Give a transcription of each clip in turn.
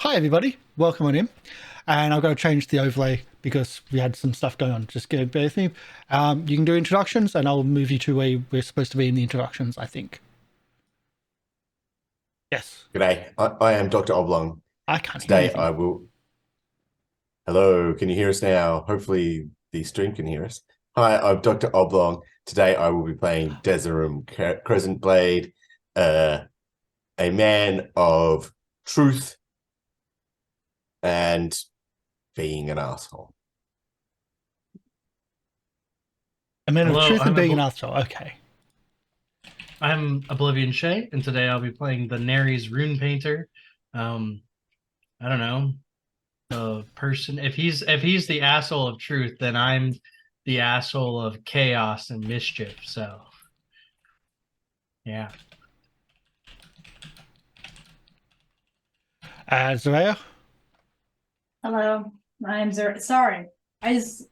Hi everybody, welcome on in. And I've got to change the overlay because we had some stuff going on. Just bear with me. You can do introductions and I'll move you to where we're supposed to be in the introductions, I think. Yes. G'day, I am Dr. Oblong. I can't hear Today anything. I will... Hello, can you hear us now? Hopefully the stream can hear us. Hi, I'm Dr. Oblong. Today I will be playing Desiree Crescent Blade, a man of truth and being an asshole. A man of Hello, truth and being an asshole. Okay. I'm OblivionShay, and today I'll be playing the Nary's Rune Painter. I don't know, the person. If he's the asshole of truth, then I'm the asshole of chaos and mischief. So, yeah. Zaraeea? Hello, I'm Sorry, I just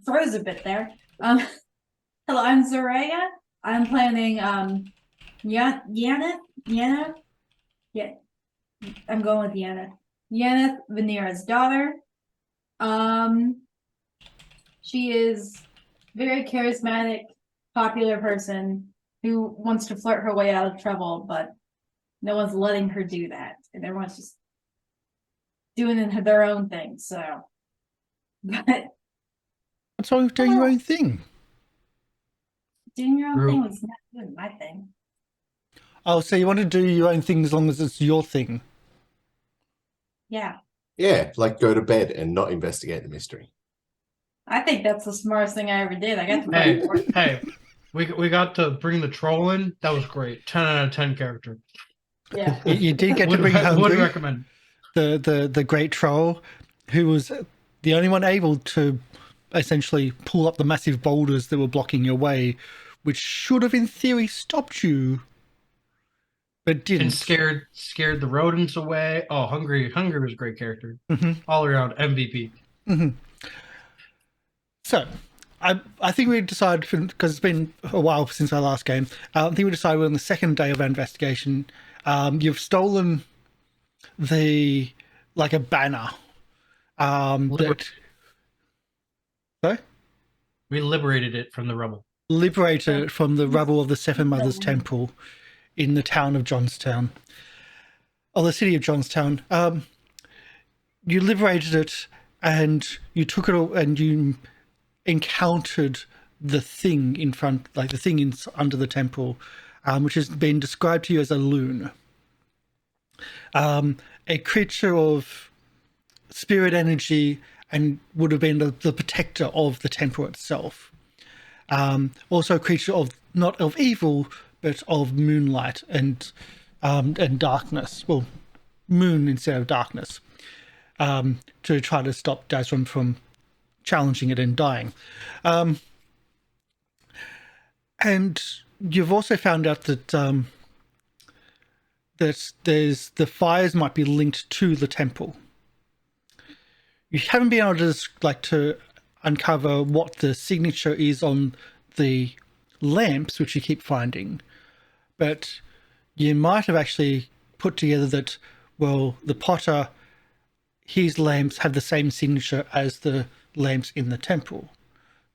froze a bit there. Hello, I'm Zaraeea. I'm planning Yeneth. Yeah, I'm going with Yeneth. Yeneth, Vanera's daughter. She is very charismatic, popular person who wants to flirt her way out of trouble, but no one's letting her do that, and everyone's just doing their own thing. So, but What's wrong with doing your own thing? doing your own thing was not doing my thing. Oh, so you want to do your own thing as long as it's your thing? Yeah. Yeah, like go to bed and not investigate the mystery. I think that's the smartest thing I ever did. I got to Hey, we got to bring the troll in. That was great. 10 out of 10 character. Yeah. You did get to bring home would recommend the great troll, who was the only one able to essentially pull up the massive boulders that were blocking your way, which should have in theory stopped you, but didn't. And scared the rodents away. Oh, Hungry was a great character. All around MVP. So I think we decided, because it's been a while since our last game, I think we decided on the second day of our investigation, you've stolen a banner that... Sorry? We liberated it from the rubble. Liberated it from the rubble of the Seven Mothers Temple in the town of Johnstown, or the city of Johnstown. You liberated it, and you took it, and you encountered the thing in front, like the thing under the temple, which has been described to you as a loon, a creature of spirit energy, and would have been the protector of the temple itself. Also a creature of not of evil, but of moonlight and darkness. Well, moon instead of darkness, to try to stop Desiree from challenging it and dying. And you've also found out that that the fires might be linked to the temple. You haven't been able to uncover what the signature is on the lamps, which you keep finding, but you might have actually put together that, well, the potter, his lamps have the same signature as the lamps in the temple.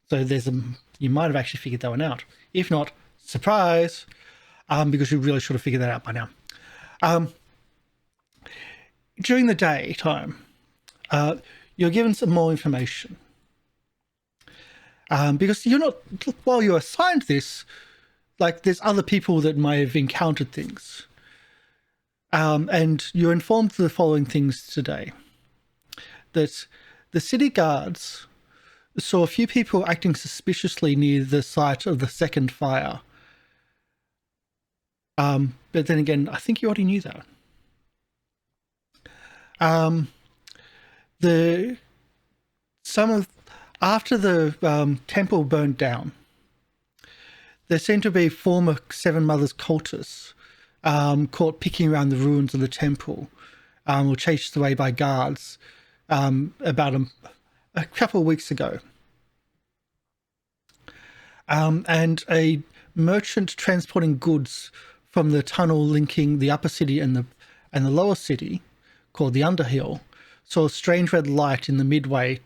So you might have actually figured that one out. If not, surprise, because you really should have figured that out by now. During the daytime, you're given some more information. Because you're not, while you're assigned this, there's other people that may have encountered things. And you're informed of the following things today. That the city guards saw a few people acting suspiciously near the site of the second fire. But then again, I think you already knew that. After the temple burned down, there seemed to be former Seven Mothers cultists caught picking around the ruins of the temple, or chased away by guards about a couple of weeks ago. And a merchant transporting goods from the tunnel linking the upper city and the lower city, called the Underhill, saw a strange red light in the midway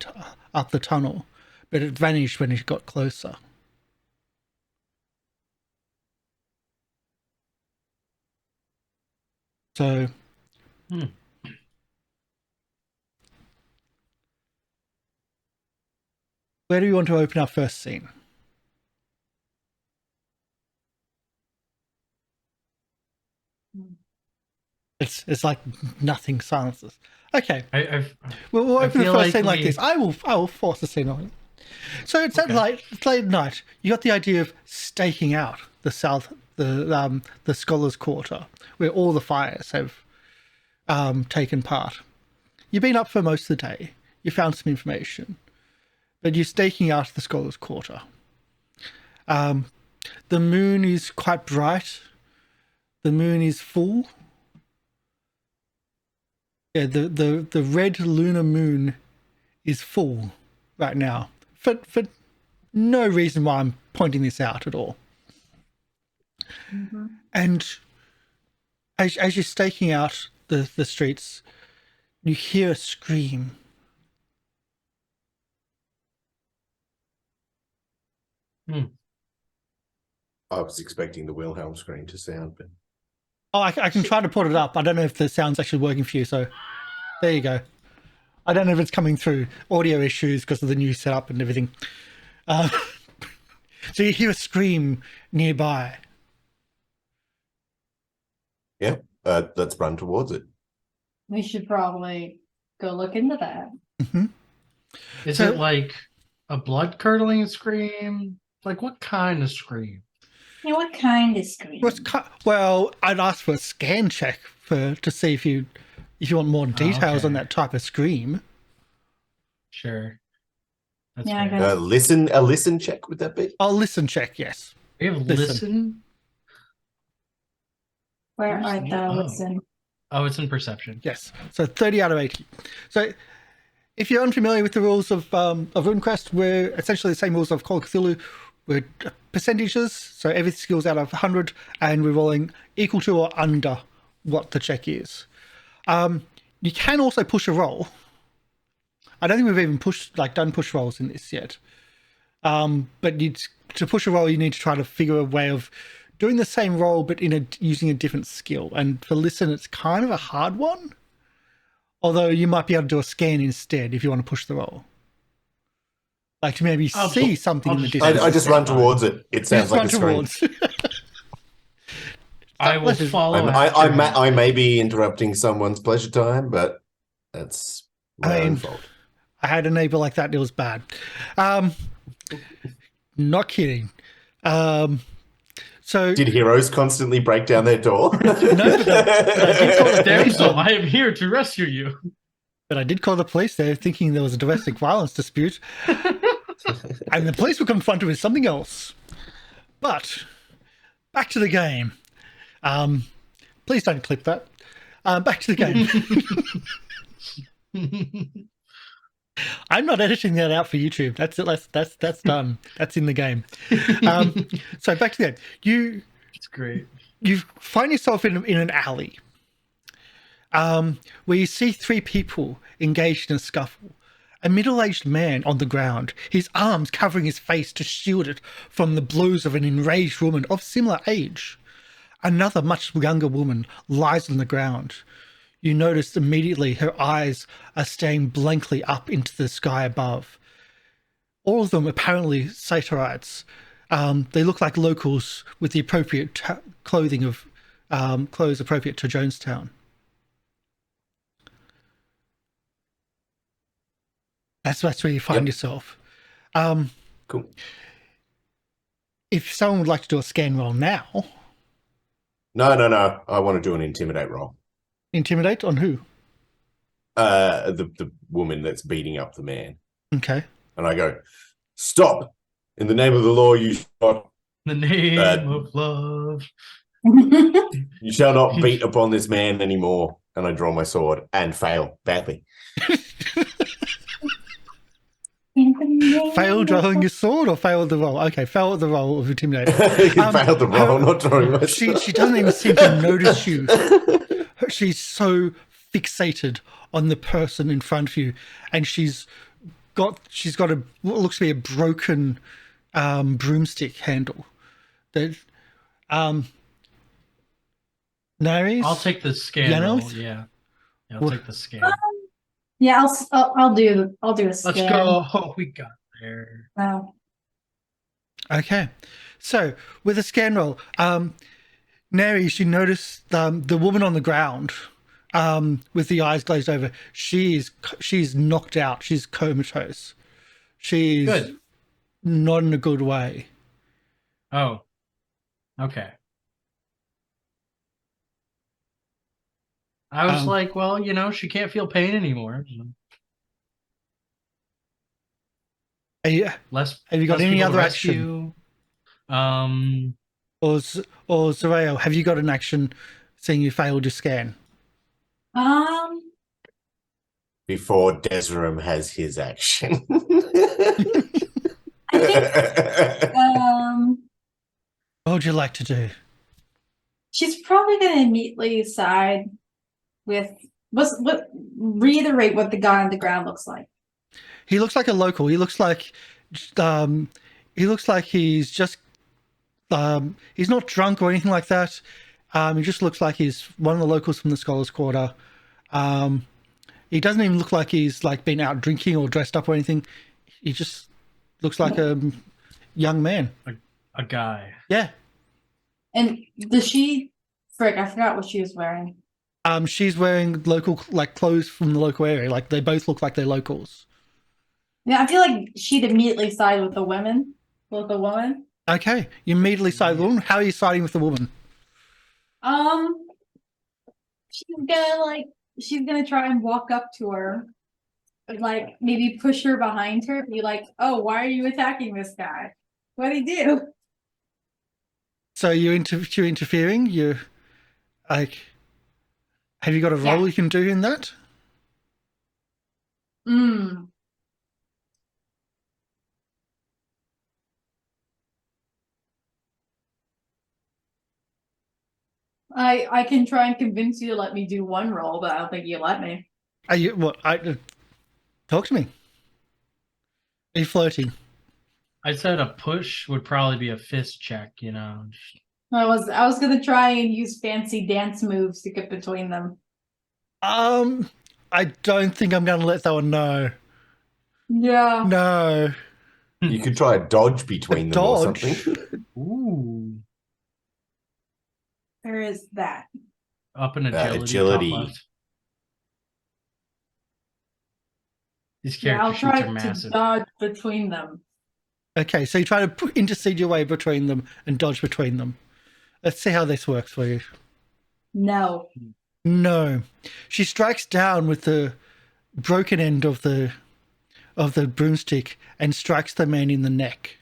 up the tunnel, but it vanished when it got closer. So, where do you want to open our first scene? It's like nothing silences. Okay, we'll open the first scene like this. I will force the scene on you. So it's at late at night. You got the idea of staking out the Scholars' Quarter, where all the fires have taken part. You've been up for most of the day. You found some information, but you're staking out the Scholars' Quarter. The moon is quite bright. The moon is full. Yeah, the red lunar moon is full right now. For no reason why I'm pointing this out at all. And as you're staking out the streets, you hear a scream. I was expecting the Wilhelm scream to sound, but Oh, I can try to put it up. I don't know if the sound's actually working for you, so there you go. I don't know if it's coming through audio issues because of the new setup and everything. So you hear a scream nearby. yeah, let's run towards it. We should probably go look into that. Is it like a blood-curdling scream? Like, what kind of scream? Yeah, what kind of scream? Well, I'd ask for a scan check to see if you want more details on that type of scream. Sure. That's Yeah, I fair. got A listen check, would that be? I'll listen check, yes. We have listen. Where Where's are the- the oh. listen? Oh, it's in perception. Yes. So 30 out of 80. So if you're unfamiliar with the rules of RuneQuest, we're essentially the same rules of Call of Cthulhu. We're percentages, so every skill's out of 100, and we're rolling equal to or under what the check is. You can also push a roll. I don't think we've even done push rolls in this yet. But to push a roll, you need to try to figure a way of doing the same roll, but using a different skill. And for listen, it's kind of a hard one. Although you might be able to do a scan instead if you want to push the roll. Like to maybe see something in the distance. I just run towards it. It sounds like a scream. I will follow. I may be interrupting someone's pleasure time, but that's my own fault. I had a neighbor like that. It was bad. Not kidding. So did heroes constantly break down their door? No, but I did call the police. Damsel, I am here to rescue you. But I did call the police there, thinking there was a domestic violence dispute, and the police were confronted with something else. But back to the game. Please don't clip that. Back to the game. I'm not editing that out for YouTube. That's it. That's done. That's in the game. So back to the game. It's great. You find yourself in an alley, where you see three people engaged in a scuffle. A middle-aged man on the ground, his arms covering his face to shield it from the blows of an enraged woman of similar age. Another much younger woman lies on the ground. You notice immediately her eyes are staring blankly up into the sky above. All of them apparently Satirites. They look like locals with the appropriate clothes appropriate to Jonestown. That's where you find yourself. Cool. If someone would like to do a scan roll now. No. I want to do an intimidate roll. Intimidate on who? The woman that's beating up the man. Okay. And I go, stop! In the name of the law, you shall The name of love. you shall not beat upon this man anymore. And I draw my sword and fail badly. Fail drawing your sword or failed the roll? Okay, failed the roll of intimidate. Failed the roll, not drawing my sword. She doesn't even seem to notice you. She's so fixated on the person in front of you, and she's got a what looks to be a broken broomstick handle. That Nares, I'll take the scan roll. Yanos? Yeah, I'll Wha- take the scan. Yeah, I'll do a Let's scan. go. Oh, we got there. Oh. Okay, so with a scan roll, Nares, you notice the woman on the ground with the eyes glazed over. She's knocked out. She's comatose. She's Good. not in a good way. Oh, okay. I was like, well, she can't feel pain anymore. Have you Less. got less any people to other action? rescue. Or Zaraeea, have you got an action seeing you failed your scan? Before Deserum has his action. I think What would you like to do? she's probably gonna immediately side with reiterate what the guy on the ground looks like. He looks like a local. He looks like he's just he's not drunk or anything like that. He just looks like he's one of the locals from the Scholars Quarter. He doesn't even look like he's like been out drinking or dressed up or anything. He just looks like a young man. A guy. Yeah. And does she? Frick, I forgot what she was wearing. She's wearing local like clothes from the local area. Like they both look like they're locals. Yeah, I feel like she'd immediately side with the women. With the woman. Okay, you immediately side with the woman. How are you siding with the woman? She's gonna try and walk up to her, and like maybe push her behind her, be like, "Oh, why are you attacking this guy? What'd he do?" So you're interfering. You like, have you got a role Yeah. you can do in that? I can try and convince you to let me do one roll, but I don't think you let me. Are you what? Talk to me. Are you flirting? I said a push would probably be a fist check. I was gonna try and use fancy dance moves to get between them. I don't think I'm going to let that one know. Yeah. No. You could try a dodge between them or Dodge? something. Ooh. There is that. Up in agility. Agility. Top left. These Yeah, character I'll sheets try are to massive. dodge between them. Okay, so you try to intercede your way between them and dodge between them. Let's see how this works for you. No. No. She strikes down with the broken end of the broomstick and strikes the man in the neck.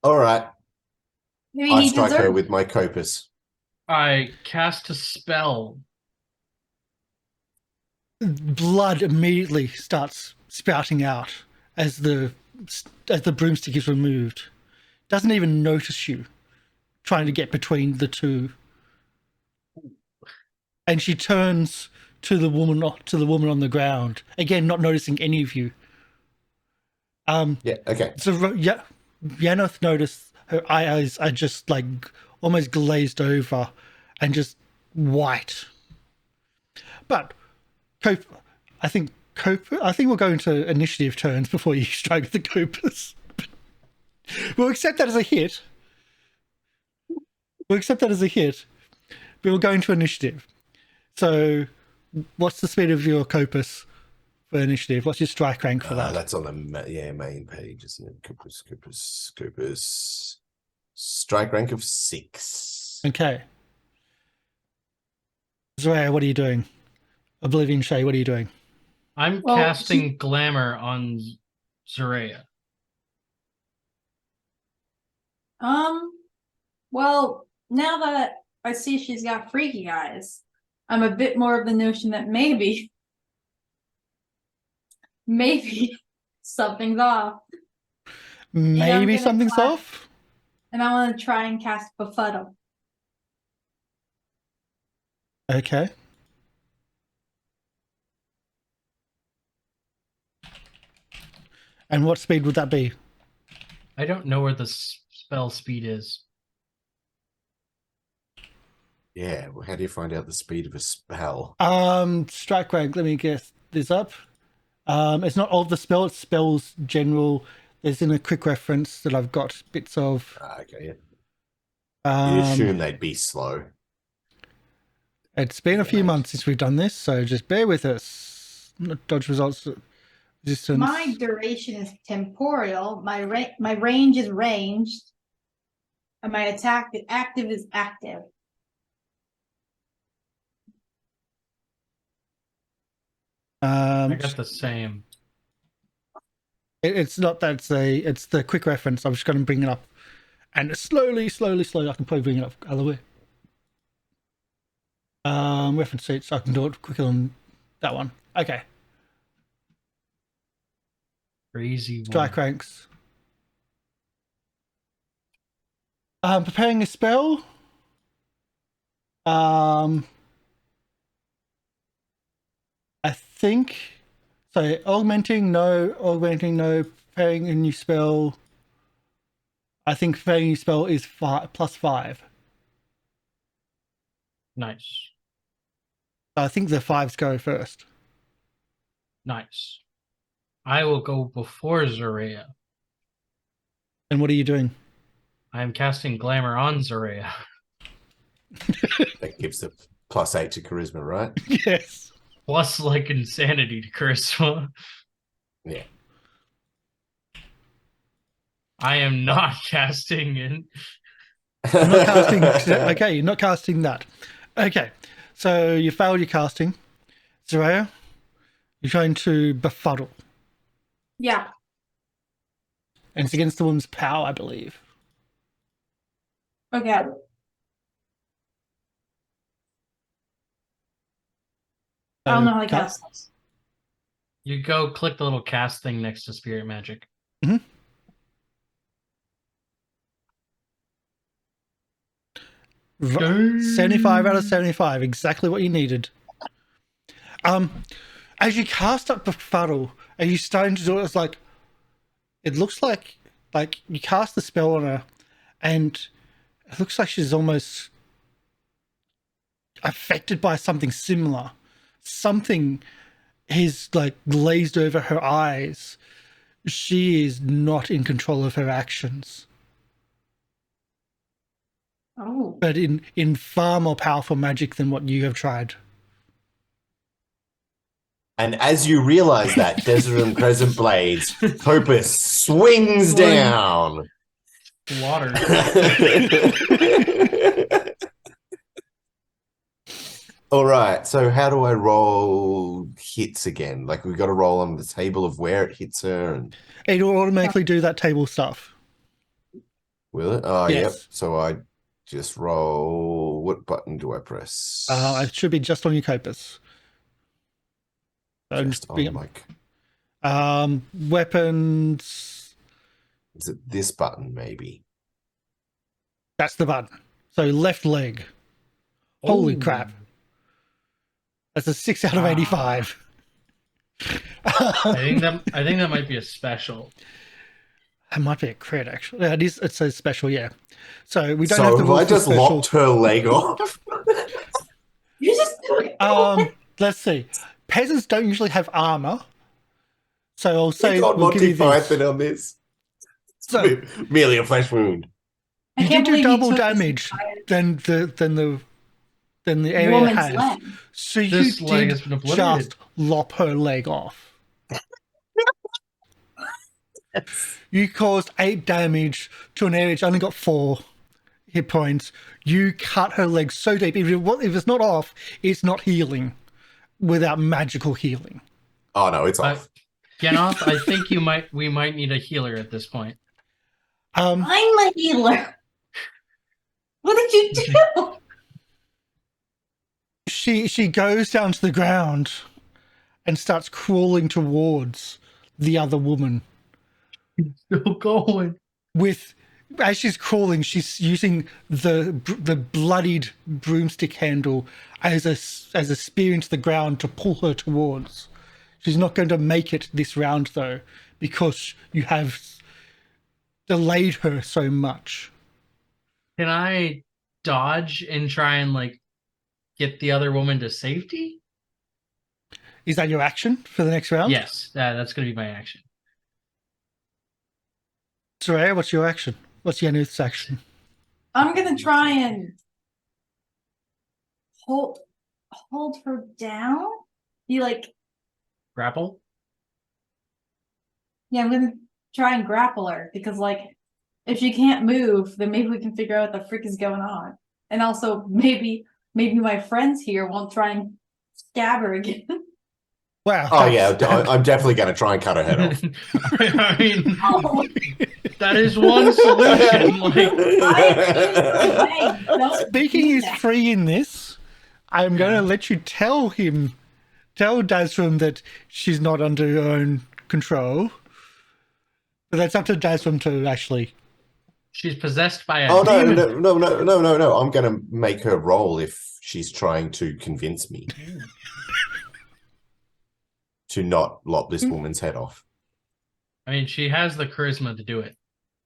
All right. Maybe I he strike her deserves with my Copus. I cast a spell. Blood immediately starts spouting out as the broomstick is removed. Doesn't even notice you trying to get between the two. And she turns to the woman on the ground, again not noticing any of you. Yeah, okay. So Yanoth noticed her eyes are just like almost glazed over and just white. But I think we'll go into initiative turns before you strike with the Copus. We'll accept that as a hit. But we'll go into initiative. So, what's the speed of your Copus for initiative? What's your strike rank for that? That's on the main page, isn't it? Copus. Strike rank of 6. Okay. Zaraeea, what are you doing? OblivionShay, what are you doing? I'm casting glamour on Zaraeea. Well, now that I see she's got freaky eyes, I'm a bit more of the notion that maybe something's off. Maybe something's off? And I want to try and cast Befuddle. Okay. And what speed would that be? I don't know where the spell speed is. Yeah, well, how do you find out the speed of a spell? Strike rank. Let me get this up. It's not all the spell. It's spells general. There's in a quick reference that I've got bits of. Okay, yeah. You Um, assume they'd be slow. it's been a few Right. months since we've done this, so just bear with us. Dodge results resistance. My duration is temporal. My range is ranged. And my attack active is active. I got the same. It's not that it's the quick reference. I'm just going to bring it up, and slowly. I can probably bring it up other way. Reference sheet, so I can do it quicker on that one. Okay. Crazy. Strike ranks. Preparing a spell. I think so. Augmenting, no. Preparing a new spell. I think preparing a new spell is +5. Nice. I think the 5s go first. Nice. I will go before Zaraeea. And what are you doing? I am casting Glamour on Zaraeea. That gives it +8 to charisma, right? Yes. Plus, like, insanity to charisma. Yeah. I am not casting it. I'm not casting. Okay, you're not casting that. Okay, so you failed your casting. Zaraeea, you're trying to befuddle. Yeah. And it's against the woman's power, I believe. Okay. I don't know how to cast this. You go click the little cast thing next to Spirit Magic. Mm-hmm. Dang. 75 out of 75, exactly what you needed. As you cast up befuddle, and you starting to do it, it's like it looks like you cast the spell on her, and it looks like she's almost affected by something similar. Something is like glazed over her eyes. She is not in control of her actions. Oh. But in far more powerful magic than what you have tried. And as you realize that, Desert Crescent Blades, Opus swings down. Water. All right, so how do I roll hits again? Like we got to roll on the table of where it hits her, and It'll automatically do that table stuff. will it? Oh, Yes. yep. So I just roll. What button do I press? It should be just on your Copus. So Just on my. Weapons. Is it this button? Maybe. That's the button. So left leg. Holy Oh. crap! That's a 6 out of 85. I think that might be a special. It might be a crit, actually. Yeah, it is. It says special, yeah. So we don't So have to have roll I for just special. lopped her leg off? You just do it. Let's see. Peasants don't usually have armor, so I'll say We got we'll give Monty you this. Python on this. So Merely a flesh wound. I you can't do believe you double took this damage entire than the area woman's has. leg. So you This leg has did been obliterated. just lop her leg off. You caused 8 damage to an area which only got 4 hit points. You cut her leg so deep. If it's not off, it's not healing without magical healing. Oh no, it's off. Genoth, I think we might need a healer at this point. I'm a healer. What did you do? She goes down to the ground and starts crawling towards the other woman Still going. with as she's crawling, she's using the bloodied broomstick handle as a spear into the ground to pull her towards. She's not going to make it this round though, because you have delayed her so much. Can I dodge and try and like get the other woman to safety? Is that your action for the next round? Yes, that's going to be my action. Zaraeea, what's your action? What's Yaneth's action? I'm gonna try and hold her down. Be like, Grapple? yeah, I'm gonna try and grapple her because, like, if she can't move, then maybe we can figure out what the frick is going on. And also, maybe my friends here won't try and stab her again. Wow. Oh yeah, I'm definitely going to try and cut her head off. I mean, Oh, that is one solution. Like, Speaking is free in this. I'm going to let you tell Dazrum that she's not under her own control. But that's up to Dazrum to actually. she's possessed by a Oh demon. no! I'm going to make her roll if she's trying to convince me to not lop this woman's head off. I mean, she has the charisma to do it.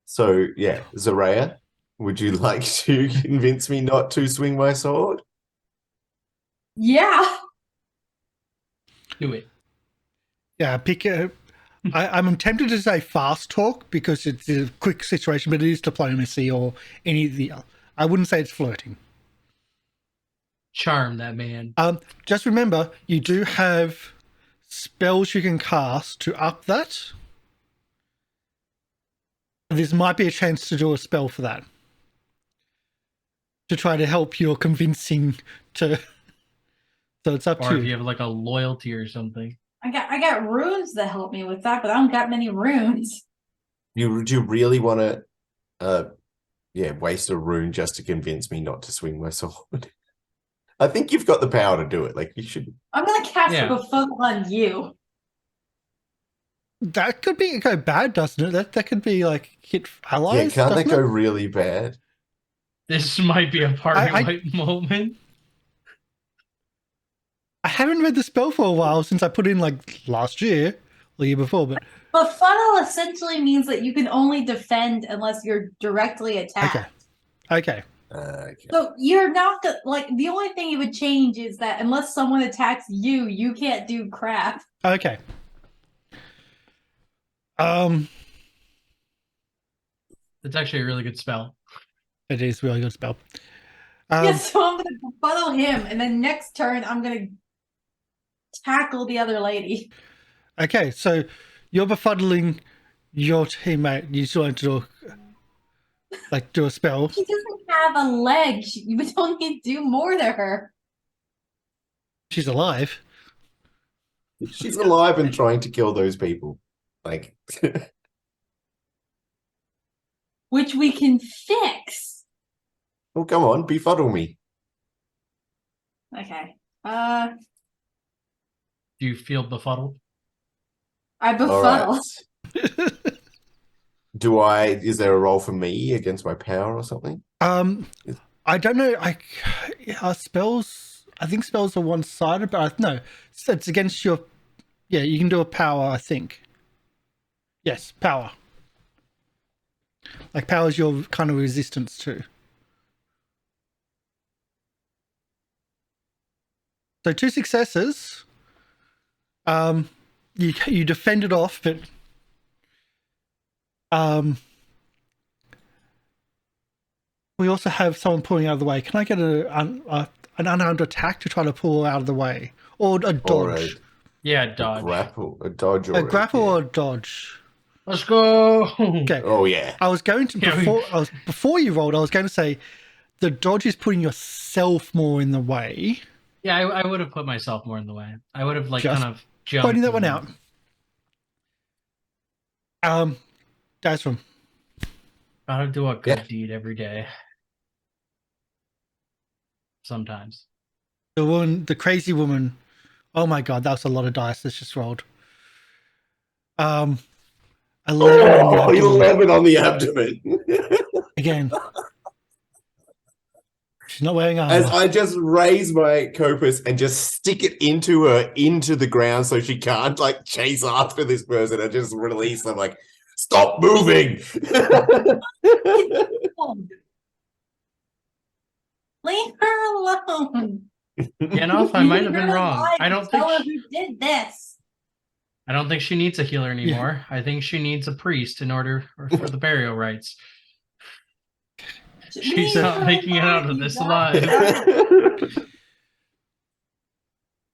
So yeah, Zaraeea, would you like to convince me not to swing my sword? yeah. Do it. Yeah, pick a. I'm tempted to say fast talk because it's a quick situation, but it is diplomacy or any of the. I wouldn't say it's flirting. Charm that man. Just remember, you do have spells you can cast to up that. This might be a chance to do a spell for that. To try to help your convincing to. So it's up Or to if you. you have like a loyalty or something. I got runes that help me with that, but I don't got many runes. Do you really want to, waste a rune just to convince me not to swing my sword? I think you've got the power to do it. Like you should. I'm gonna cast Yeah. Befuddle on you. That could go bad, doesn't it? That could be like hit allies. Yeah, can't that doesn't go it? really bad? This might be a party I- wipe moment. I haven't read the spell for a while since I put in like last year or the year before, but Befuddle essentially means that you can only defend unless you're directly attacked. okay. Okay. So you're not like the only thing you would change is that unless someone attacks you, you can't do crap. Okay. It's actually a really good spell. It is a really good spell. Yeah, so I'm gonna befuddle him, and then next turn I'm gonna tackle the other lady. Okay, so you're befuddling your teammate. You still want to do a spell. She doesn't have a leg. You would only do more to her. She's alive. She's alive and trying to kill those people. Like, Which we can fix. well, come on, befuddle me. Okay. Do you feel befuddled? I All befuddle. right. Is there a role for me against my power or something? I don't know. Spells. I think spells are one-sided, but no, it's against your. Yeah, you can do a power. I think. Yes, power. Like power is your kind of resistance too. So 2 successes. You defend it off, but we also have someone pulling out of the way. Can I get an unarmed attack to try to pull out of the way, or a dodge? Or a Yeah, dodge. grapple, a dodge, or A grapple or a dodge? Let's go. Okay. Oh yeah. I was going to before you rolled. I was going to say the dodge is putting yourself more in the way. Yeah, I would have put myself more in the way. I would have like Just kind of jumped. Pointing that one out. Dazrum. Gotta do a good Yeah. deed every day. Sometimes. The crazy woman. Oh my god, that was a lot of dice that's just rolled. 11 on the abdomen. 11 on the abdomen. Again. She's not wearing armor. As I just raise my copus and just stick it into her, into the ground so she can't like chase after this person. I just release them like, stop moving. Leave her alone. Yennefer, I might have been You're wrong. alive I to don't think tell her who did this. I don't think she needs a healer anymore. I think she needs a priest in order for the burial rites. She's Leave not her making it out alone, of you this bastard. alive.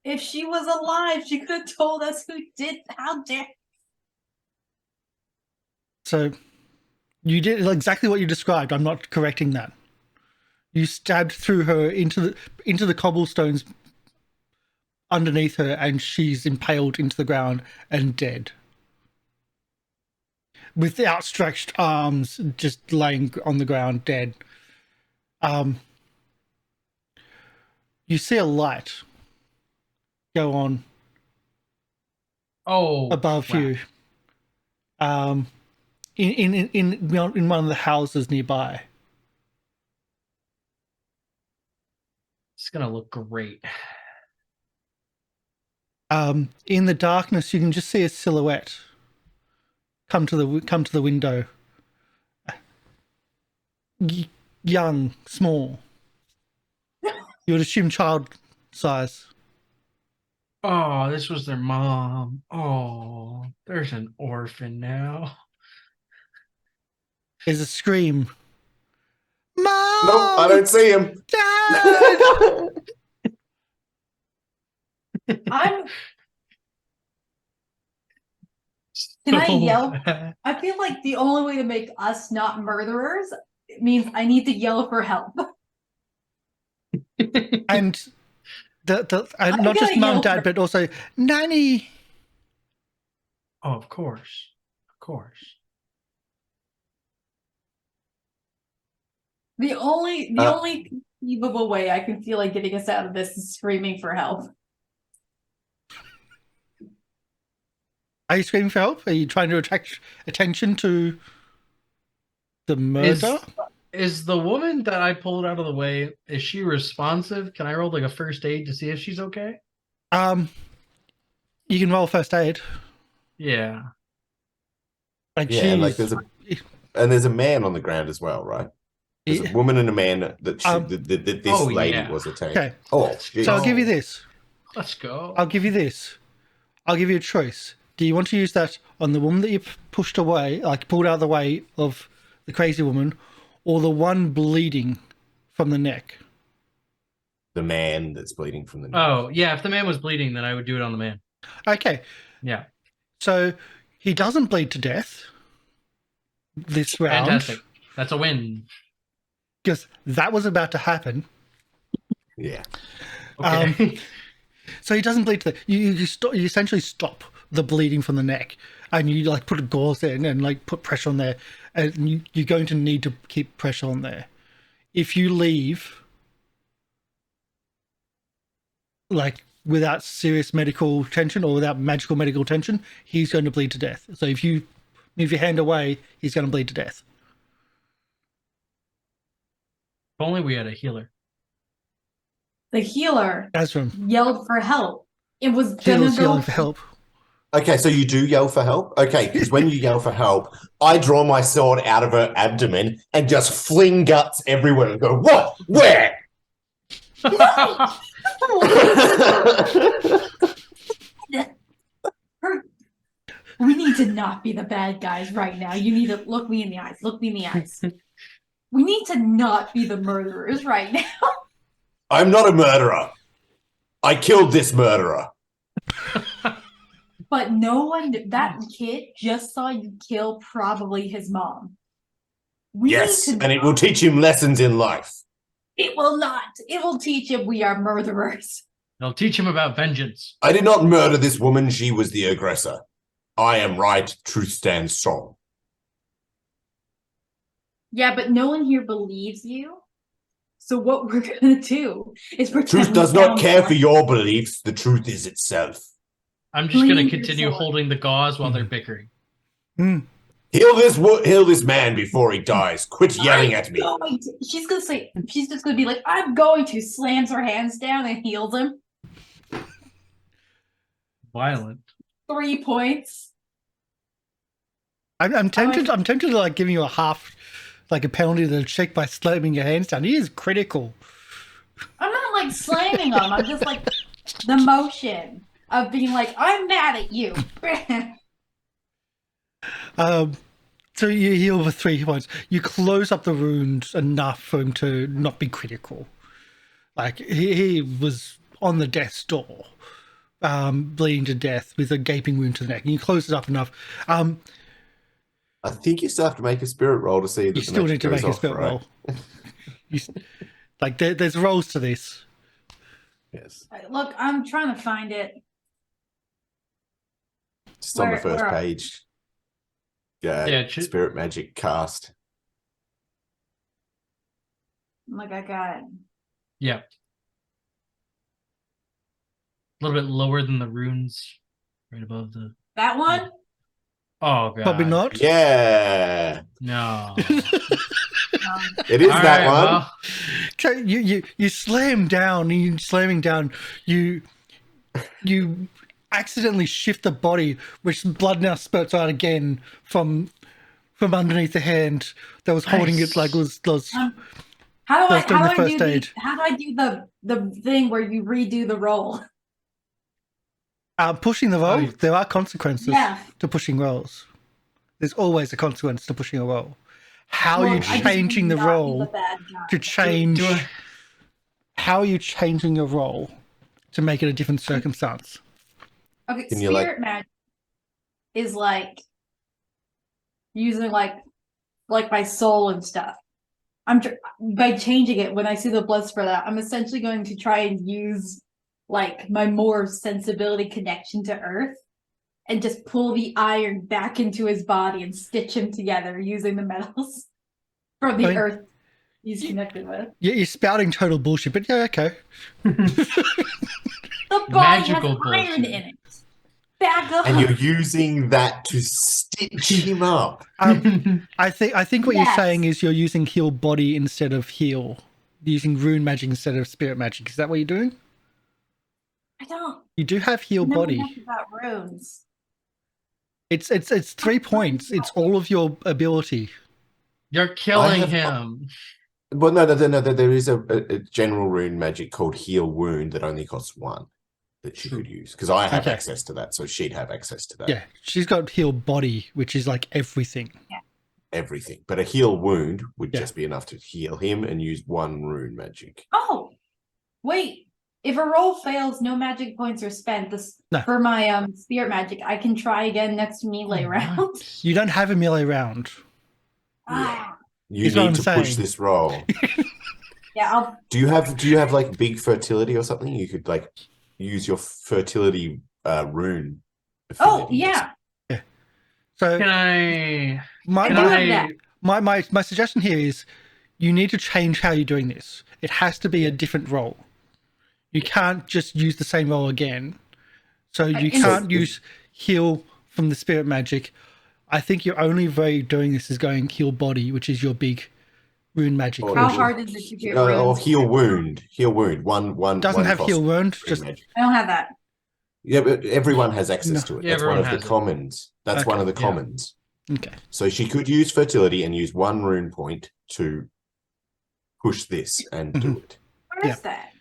If she was alive, she could have told us who did. How dare? So you did exactly what you described. I'm not correcting that. You stabbed through her into the cobblestones underneath her, and she's impaled into the ground and dead. With the outstretched arms just laying on the ground dead. You see a light go on above crap. you. In one of the houses nearby. It's gonna look great. In the darkness, you can just see a silhouette come to the window. Young, small. You would assume child size. Oh, this was their mom. Oh, there's an orphan now. There's a scream. Mom! Nope, I don't see him. Dad! Can I yell? bad. I feel like the only way to make us not murderers means I need to yell for help. And and not gonna just mum, yell dad, for- but also nanny. Oh, of course. Of course. The only conceivable way I can feel like getting us out of this is screaming for help. Are you screaming for help? Are you trying to attract attention to the murder? Is the woman that I pulled out of the way, is she responsive? Can I roll like a first aid to see if she's okay? You can roll first aid. Yeah. Like Yeah, and like she's there's a man on the ground as well, right? There's a woman and a man that that this lady yeah. was attacked. okay. Oh, geez. So I'll give you this. Let's go. I'll give you this. I'll give you a choice. Do you want to use that on the woman that you pushed away, like pulled out of the way of the crazy woman, or the one bleeding from the neck? The man that's bleeding from the neck. Oh, yeah. If the man was bleeding, then I would do it on the man. Okay. Yeah. So he doesn't bleed to death this round. Fantastic. That's a win. Because that was about to happen. Yeah. Okay. So he doesn't bleed to death. You essentially stop the bleeding from the neck, and you like put a gauze in and like put pressure on there, and you're going to need to keep pressure on there. If you leave like without serious medical attention or without magical medical attention, he's going to bleed to death. So if you move your hand away, he's going to bleed to death. If only we had a healer. The healer Azram, yelled for help. It was he gonna was go. yelling for help. Okay, so you do yell for help? Okay, because when you yell for help, I draw my sword out of her abdomen and just fling guts everywhere and go, what? Where? We need to not be the bad guys right now. You need to look me in the eyes. Look me in the eyes. We need to not be the murderers right now. I'm not a murderer. I killed this murderer. But no one, that kid just saw you kill probably his mom. We Yes, need to and it will teach him lessons in life. It will not. It will teach him we are murderers. I'll teach him about vengeance. I did not murder this woman. She was the aggressor. I am right. Truth stands strong. Yeah, but no one here believes you. So what we're gonna do is pretend Truth we does not found care one. for your beliefs. The truth is itself. I'm just going to Please, continue yourself. holding the gauze while they're bickering. Heal this man before he dies. Quit yelling at me. She's gonna say, she's just gonna be like, I'm going to, slams her hands down and heals him. Violent. 3 points. I'm tempted. I'm tempted to like giving you a half, like a penalty to the check by slamming your hands down. He is critical. I'm not like slamming him. I'm just like the motion of being like, I'm mad at you. So you heal for 3 points. You close up the wounds enough for him to not be critical. Like he was on the death's door, bleeding to death with a gaping wound to the neck. And you close it up enough. I think you still have to make a spirit roll to see that You still need to make a spirit roll. Like there's rolls to this. Yes. Look, I'm trying to find it. Just on the first page. Spirit magic cast. Like I got. Yeah. A little bit lower than the runes, right above the. That one? Oh god. Probably not. Yeah. No. It is All that right, one. well, So you slam down. You slamming down. You accidentally shift the body, which blood now spurts out again from underneath the hand that was holding it. Like was How do I do the thing where you redo the roll? Pushing the roll. There are consequences to pushing rolls. There's always a consequence to pushing a roll. How are you changing the roll to change? How are you changing your roll to make it a different circumstance? Okay, spirit magic is like using like my soul and stuff. By changing it when I see the blood spread out, I'm essentially going to try and use like my more sensibility connection to earth and just pull the iron back into his body and stitch him together using the metals from the earth he's connected with. Yeah, you're spouting total bullshit, but yeah, okay. The body has iron in it. Back up. And you're using that to stitch him up. I think what you're saying is you're using heal body instead of heal. You're using rune magic instead of spirit magic. Is that what you're doing? I don't. You do have heal body. About runes. It's 3 points. It's all of your ability. You're killing him. Well, no. There is a general rune magic called Heal Wound that only costs 1 that she could use because I have access to that, so she'd have access to that. Yeah, she's got heal body, which is like everything. Yeah. Everything, but a Heal Wound would just be enough to heal him and use 1 rune magic. Oh, wait. If a roll fails, no magic points are spent. For my spirit magic, I can try again next melee round. You don't have a melee round. You need to push this roll. Yeah. Do you have like big fertility or something? You could like use your fertility rune. Oh yeah. So can I? My suggestion here is you need to change how you're doing this. It has to be a different roll. You can't just use the same roll again. So you can't use heal from the spirit magic. I think your only way of doing this is going heal body, which is your big rune magic. How hard is it to get runes? Or heal wound. Heal wound. One doesn't have heal wound. Just I don't have that. Yeah, but everyone has access to it. That's one of the commons. That's one of the commons. Okay. So she could use fertility and use 1 rune point to push this and do it. Where is that?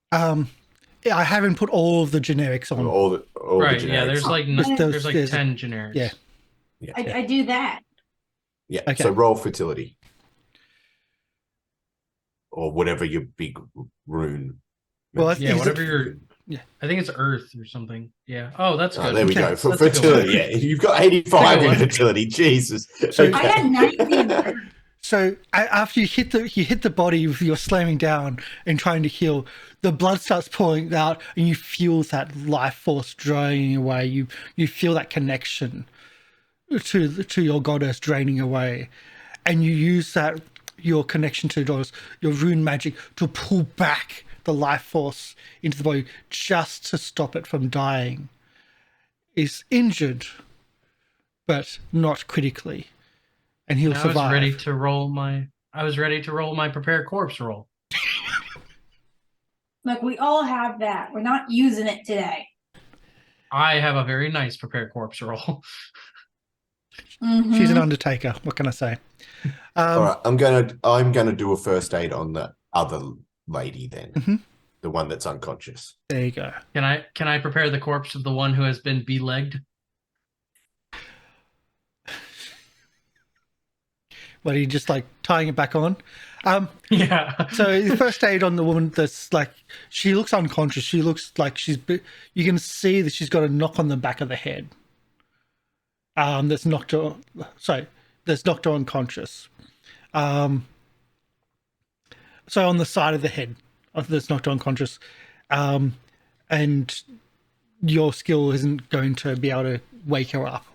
I haven't put all of the generics on. All the generics. Yeah, there's like 10 generics. Yeah. I do that. Yeah. Okay. So roll fertility. Or whatever your big rune. Well, whatever your I think it's earth or something. Yeah. Oh, that's good. There we go. For fertility, you've got 85 in fertility. Jesus. So, I had 90 in earth. So after you hit the body, you're slamming down and trying to heal. The blood starts pouring out, and you feel that life force draining away. You feel that connection to your goddess draining away, and you use your connection to your rune magic to pull back the life force into the body just to stop it from dying. Is injured, but not critically, and he'll survive. I was ready to roll my prepare corpse roll. Like, we all have that. We're not using it today. I have a very nice prepare corpse roll. She's an undertaker. What can I say? All right, I'm gonna do a first aid on the other lady then, the one that's unconscious. There you go. Can I prepare the corpse of the one who has been belegged? What, are you just like tying it back on? Yeah. So the first aid on the woman that's like, she looks unconscious. She looks like you can see that she's got a knock on the back of the head. That's knocked her unconscious. So on the side of the head, that's knocked her unconscious. And your skill isn't going to be able to wake her up.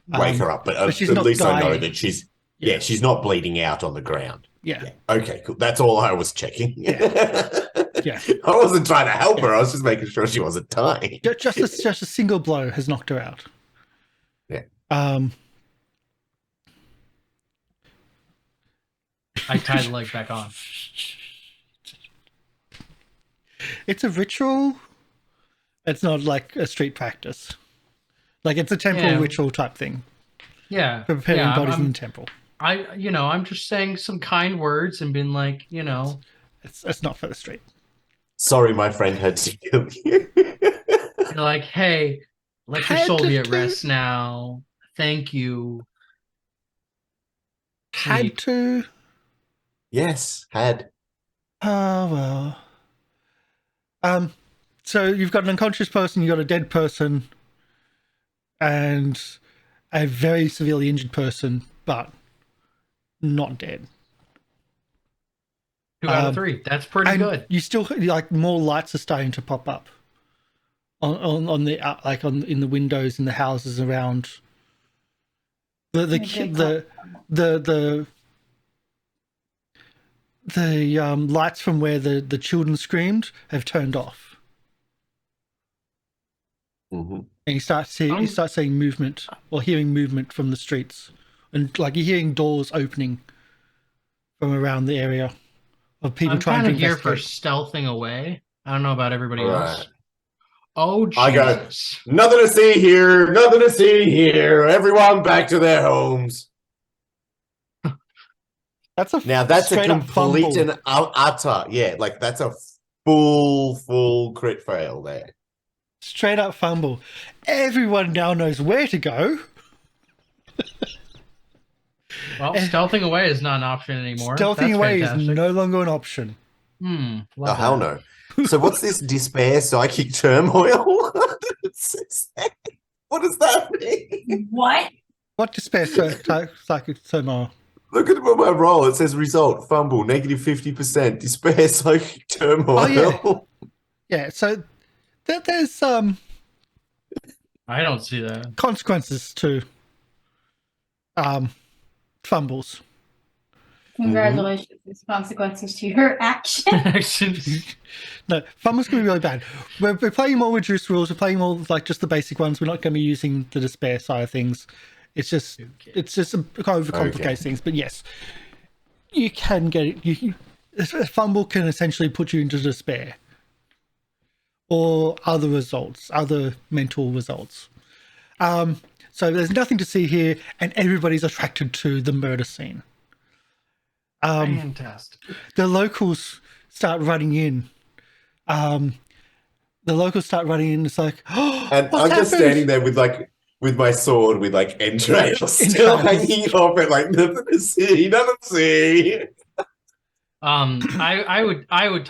But she's at not least I know dying. that she's not bleeding out on the ground. Yeah. Okay, cool. That's all I was checking. Yeah. I wasn't trying to help her. I was just making sure she wasn't dying. Just a single blow has knocked her out. Yeah. I tie the leg back on. It's a ritual. It's not like a street practice. Like, it's a temple ritual type thing. Yeah. Preparing bodies in the temple. I'm just saying some kind words and being like, It's not for the street. Sorry, my friend had to kill you. You're like, hey, let your soul be at rest now. Thank you. Had to. Yes, had. Oh, well. So you've got an unconscious person, you've got a dead person, and a very severely injured person, but not dead. 2 out of 3. That's pretty good. You still, like, more lights are starting to pop up on the in the windows in the houses around. The lights from where the children screamed have turned off. Mm-hmm. And you start seeing movement or hearing movement from the streets, and like you're hearing doors opening from around the area of people trying to investigate. I'm kind of here for stealthing away. I don't know about everybody else. Right. Oh, Jesus. I go, nothing to see here. Nothing to see here. Everyone back to their homes. That's a complete and utter. Yeah, like that's a full crit fail there. Straight up fumble. Everyone now knows where to go. Well, stealthing away is not an option anymore. Stealthing away is no longer an option. Oh, hell no. So what's this despair psychic turmoil? What does that mean? What? What despair psychic turmoil? Look at my roll. It says result, fumble, negative 50%, despair psychic turmoil. Oh, yeah. So there's I don't see that. consequences to fumbles. Congratulations. There's consequences to your actions. No, fumbles can be really bad. We're playing more reduced rules. We're playing more like just the basic ones. We're not going to be using the despair side of things. It's just overcomplicates things. But yes, you can get it. A fumble can essentially put you into despair or other results, other mental results. So there's nothing to see here, and everybody's attracted to the murder scene. Fantastic. The locals start running in. It's like, oh, and I'm happened? just standing there with my sword with like entrails still hanging off it, like nothing to see. I would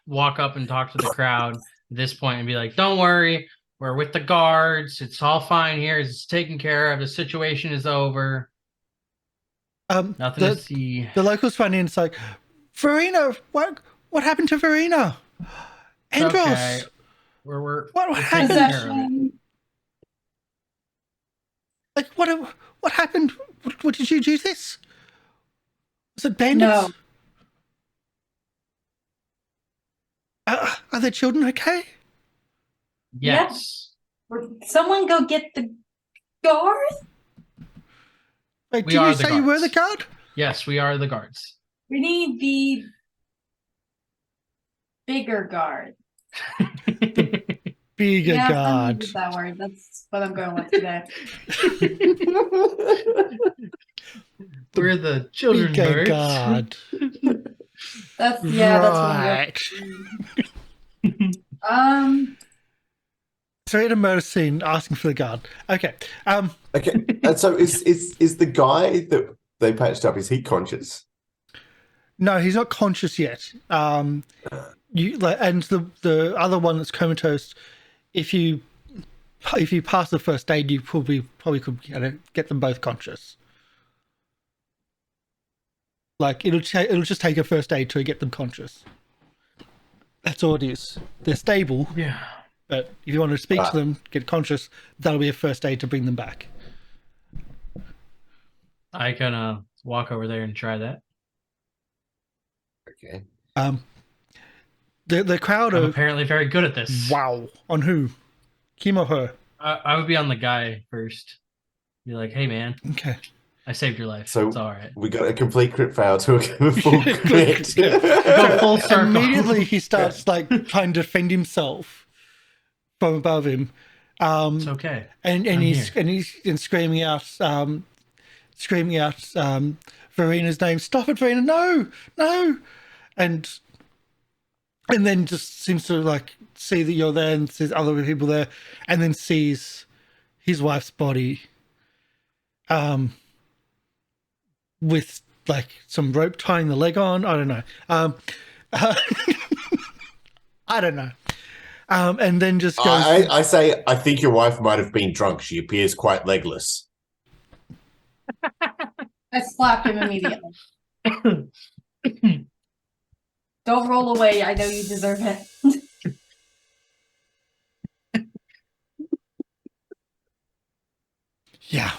walk up and talk to the crowd at this point and be like, "Don't worry, we're with the guards. It's all fine here. It's taken care of. The situation is over." Nothing to see. The locals run in. It's like, Verena, what happened to Verena? Andros, okay. what happened? Like, what happened? What did you do this? Was it bandits? No. Are the children okay? Yes. Someone go get the guard? Wait, We did are you the say you were guards. the guard? Yes, we are the guards. We need the bigger guard. Bigger Yeah, I'm gonna guard. use that word. That's what I'm going with today. We're the children Bigger birds. guard. That's what I'm Right. going. So in a murder scene, asking for the guard. Okay. Okay, and so is the guy that they patched up, is he conscious? No, he's not conscious yet. And the other one that's comatose, if you pass the first aid, you probably could get them both conscious. Like it'll just take a first aid to get them conscious. That's all it is. They're stable, Yeah. but if you want to speak to them, get conscious, that'll be a first aid to bring them back. I can walk over there and try that. Okay. The crowd I'm are apparently very good at this. wow. On who? Kim or her? I would be on the guy first. Be like, hey man, Okay. I saved your life. So it's all right. we got a complete crit fail to a full crit. Go full circle. Immediately he starts like trying to defend himself from above him. It's okay. And I'm he's here. screaming out Verena's name. Stop it, Verena! No! And then just seems to like see that you're there and sees other people there, and then sees his wife's body, with like some rope tying the leg on. I don't know. I don't know. And then just goes. I say, I think your wife might have been drunk. She appears quite legless. I slapped him immediately. Don't roll away. I know you deserve it. Yeah.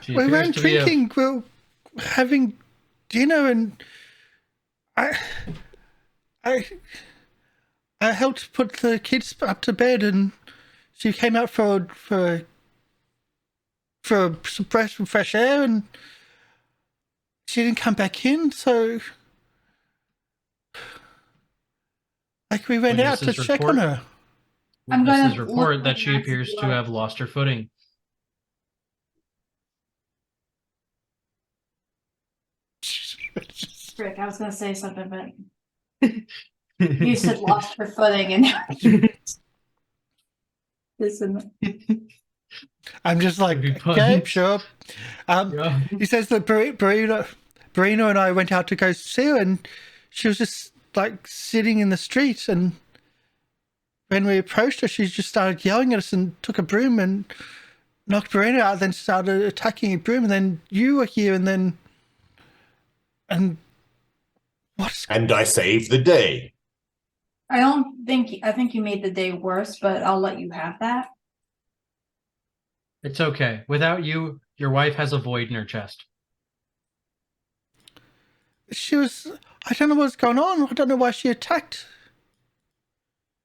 She We appears weren't to be a- drinking. We're having dinner, and I helped put the kids up to bed, and she came out for some fresh air, and she didn't come back in. So, like, we went out to Witnesses check report. on her. I'm gonna Witnesses report look that she at appears to blood. have lost her footing. Frick, I was gonna say something, but you said lost her footing and listen. I'm just like, Be okay, punished. sure. Yeah. He says that Barino and I went out to go see her, and she was just like sitting in the street. And when we approached her, she just started yelling at us and took a broom and knocked Barino out. Then started attacking a broom, and then you were here, and what's And I saved the day. I think you made the day worse, but I'll let you have that. It's okay. Without you, your wife has a void in her chest. she was? I don't know what's going on. I don't know why she attacked.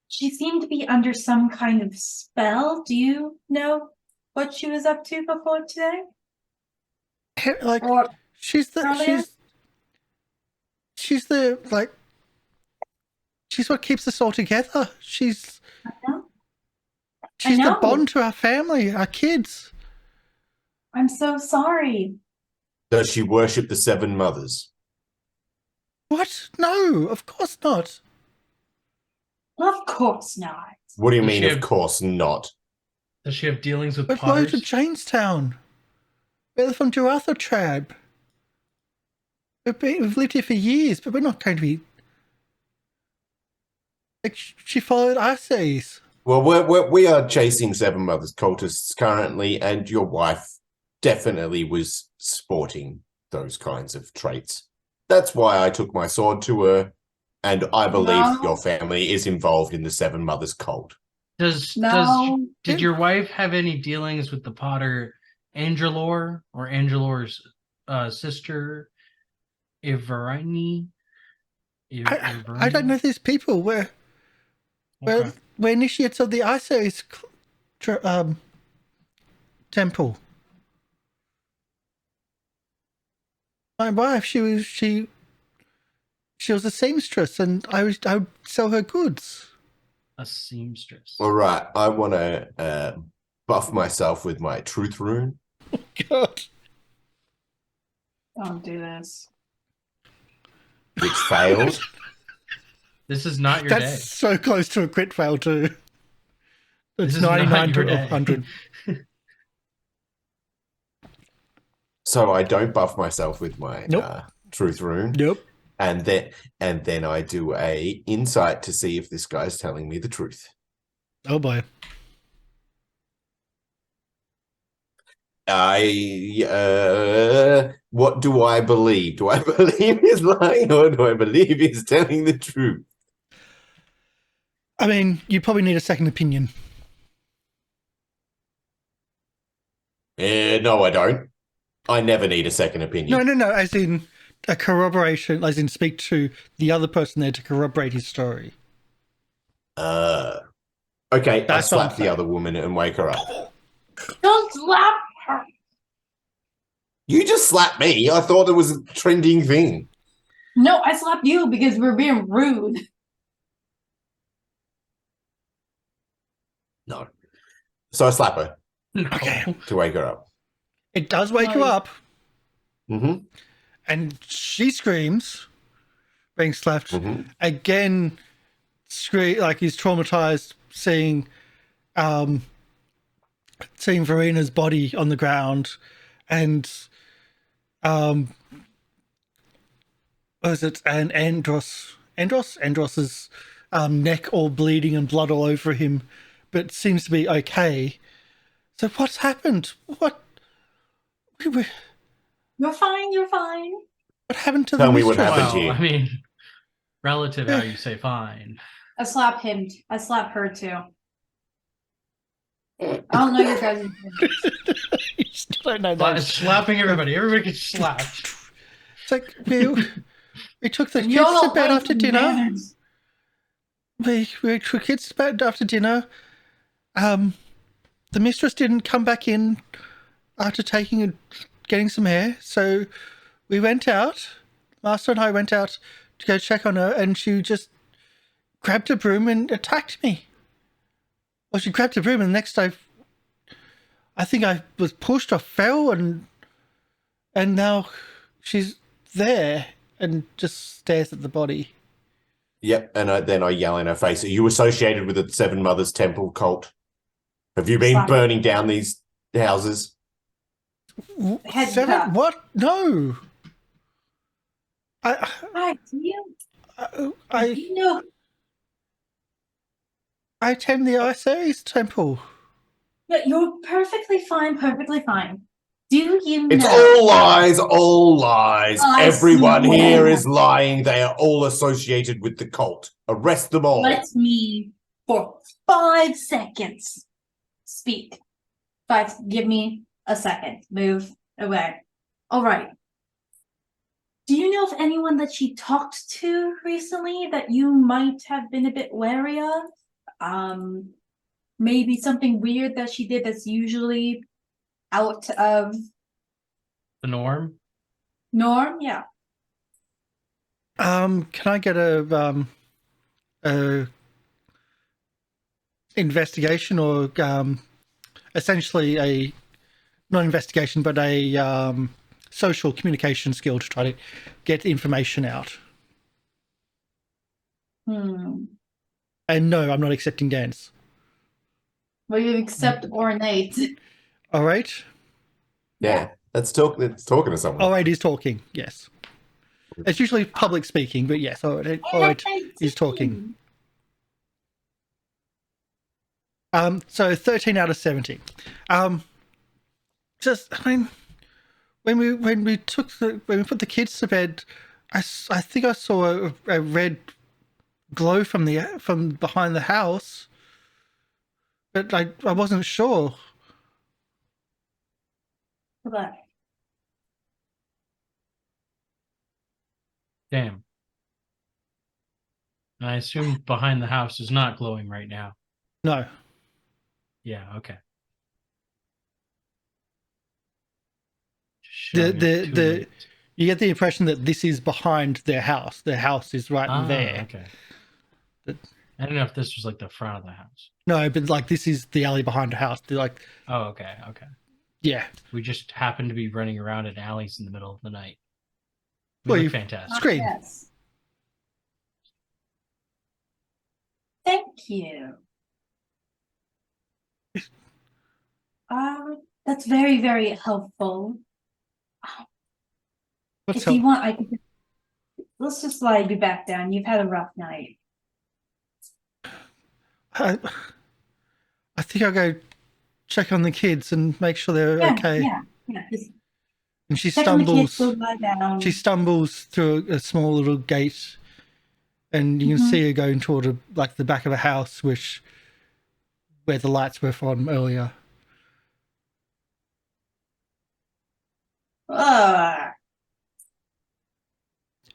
She seemed to be under some kind of spell. Do you know what she was up to before today? Like Or she's earlier? she's the like she's what keeps us all together. She's know. the know. bond to our family, our kids. I'm so sorry. Does she worship the seven mothers? What? No, of course not. Of course not. What do you Does mean, she of have- course not? Does she have dealings with We're loyal to potters? Jamestown. We're from Jurathor tribe. We've lived here for years, but we're not going to be. Like, she followed Ices. Well, we are chasing seven mothers cultists currently, and your wife definitely was sporting those kinds of traits. That's why I took my sword to her, and I believe No. your family is involved in the Seven Mothers cult. No. Did your wife have any dealings with the potter Angelor or Angelor's sister Ivarini? I don't know these people. We're Okay. initiates of the Ices temple. My wife, she was a seamstress, and I would sell her goods. A seamstress. All right, I want to buff myself with my truth rune, God. Don't do this. which failed. This is not your That's day. so close to a crit fail too. This It's is not 99 your to day. 100. So I don't buff myself with my Nope. truth rune. Nope. And then I do a insight to see if this guy's telling me the truth. Oh boy. What do I believe? Do I believe he's lying or do I believe he's telling the truth? I mean, you probably need a second opinion. No, I don't. I never need a second opinion. No. As in a corroboration, as in speak to the other person there to corroborate his story. Okay, That's I what I'm slap the saying. other woman and wake her up. Don't slap her. You just slapped me. I thought it was a trending thing. No, I slapped you because we're being rude. No. So I slap her No. Okay. to wake her up. It does wake you Nice. up, Mm-hmm. and she screams, being slapped. Mm-hmm. Again, like he's traumatized, seeing Verena's body on the ground, and what was it? And Andros's neck all bleeding and blood all over him, but seems to be okay. So what's happened? What You're fine. You're fine. happened to Tell the me what mistress? happened to Well, you. I mean, relative how you say fine. I slap him. I slap her too. I don't know your guys' names. You still don't know that. Slapping everybody. Everybody gets slapped. It's like we took the kids You to don't bed like after dinner. manners. We took kids to bed after dinner. The mistress didn't come back in after getting some air, so we went out. Master and I went out to go check on her, and she just grabbed a broom and attacked me. Well, she grabbed a broom, and the next I think I was pushed or fell, and now she's there and just stares at the body. Yep, and then I yell in her face, are you associated with the Seven Mothers Temple cult? Have you been Slap her. burning down these houses? Head Seven? cut. What? No. Hi, do you I know? attend the Osiris temple. Yeah, you're perfectly fine. Perfectly fine. Do you It's know? all lies, all lies. I Everyone here swear. is lying. They are all associated with the cult. Arrest them all. Let me, for 5 seconds, speak. Give me a second. Move away. All right. Do you know of anyone that she talked to recently that you might have been a bit wary of? Maybe something weird that she did that's usually out of The norm. norm? Yeah. Can I get a investigation or essentially a not investigation but a social communication skill to try to get information out? Hmm. And no, I'm not accepting dance. Well, you accept ornate. All right. Yeah, let's talking to someone. All right, he's talking. Yes. It's usually public speaking, but yes. All right, he's talking. So 13 out of 70. Just, I mean, when we put the kids to bed, I think I saw a red glow from behind the house, but I wasn't sure. But Damn. And I assume behind the house is not glowing right now. No. Yeah, okay. The- Showing up the- too the- late. You get the impression that this is behind their house. Their house is right there. Okay. But- I don't know if this was like the front of the house. No, but like this is the alley behind the house. They're like, Oh, okay. yeah. We just happened to be running around in alleys in the middle of the night. We Well, look you- fantastic. It's great. Yes. Thank you. That's very, very helpful. What's If you up? want, I could. Let's just slide you back down. You've had a rough night. I think I'll go check on the kids and make sure they're okay. Yeah. Just And she check on the kids, stumbles. go lie down. She stumbles through a small little gate, and you can see her going toward the back of a house, where the lights were from earlier. Ugh.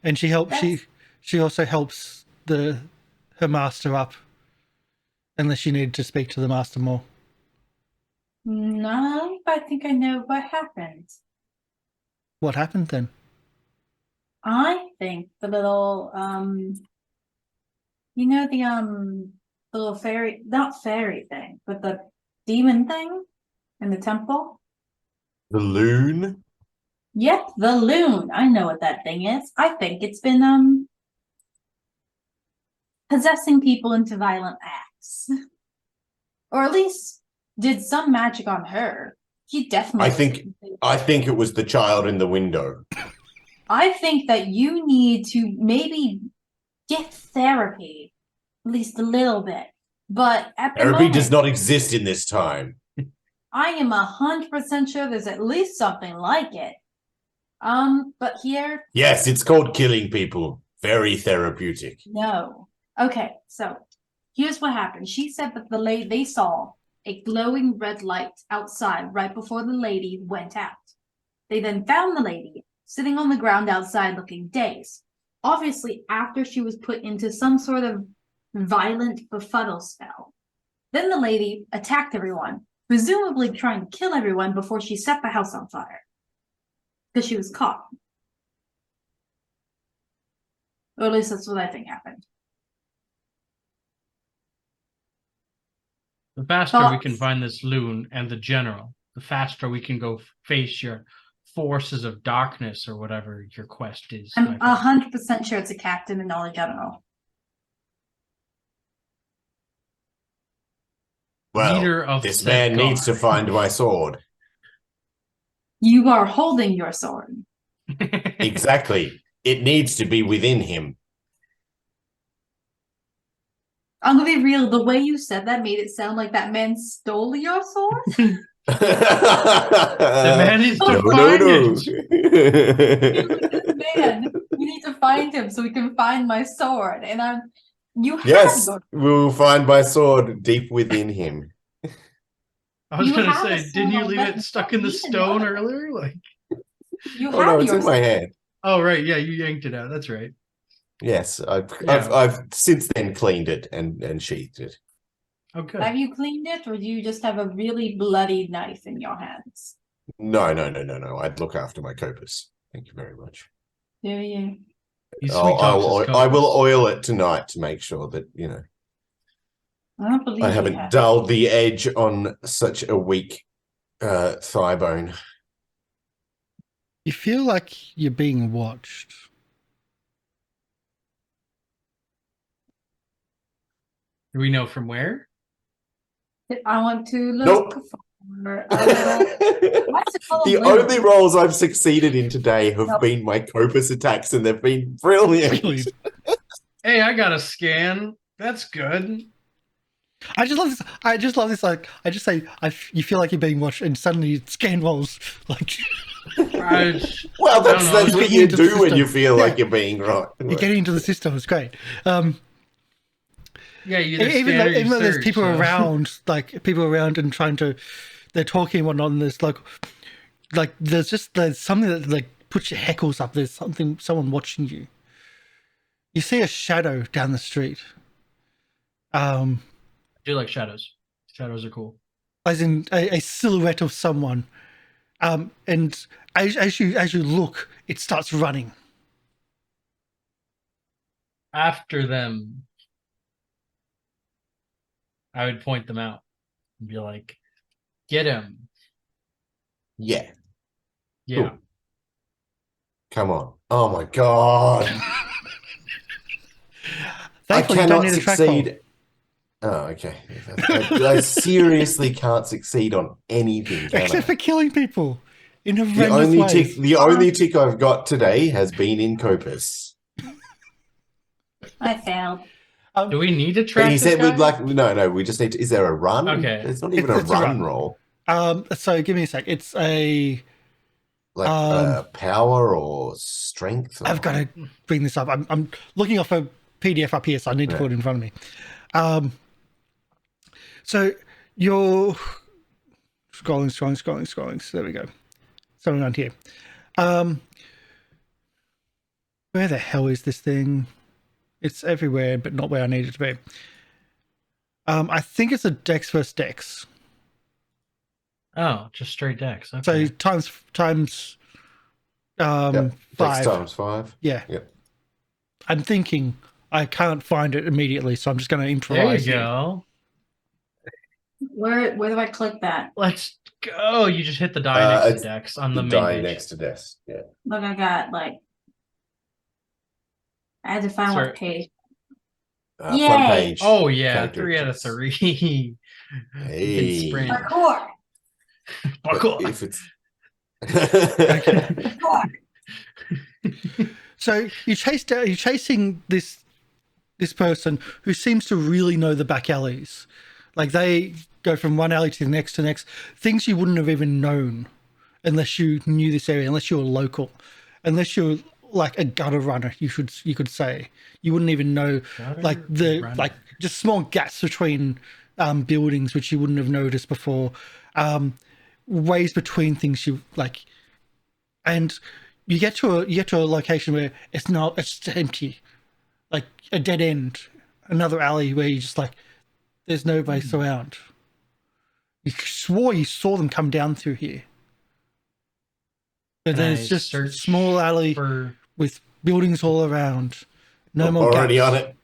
And she helps. That's- She also helps her master up, unless you need to speak to the master more. No, I think I know what happened. What happened then? I think the little you know the little fairy, not fairy thing, but the demon thing in the temple. The loon? Yep, the loon. I know what that thing is. I think it's been possessing people into violent acts. Or at least did some magic on her. She definitely I think it was the child in the window. I think that you need to maybe get therapy, at least a little bit. But at the Therapy moment, does not exist in this time. I am 100% sure there's at least something like it. But here, Yes, it's called killing people. Very therapeutic. no. Okay, so here's what happened. She said that they saw a glowing red light outside right before the lady went out. They then found the lady sitting on the ground outside looking dazed. Obviously, after she was put into some sort of violent befuddle spell. Then the lady attacked everyone, presumably trying to kill everyone before she set the house on fire. Because she was caught. Or at least that's what I think happened. The faster we Thoughts? can find this loon and the general, the faster we can go face your forces of darkness or whatever your quest is. I'm my friend. 100% sure it's a captain and not a general. Leader Well, of this said man needs to guard. find my sword. You are holding your sword. Exactly. It needs to be within him. I'm gonna be real, the way you said that made it sound like that man stole your sword. The man needs to no, find Man, we need to find him so we can find my sword. And you have Yes, your, we'll find my sword deep within him. I was You gonna have a say, didn't you sword, leave but it stuck you in the don't even stone know it. earlier? Like, you Oh have no, it's your in my hand. oh right, yeah, you yanked it out. That's right. Yes, Yeah. I've since then cleaned it and sheathed it. Oh, good. Have you cleaned it, or do you just have a really bloody knife in your hands? No. I'd look after my copus. Thank you very much. Do you? He sweet talks his I will copers. oil it tonight to make sure that, you know, I don't believe I you haven't have. dulled the edge on such a weak thigh bone. You feel like you're being watched. Do we know from where? I want to Nope. look for a little. What's it called? The Little? only roles I've succeeded in today have Nope. been my copus attacks, and they've been brilliant. Brilliant. Hey, I got a scan. That's good. I just love this. I just love this. Like, I just say, you feel like you're being watched, and suddenly scan rolls. Like, Well, I don't that's know. what Getting you into the do when system. you feel Yeah. like you're being right. you're getting into the system. It's great. Yeah, you either Even scan though, or you even though there's search, people so. around, like people around and they're talking and whatnot. And there's there's something that like puts your hackles up. There's someone watching you. You see a shadow down the street. I do like shadows. Shadows are cool. As in a silhouette of someone And as you look, it starts running. After them, I would point them out and be like, "Get him!" Yeah. Yeah. Cool. Come on. Oh my god. I Thankfully, you don't cannot need a track roll. succeed. Oh, okay. I seriously can't succeed on anything, can Except I? for killing people in The horrendous only ways. tick I've got today has been in Copus. I failed. Do we need to But track he this said guy? we'd like no, we just need to, is there a run? Okay. There's not even It's a a run run. roll. So give me a sec. It's a. Like power or strength or... I've got to bring this up. I'm looking off a PDF up here, so I need to put it in front of me. So you're scrolling. So there we go. Something around here. Where the hell is this thing? It's everywhere, but not where I need it to be. I think it's a Dex versus Dex. Oh, just straight decks. Okay. So times Dex 5. times 5. Yeah. Yep. I'm thinking I can't find it immediately, so I'm just going to There improvise. you go. Where do I click that? Let's go. You just hit the die next to It's decks on The the main die page. next to desk. Yeah. Look, I got like. I had to find Sorry. what page. Front Yay! page. Oh yeah, character 3 out of checks. 3. You can Hey. sprint. Parkour. But Parkour. if it's... Parkour. So you're chasing this person who seems to really know the back alleys. Like they go from one alley to the next things you wouldn't have even known unless you knew this area, unless you were local, unless you're like a gutter runner. You could say you wouldn't even know like just small gaps between buildings which you wouldn't have noticed before, ways between things you like, and you get to a location where it's just empty, like a dead end, another alley where you just like there's no place around. You swore you saw them come down through here. But there's just a small alley with buildings all around. No more already gaps. on it.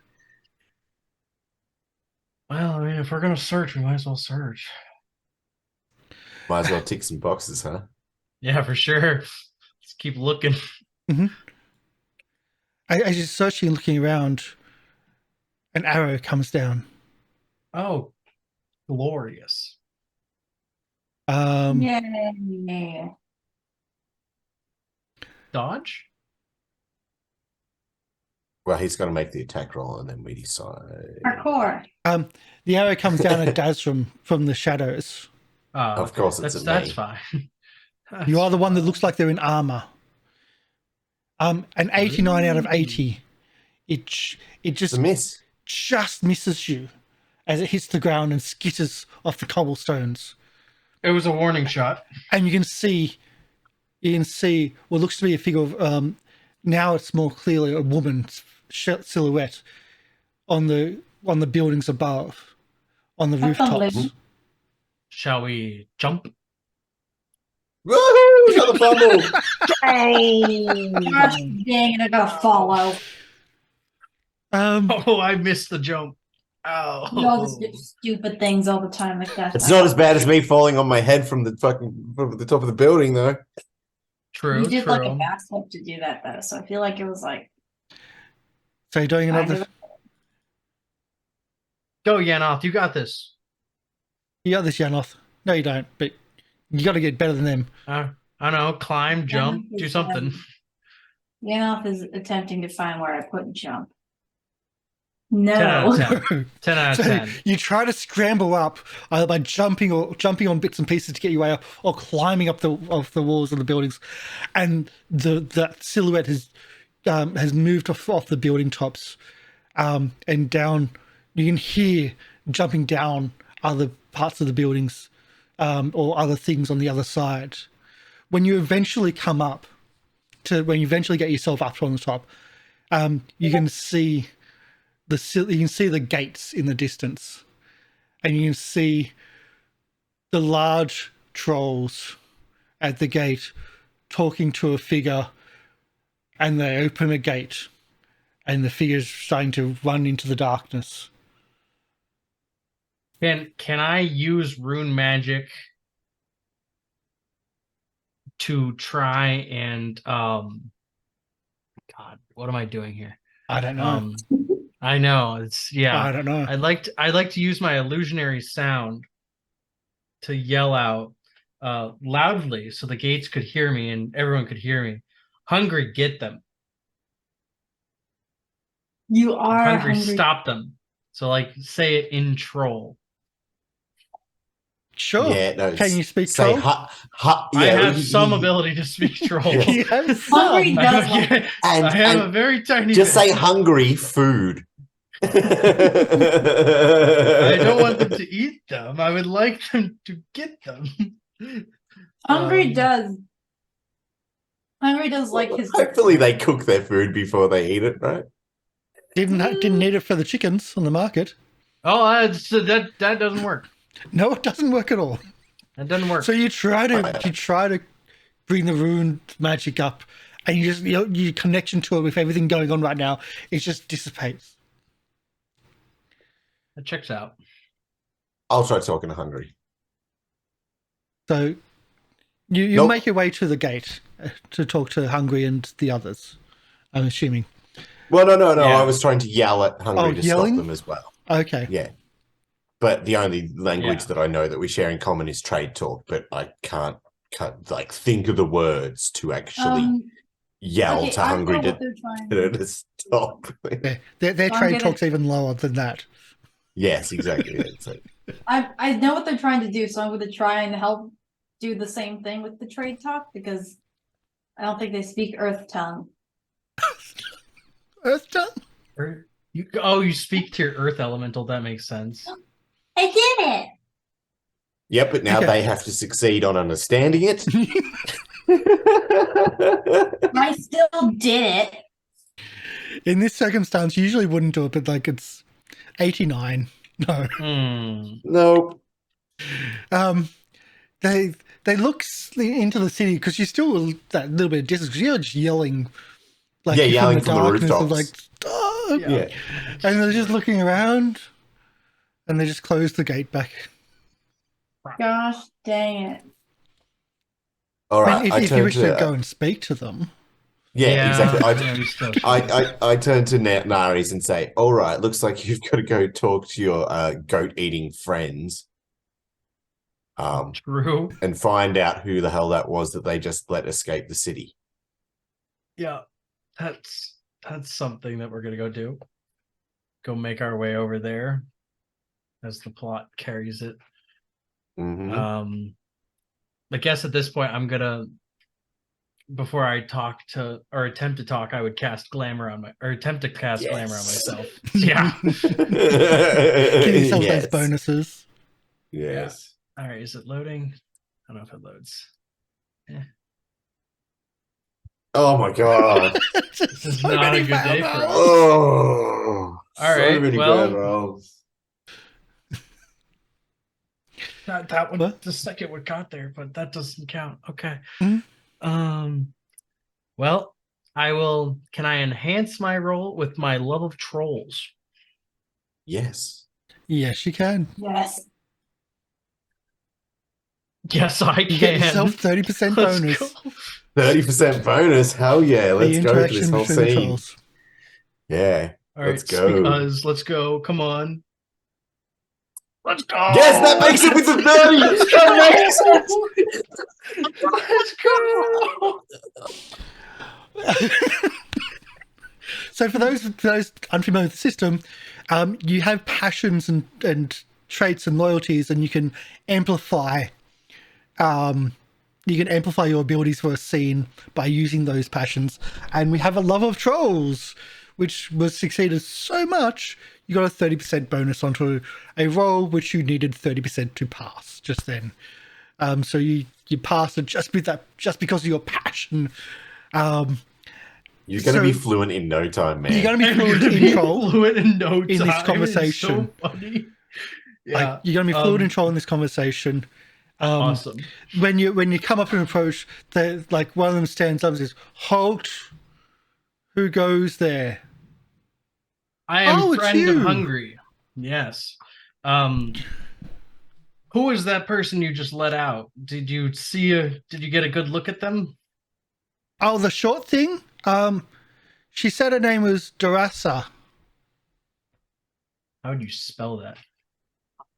Well, I mean, if we're gonna search, we might as well search. Might as well tick some boxes, huh? Yeah, for sure. Let's keep looking. Mm-hmm. As you're searching and looking around, an arrow comes down. Oh, glorious. Yay. Dodge? Well, he's going to make the attack roll and then we decide. Parkour. The arrow comes down at Daz from the shadows. Of course it's at that's me. fine. You are the one that looks like they're in armor. An 89 out of 80. It just It's a miss. just misses you as it hits the ground and skitters off the cobblestones. It was a warning shot. And you can see what looks to be a figure of now it's more clearly a woman's silhouette on the buildings above, on the rooftops. Shall we jump? Woohoo! Another fumble. Gosh dang it, I gotta follow. Oh, I missed the jump. Oh. You all just do stupid things all the time like that. It's not as bad as me falling on my head from the top of the building, though. True. You did like a backflip to do that though, so I feel like it was like. So you're doing another. Go, Yanoth. You got this. You got this, Yanoth. No, you don't. But you got to get better than them. I don't know. Climb, jump, do something. Yanoth is attempting to find where I put jump. 10 out No. of 10. 10 out of So 10. you try to scramble up either by jumping on bits and pieces to get your way up, or climbing up the walls of the buildings, and that silhouette has moved off the building tops, and down. You can hear jumping down other parts of the buildings, or other things on the other side. When you eventually get yourself up on the top, you can see the gates in the distance, and you can see the large trolls at the gate talking to a figure, and they open a gate and the figure's starting to run into the darkness. Can I use rune magic to try and God, what am I doing here? I don't know. I know it's I don't know. I'd like to use my illusionary sound to yell out loudly so the gates could hear me and everyone could hear me. Hungry, get them. You are Hungry, hungry. stop them. So like say it in troll. Sure. Yeah, no, Can you speak say troll? I have some ability to speak troll. You have Hungry some. does like and, I have and a very tiny just bit. say hungry food. I don't want them to eat them. I would like them to get them. Hungry does like his. Hopefully they cook their food before they eat it, right? Didn't need it for the chickens on the market. Oh, that doesn't work. No, it doesn't work at all. That doesn't work. So you try to bring the rune magic up, and you just your connection to it with everything going on right now, it just dissipates. That checks out. I'll try talking to Hungry. So you Nope. make your way to the gate to talk to Hungry and the others, I'm assuming. Well, no. Yeah. I was trying to yell at Hungry to yelling? stop them as well. Okay. Yeah. But the only language Yeah. that I know that we share in common is trade talk, but I can't like think of the words to actually yell okay, to I Hungry know what to they're trying. get her to stop. Yeah. Their I'm trade gonna- talk's even lower than that. Yes, exactly. It's like, I know what they're trying to do, so I'm going to try and help do the same thing with the trade talk because I don't think they speak Earth tongue. Earth tongue? You speak to your earth elemental. That makes sense. I did it. yep, but now Okay. they have to succeed on understanding it. I still did it. In this circumstance, you usually wouldn't do it, but like it's 89. No. Nope. They look into the city because you're still that little bit of distance because you're just yelling, like Yeah, from yelling the from the darkness of rooftops. like stop. Yeah. And they're just looking around, and they just close the gate back. Gosh dang it. All I right. mean, I if you turn wish to to go and speak to them, yeah, exactly. we still should. I turn to Naris and say, "All right, looks like you've got to go talk to your goat-eating friends, True. and find out who the hell that was that they just let escape the city." Yeah, that's something that we're gonna go do. Go make our way over there, as the plot carries it. Mhm. I guess at this point I'm gonna, before I talk to or attempt to talk, I would cast glamour on attempt to cast glamour on Yes. myself. Yeah. give yourself Yes. those bonuses. Yes. All right, is it loading? I don't know if it loads. Oh my god. This is not a good day for us. Oh. All so right, many well- bad rolls. That one, What? the second one got there, but that doesn't count. Okay. Mhm. Well, I will. Can I enhance my roll with my love of trolls? Yes. Yes, you can. Yes. Yes, I You can. get yourself 30% Let's bonus. go. 30% bonus. Hell yeah. Let's The go for this interaction whole between the scene. trolls. Yeah. All right, Let's go. Because let's go. Come on. Let's go. Yes, that makes it with the 30. Let's go. Let's go. So for those unfamiliar with the system, you have passions and traits and loyalties, and you can amplify your abilities for a scene by using those passions. And we have a love of trolls, which was succeeded so much you got a 30% bonus onto a roll which you needed 30% to pass just then. So you passed it just because of your passion. You're going to be So- fluent in no time, man. You're going to be I'm fluent gonna in be troll. fluent in no time. in this It's conversation. so funny. Yeah. Like, you're going to be fluent in troll in this conversation. Awesome. When you come up and approach, they like one of them stands up and says, "Halt! Who goes there?" I am Oh, it's friend of you. Hungry. Yes. Who is that person you just let out? Did you get a good look at them? Oh, the short thing. She said her name was Zaraeea. How would you spell that?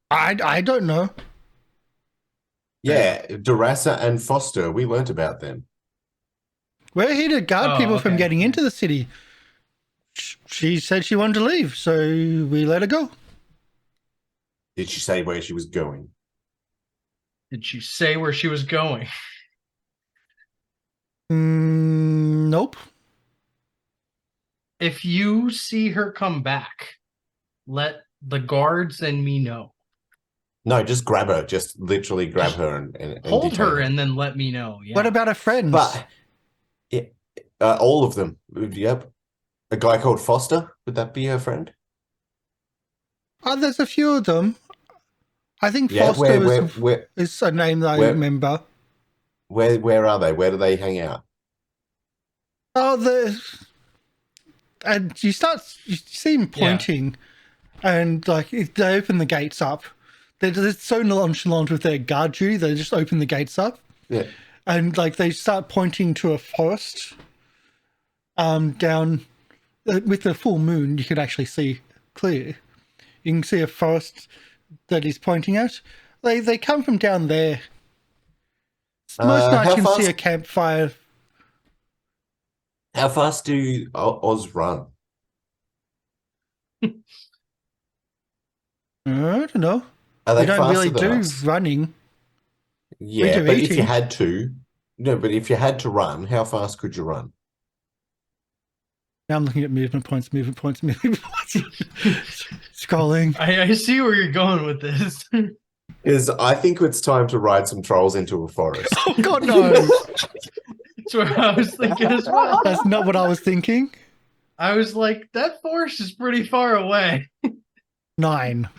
I don't know. Yeah, Durassa and Foster. We learnt about them. We're here to guard Oh, people from okay. getting into the city. She said she wanted to leave, so we let her go. Did she say where she was going? Did she say where she was going? Nope. If you see her come back, let the guards and me know. No, just grab her. Just literally grab Just her and Hold detain her and then let me know. Yeah. What about her friends? But yeah, all of them. Yep. A guy called Foster. Would that be her friend? Oh, there's a few of them. I think Yeah. Foster Where is a name that I where- remember. where are they? Where do they hang out? Oh, and you see him pointing, and like they open the gates up. They're so nonchalant with their guard duty. They just open the gates up, Yeah. and like they start pointing to a forest. Down with the full moon, you could actually see clear. You can see a forest that he's pointing at. They come from down there. Most nights how you can see fast- a campfire. How fast do Oz run? I don't know. Are We they don't faster really than do us? running. Yeah, do but if you eating. had to, no, but if you had to run, how fast could you run? Now I'm looking at movement points. Scrolling. I see where you're going with this. Because I think it's time to ride some trolls into a forest. Oh God, no! That's what I was thinking as well. That's not what I was thinking. I was like, that forest is pretty far away. 9.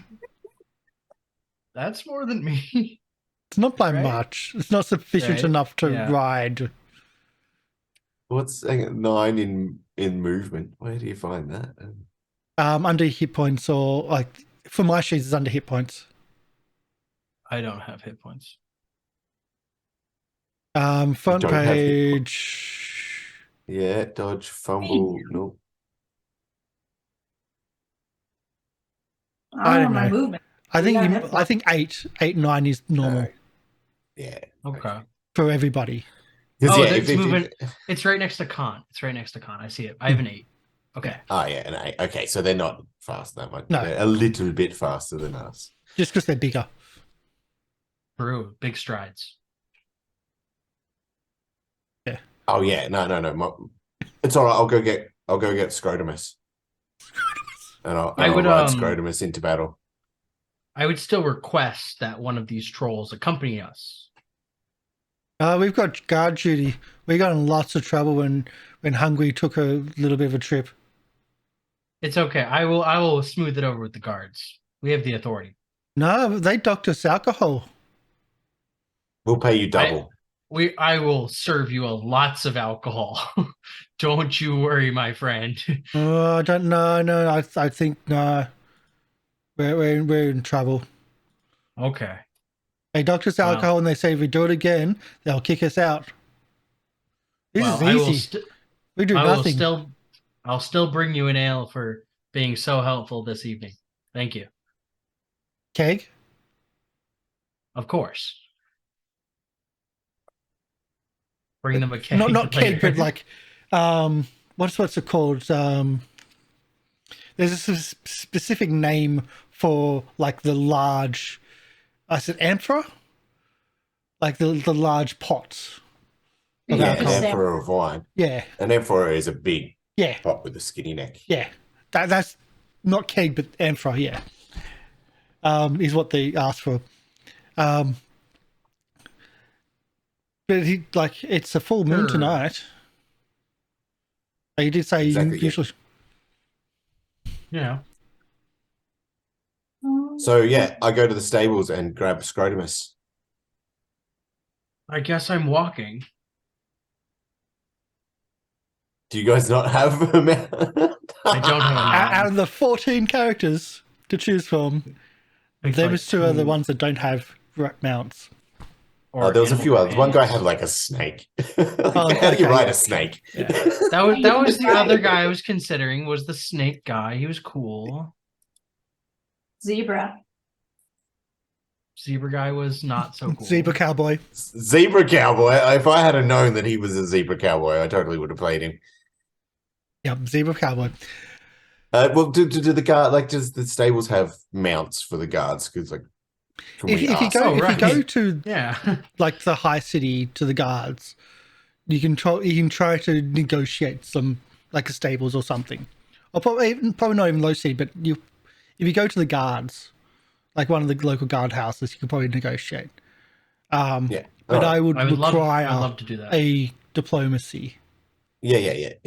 That's more than me. It's not by Right? much. It's not sufficient Right, enough to yeah. ride. What's 9 in movement? Where do you find that? Under hit points, or like for my sheets, it's under hit points. I don't have hit points. Front don't have hit page. Yeah, dodge, fumble, no. I don't my know. movement. I think Yeah, I think 8, 9 is normal Yeah. Okay. for everybody. 'Cause, Oh, yeah, that's moving. It's right next to con. It's right next to con. I see it. I have an 8. Okay. Oh, yeah, an 8. Okay, so they're not fast that much. No. They're a little bit faster than us. Just because they're bigger. True. Big strides. Oh, yeah, no. It's all right. I'll go get Scrotumus. And I'll I would, ride Scrotumus into battle. I would still request that one of these trolls accompany us. We've got guard duty. We got in lots of trouble when Hungry took a little bit of a trip. It's okay. I will smooth it over with the guards. We have the authority. No, they docked us alcohol. We'll pay you double. I will serve you lots of alcohol. Don't you worry, my friend. I don't know. No, I think no. We're in trouble. Okay. They docked us alcohol, and they say if we do it again, they'll kick us out. This is easy. We do nothing. I'll still bring you an ale for being so helpful this evening. Thank you. Keg? Of course. Bring them a keg. Not keg, later. but like, what's it called? There's a specific name for like the large. I said amphora, like the large pots. Of Yeah, an alcohol. amphora of wine. Yeah, An amphora is a big yeah, pot with a skinny neck. yeah. That's not keg, but amphora. Yeah, is what they asked for. But it's a full moon Sure. tonight. He did say Exactly, usually. Yeah. So, yeah, I go to the stables and grab Scrotumus. I guess I'm walking. Do you guys not have a mount? I don't have a mount. Out of the 14 characters to choose from, It's those like two are the two ones that don't have mounts. or There was a few others. One guy had animals. like a snake. Oh, How do you okay, ride yeah. a snake? Yeah. That was the other guy I was considering, was the snake guy. He was cool. Zebra. Zebra guy was not so cool. Zebra cowboy. Zebra cowboy. If I had known that he was a zebra cowboy, I totally would have played him. Yep, zebra cowboy. Well, do the guard does the stables have mounts for the guards? Because If you go to Yeah. like the high city to the guards, you can try to negotiate some like a stables or something, or probably not even low city, but if you go to the guards, like one of the local guard houses, you can probably negotiate. Yeah, but I would I'd require love to do that. a diplomacy. Yeah.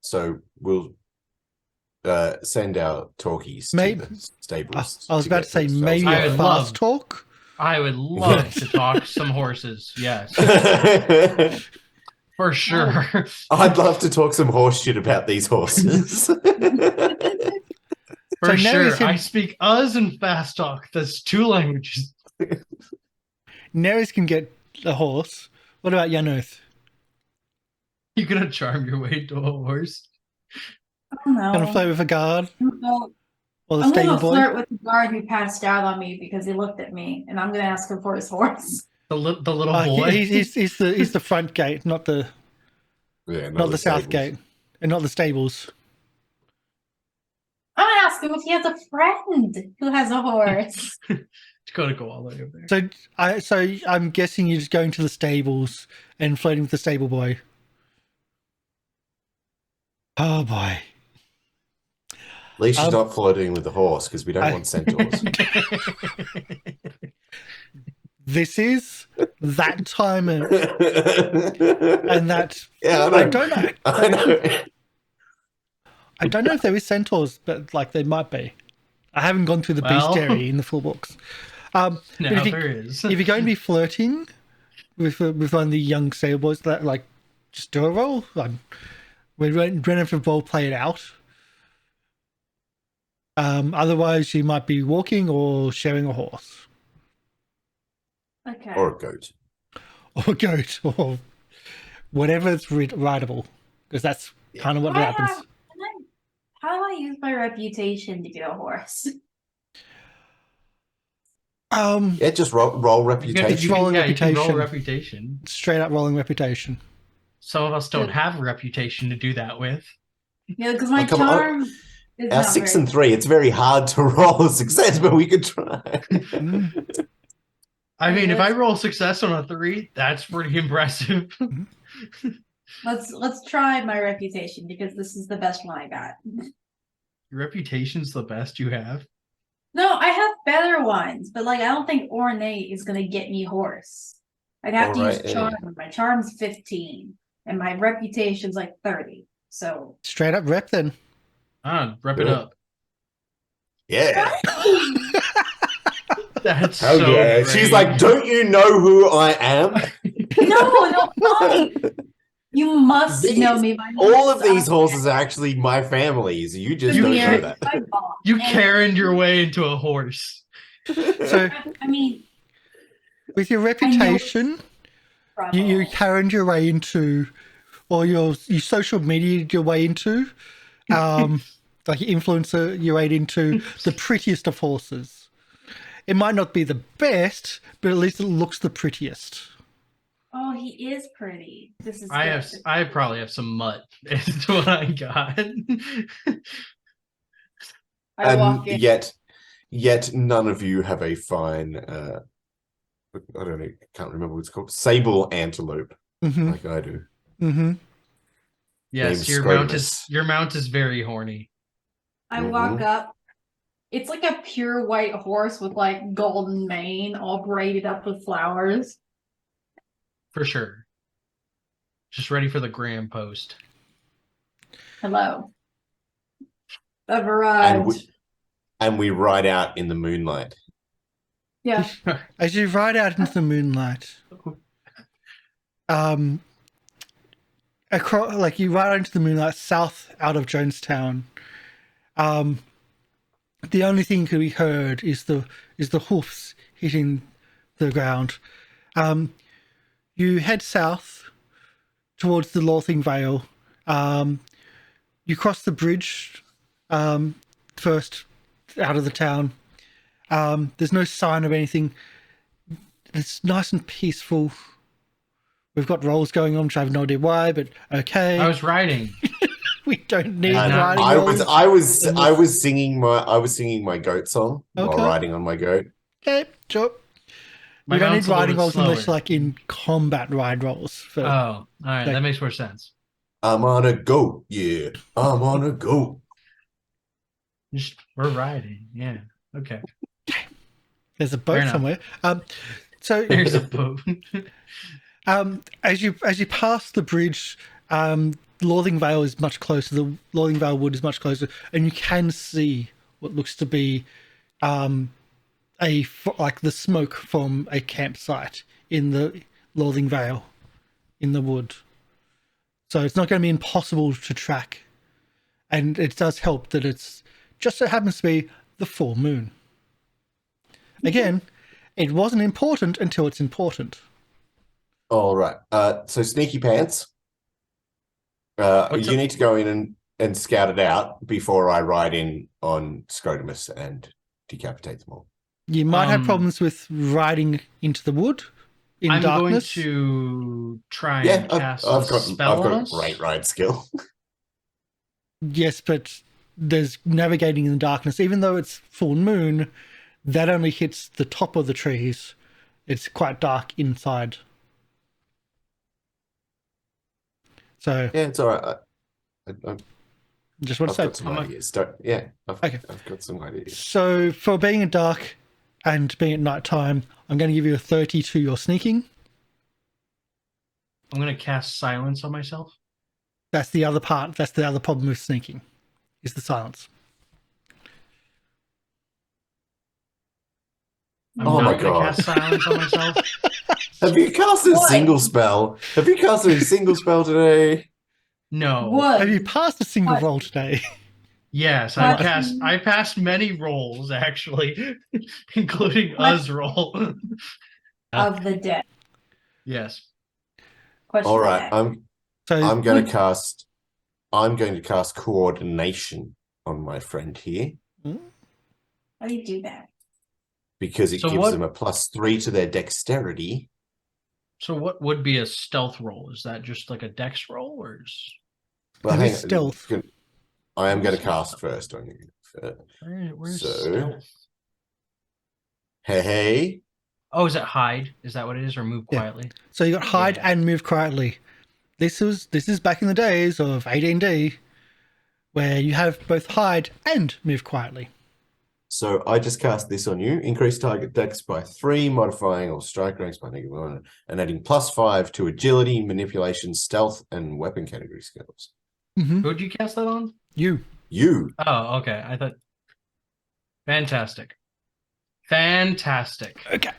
So we'll send our talkies to the stables. I was about to say get those maybe I a would fast talk. I would love to talk some horses. Yes, fellas. for sure. I'd love to talk some horse shit about these horses. For So sure. Neris I speak Uz and fast talk. That's 2 languages. Neris can get a horse. What about Yanuth? You gonna charm your way into a horse? I don't know. Gonna play with a guard Well, or the I'm stable gonna boy? flirt with the guard who passed out on me because he looked at me, and I'm gonna ask him for his horse. The little boy. He's the front gate, not the not the south stables. gate, and not the stables. I'm gonna ask him if he has a friend who has a horse. It's gonna go all the way over there. So I'm guessing you're just going to the stables and flirting with the stable boy. Oh boy. At least she's not flirting with the horse because we don't want centaurs. This is that time and that Yeah, I don't know. I know. I don't know if there is centaurs, but like there might be. I haven't gone through the bestiary in the full books. Now if you- there is. If you're going to be flirting with one of the young stable boys, that like just do a roll. We don't have to role play it out. Otherwise, you might be walking or sharing a horse Okay. Or a goat. or a goat or whatever's rideable, because that's kind of what happens. How do I use my reputation to get a horse? Yeah, just roll reputation. roll You can roll reputation. reputation. Straight up rolling reputation. Some of us don't have a reputation to do that with. Yeah, because my Oh, come on. charm is Our not 6 very and 3, it's very hard to roll a success, but we could try. I mean, if I roll success on a 3, that's pretty impressive. Let's try my reputation because this is the best one I got. Your reputation's the best you have. No, I have better ones, but like I don't think ornate is gonna get me horse. I'd have to Alright, use charm. My charm's 15, and my reputation's like 30. So Straight up rep then. Rep it Good. up. Yeah. That's Oh, so yeah. great. She's like, don't you know who I am? no, you must know me. My All of name's these horses are actually my families. You just You don't know can't- that. my boss. You And, Karen'd your way into a horse. So I mean, with your reputation, you carried your way into, or you social media your way into, like you influencer your way into the prettiest of horses. It might not be the best, but at least it looks the prettiest. Oh, he is pretty. This is. I probably have some mutt. Is what I got. I walk And in. yet none of you have a fine I don't know, can't remember what it's called. Sable antelope, Mm-hmm. like I do. Mm-hmm. Yes, Named your mount is very horny. I walk up. It's like a pure white horse with like golden mane, all braided up with flowers. For sure. Just ready for the gram post. Hello. I've arrived. And we ride out in the moonlight. Yeah. As you ride out into the moonlight, across, like you ride into the moonlight south out of Jonestown. The only thing to be heard is the hoofs hitting the ground. You head south towards the Lothing Vale. You cross the bridge first out of the town. There's no sign of anything. It's nice and peaceful. We've got rolls going on, which I have no idea why, but okay. I was riding. We don't need And riding I rolls. was singing my goat song while Okay. riding on my goat. Okay, sure. My We don't need mount's a little riding bit rolls unless slower. like in combat ride rolls. For, Oh, all right. Like- That makes more sense. I'm on a goat, yeah. I'm on a goat. We're riding. Yeah. Okay. there's a Fair boat enough. somewhere. So There's a boat. as you pass the bridge, Lothing Vale is much closer. The Lothing Vale Wood is much closer, and you can see what looks to be like the smoke from a campsite in the Lothing Vale in the wood. So it's not going to be impossible to track, and it does help that it's just so happens to be the full moon. Again, it wasn't important until it's important. All right. So sneaky pants. What's You up? need to go in and scout it out before I ride in on Scrotumus and decapitate them all. You might have problems with riding into the wood in I'm darkness. going to try Yeah, and cast I've a got spell on a us. great ride skill. Yes, but there's navigating in the darkness. Even though it's full moon, that only hits the top of the trees. It's quite dark inside. So Yeah, it's all right. I've just want to got say. some ideas. I've got some ideas. So for being in dark and being at nighttime, I'm going to give you a 30 to your sneaking. I'm going to cast silence on myself. That's the other part. That's the other problem with sneaking, is the silence. I'm Oh not my going to God. cast silence on myself. Have you cast a What? single spell? Have you cast a single spell today? No. Wood. Have you passed a single What? roll today? Yes, What? I passed many rolls actually, including What? Uz roll. Of the dead. Yes. Question All of right, that. I'm going to cast coordination on my friend here How do you do that? because it So gives what- them a +3 to their dexterity. So what would be a stealth roll? Is that just like a dex roll or is Well, That hang is on. stealth. I am going to cast first on you. where's So- stealth? Hey. Oh, is it hide? Is that what it is? Or move Yeah. quietly? So you got hide Yeah. and move quietly. This is back in the days of 18D, where you have both hide and move quietly. So I just cast this on you. Increase target dex by 3, modifying or strike ranks by -1, and adding +5 to agility, manipulation, stealth, and weapon category skills. Mm-hmm. Who'd you cast that on? You. You. Oh, okay. I thought. Fantastic. Fantastic. Okay.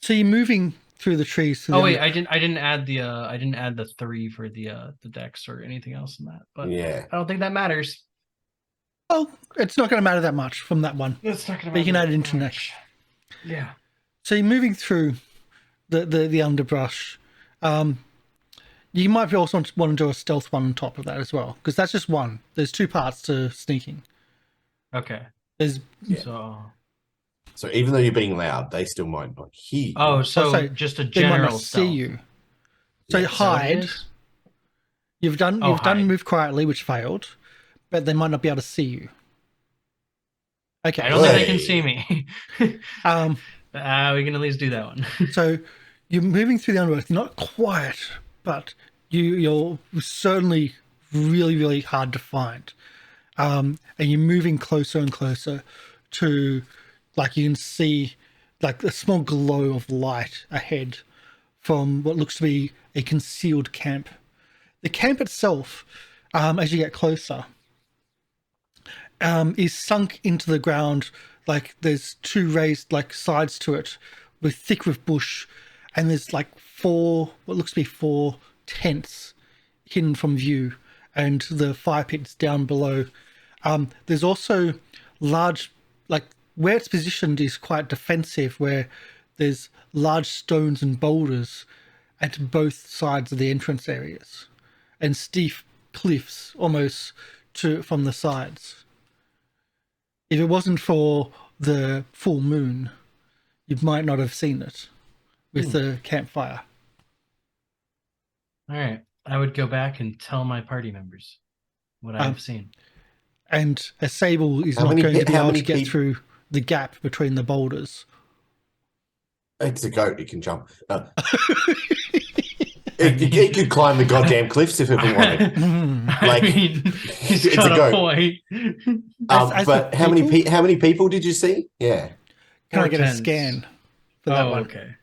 So you're moving through the trees. Oh wait, I didn't add the 3 for the dex or anything else in that. But Yeah. I don't think that matters. Oh, it's not going to matter that much from that one. That's not gonna But you can matter add it into that next. much. Yeah. So you're moving through the underbrush. You might be also want to do a stealth one on top of that as well, because that's just one. There's 2 parts to sneaking. Okay. There's So So even though you're being loud, they still might not hear you. oh, so so just a they might general not see stealth. you. So Yeah. you Is that what it hide. is? You've done hide. move quietly, which failed, but they might not be able to see you. Okay. I don't think they can Hey. see me. We can at least do that one. So you're moving through the underworld. You're not quiet, but you're certainly really, really hard to find. And you're moving closer and closer to, like, you can see like a small glow of light ahead from what looks to be a concealed camp. The camp itself, as you get closer, is sunk into the ground. Like there's 2 raised like sides to it, thick with bush, and there's like what looks to be 4 tents hidden from view, and the fire pit's down below. There's also large, like where it's positioned is quite defensive, where there's large stones and boulders at both sides of the entrance areas, and steep cliffs almost from the sides. If it wasn't for the full moon, you might not have seen it with the campfire. All right. I would go back and tell my party members what I've seen. And a sable is not going to be able to get through the gap between the boulders. It's a goat. It can jump. It could climb the goddamn cliffs if it wanted. I mean, he's it's got a a goat. point. But how many people did you see? Yeah. Can I 4 get a tents. scan for that one? Okay.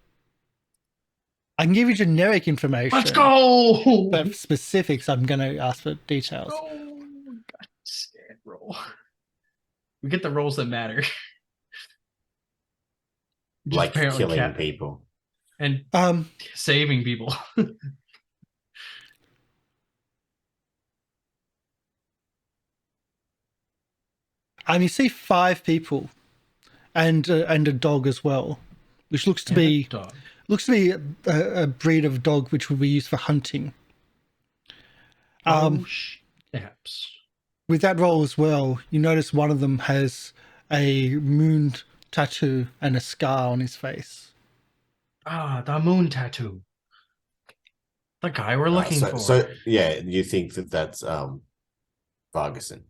I can give you generic information. Let's go. But for specifics, I'm going to ask for details. Oh, God, scan roll. We get the rolls that matter. Which is Like apparently killing people. and saving people. And you see 5 people, and a dog as well, which looks to be dog. a breed of dog which would be used for hunting. Snaps. With that roll as well, you notice one of them has a moon tattoo and a scar on his face. Ah, the moon tattoo. The guy we're looking for. So yeah, you think that's Farguson?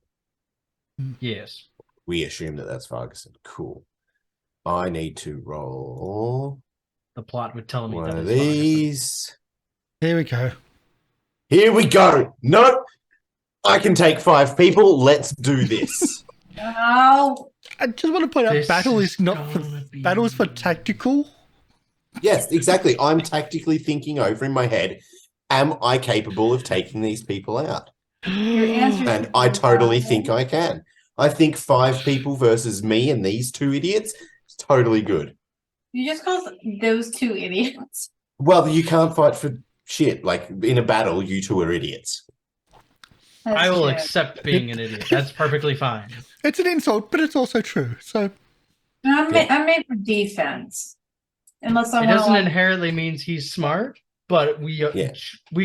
Yes. We assume that's Farguson. Cool. I need to roll The plot would tell me one that of it's Farguson. these. Here we go. Here we go. Nope. I can take 5 people. Let's do this. Oh, I just want to point out, This battle is is not for gonna be- battle is for tactical. Yes, exactly. I'm tactically thinking over in my head, am I capable of taking these people out? your answer. And I totally think I can. I think 5 people versus me and these 2 idiots is totally good. You just called those 2 idiots. Well, you can't fight for shit. Like, in a battle, you 2 are idiots. That's I will true. accept being an idiot. That's perfectly fine. It's an insult, but it's also true. So I'm made for defense. Unless It someone doesn't inherently means he's smart, but we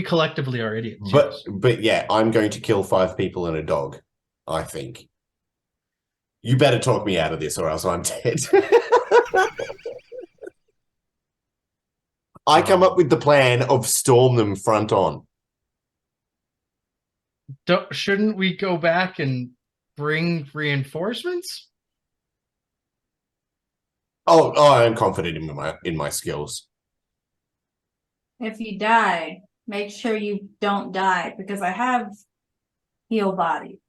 collectively are idiots. yes. But yeah, I'm going to kill 5 people and a dog, I think. You better talk me out of this or else I'm dead. I come up with the plan of storm them front on. Shouldn't we go back and bring reinforcements? Oh, I'm confident in my skills. if you die, make sure you don't die because I have heal body.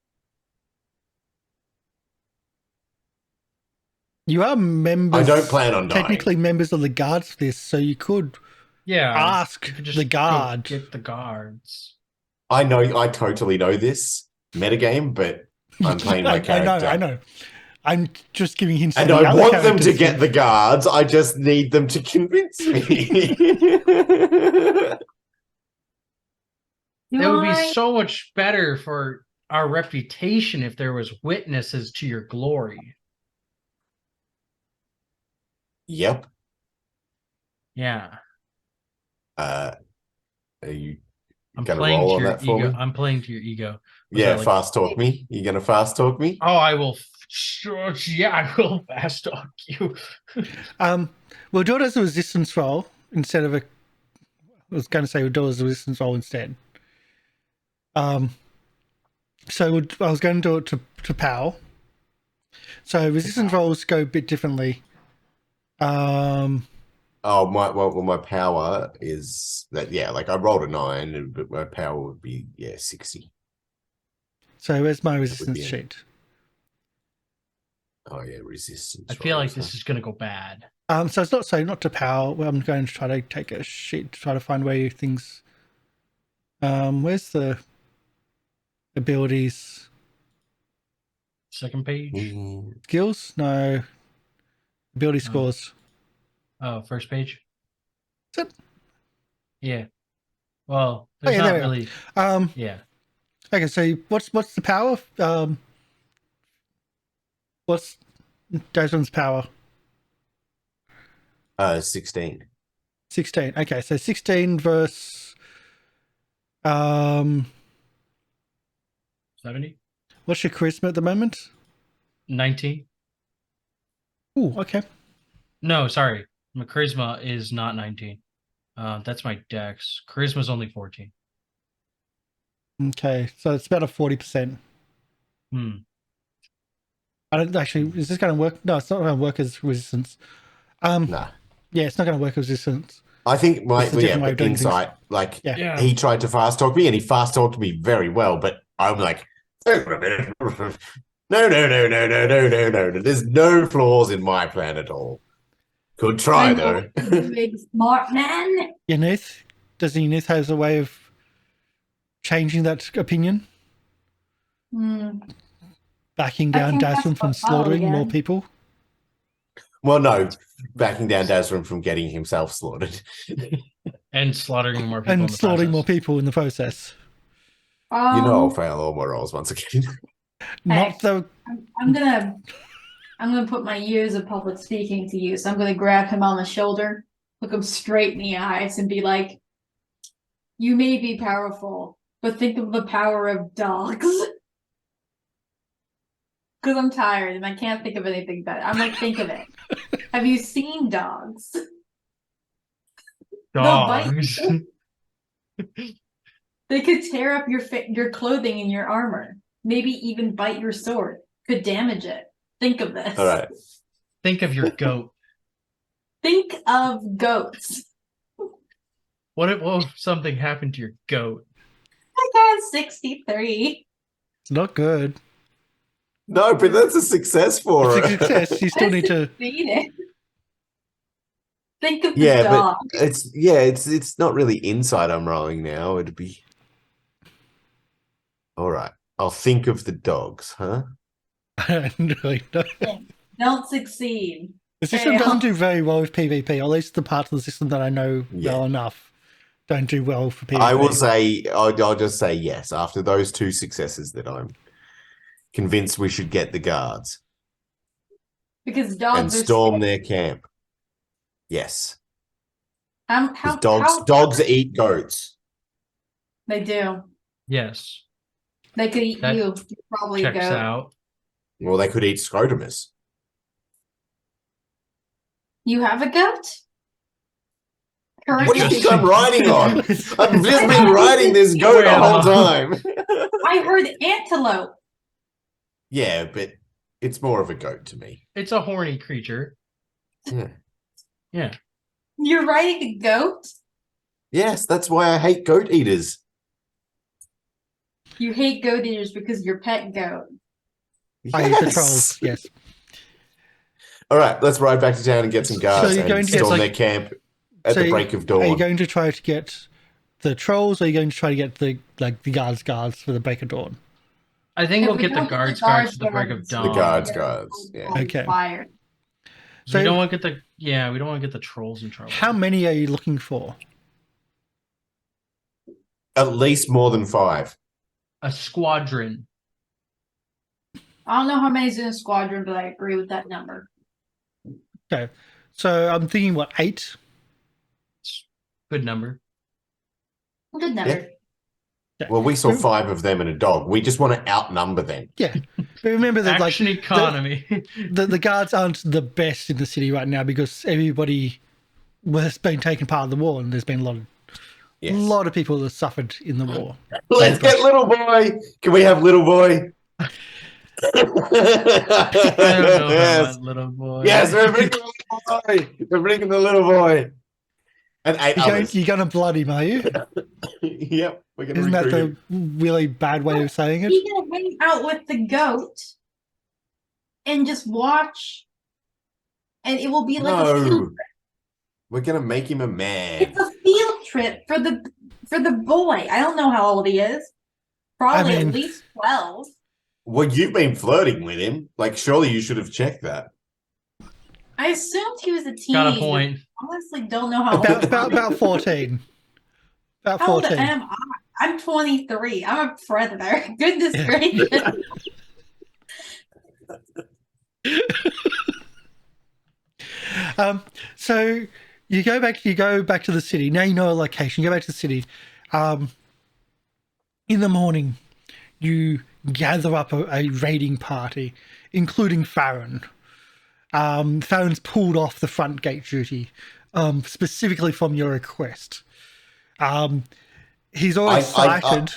you are members. I don't plan on dying. Technically, members of the guards for this, so you could ask you could just the go guard. get the guards. I totally know this metagame, but I'm playing my character. I know. I'm just giving hints. And to the I other want them to characters get here. the guards. I just need them to convince me. It would be so much better for our reputation if there was witnesses to your glory. Yep. Yeah. Are you I'm gonna playing roll to on your that for ego. me? I'm playing to your ego. Was Yeah, that like- fast talk me. You gonna fast talk me? Oh, I will. Sure, yeah, I will fast talk you. We'll do it as a resistance roll instead of a. I was going to say we'll do it as a resistance roll instead. So I was going to do it to POW. So resistance rolls go a bit differently. Oh, my power is that, yeah, like I rolled a 9, but my power would be 60. So where's my resistance be it. sheet? Oh yeah, resistance. I feel like rolls, this is gonna go bad. So it's not to POW. Well, I'm going to try to take a sheet to try to find where things. Where's the abilities? Second page. Skills? No. Ability scores. Oh, first page. Is it? Yeah. Well, Oh, there's yeah, not there we really. are. Yeah. Okay, so what's the power? What's Desmond's power? 16. 16. Okay, so 16 versus 70. what's your charisma at the moment? 19. Oh, okay. No, sorry. My charisma is not 19. That's my dex. Charisma's only 14. Okay, so it's about a 40%. Hmm. I don't actually. Is this going to work? No, it's not going to work as resistance. Nah. Yeah, it's not going to work as resistance. I think It's a different way of but doing insight, like Yeah. Yeah. he tried to fast talk me and he fast talked me very well, but I'm like, no. There's no flaws in my plan at all. Could try I though. know you big smart man. Yenith, does Yenith has a way of changing that opinion, Hmm. backing I down can cast Dasram from Spell slaughtering more again. people? Well, no, backing down Dazram from getting himself slaughtered. And slaughtering more people. And in the slaughtering more process. people in the process. You know, I'll fail all my rolls once again. Not the. I'm gonna put my years of public speaking to use. I'm gonna grab him on the shoulder, look him straight in the eyes, and be like, "You may be powerful, but think of the power of dogs." Because I'm tired and I can't think of anything better. I'm like, think of it. Have you seen dogs? They'll bite Dogs. you. They could tear up your clothing and your armor. Maybe even bite your sword. Could damage it. Think of this. All right. Think of your goat. Think of goats. What if something happened to your goat? I got 63. Not good. No, but that's a success for It's a her. success. You still need to. Succeeded. Think of the Yeah, dog. but it's not really insight I'm rolling now. It'd be all right. I'll think of the dogs, huh? I don't really know. Don't succeed. The system Fail. doesn't do very well with PvP, or at least the parts of the system that I know well enough don't do well for PvP. I will say, I'll just say yes. After those 2 successes, that I'm convinced we should get the guards Because and dogs are storm sick. their camp. Yes, How because dogs eat goats. they do. Yes. They could eat That you. You're probably a Checks goat. out. Well, they could eat scrotumus. You have a goat? What do you Just- think I'm riding on? I've just been riding this goat the whole time. I heard antelope. Yeah, but it's more of a goat to me. It's a horny creature. Yeah. Yeah. You're riding a goat? Yes, that's why I hate goat eaters. You hate goat eaters because you're pet goat. I use the trolls, yes. All right, let's ride back to town and get some guards you're going and to get, storm like- their camp at the break of dawn. Are you going to try to get the trolls, or are you going to try to get the guards for the break of dawn? I think If we'll we get the don't get guards the guards at the break guards, of The dawn. guards, Yeah. guards. Yeah. Okay. Fire. So we don't want to get we don't want to get the trolls in trouble. how many are you looking for? At least more than 5. A squadron. I don't know how many's in a squadron, but I agree with that number. Okay, so I'm thinking, what, 8? Good number. Good number. Yeah. Well, we saw 5 of them and a dog. We just want to outnumber them. Yeah, but remember that Action economy. the guards aren't the best in the city right now because everybody has been taken part of the war, and there's been a Yes. lot of people that suffered in the war. Let's get little boy. Can we have little boy? I don't know if I Yes. want little boy. Yes, we're bringing the little boy. We're bringing the little boy. And 8 others. You're going to blood him, are you? Yep, we're going to Isn't that recruit the him. really bad way of saying it? He's gonna hang out with the goat and just watch, and it will be like a field No, trip. we're going to make him a man. It's a field trip for the boy. I don't know how old he is. Probably I mean- at least 12. Well, you've been flirting with him. Like, surely you should have checked that. I assumed he was a teenager. Got a point. honestly don't know how About 14. About How old 14. am I? I'm 23. I'm a predator. Goodness Yeah. gracious. So you go back to the city. Now you know a location. You go back to the city. In the morning, you gather up a raiding party, including Farron. Farron's pulled off the front gate duty, specifically from your request. He's all excited.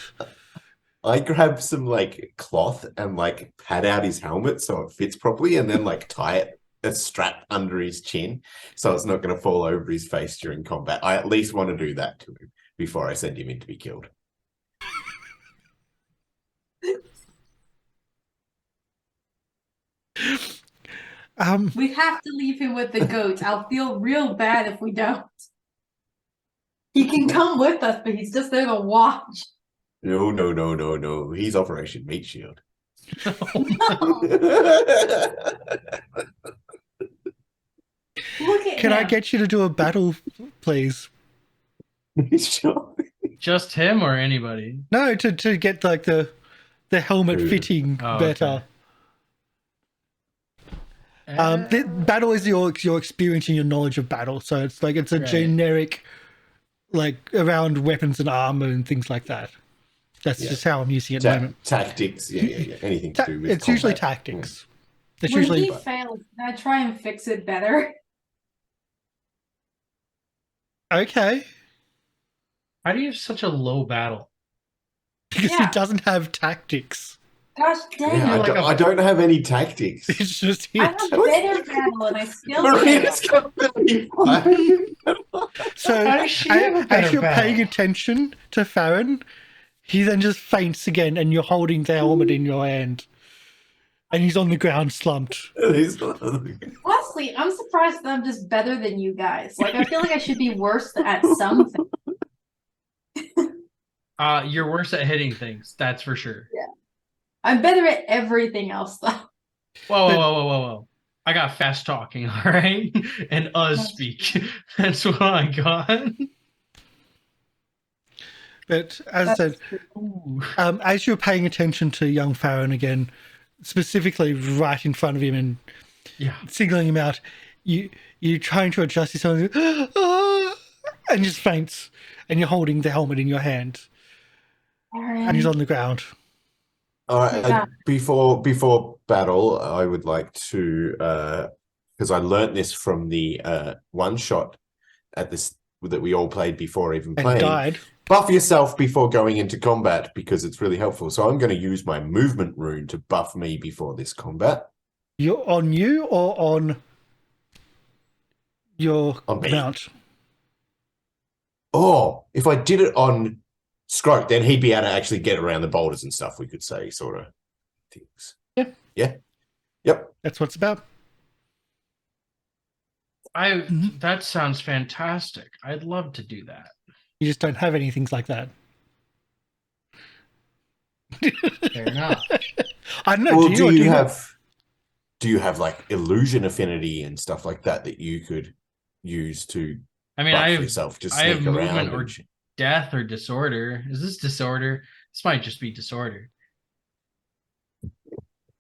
I grab some like cloth and like pad out his helmet so it fits properly, and then like tie it a strap under his chin so it's not going to fall over his face during combat. I at least want to do that to him before I send him in to be killed. We have to leave him with the goats. I'll feel real bad if we don't. He can come with us, but he's just there to watch. No. He's Operation Meat Shield. No. Look at Can him. I get you to do a battle, please? Sure. Just him or anybody? No, to get like the helmet Ooh. fitting Oh, better. Okay. The battle is your experience and your knowledge of battle, so it's like it's a Right. generic, like around weapons and armor and things like that. That's just how I'm using it at the moment. Tactics, yeah. Anything to do with It's usually combat. tactics. It's When usually he fails, can I try and fix it better? okay How do you have such a low battle? because he Yeah. doesn't have tactics. Gosh dang Yeah, it. I don't have any tactics. It's just I it. have better battle and I still Marina's fail. got 35. So How does she have a as better you're battle? paying attention to Farron, he then just faints again, and you're holding the helmet in your hand, and he's on the ground slumped. Honestly, I'm surprised that I'm just better than you guys. Like, I feel like I should be worse at something. You're worse at hitting things, that's for sure. I'm better at everything else, though. Whoa. I got fast talking, all right? And speak. That's what I got. But as I said, Ooh. as you're paying attention to young Farron again, specifically right in front of him and Yeah. signaling him out, you're trying to adjust yourself and just faints, and you're holding the helmet in your hand, and he's on the ground. All right. Yeah. Before battle, I would like to, because I learnt this from the one shot at this that we all played before even And playing. died. Buff yourself before going into combat because it's really helpful. So I'm going to use my movement rune to buff me before this combat. You're on you or on your On me. mount? Oh, if I did it on Scroke, then he'd be able to actually get around the boulders and stuff, we could say, sort of things. Yeah. Yep. That's what it's about. That sounds fantastic. I'd love to do that. You just don't have any things like that. Fair enough. I don't know. Well, do you have like illusion affinity and stuff like that that you could use to I mean, buff I have yourself to I have sneak around? movement or and shit? death or disorder. Is this disorder? This might just be disorder.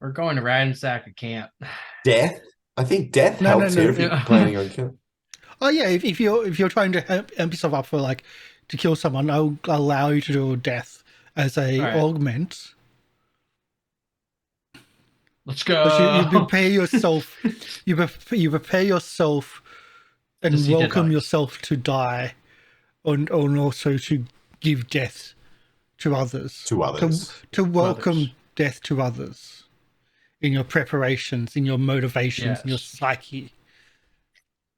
We're going to ransack a camp. Death? I think death No, helps no. here if you're planning on killing. Oh yeah, if you're trying to amp yourself up for like to kill someone, I'll allow you to do a death as a Alright. augment. Let's But go. you prepare yourself. You prepare yourself and To see dead welcome bodies. yourself to die, and also to give death to others. To others. To welcome Others. death to others in your preparations, in your motivations, in your Yes. psyche.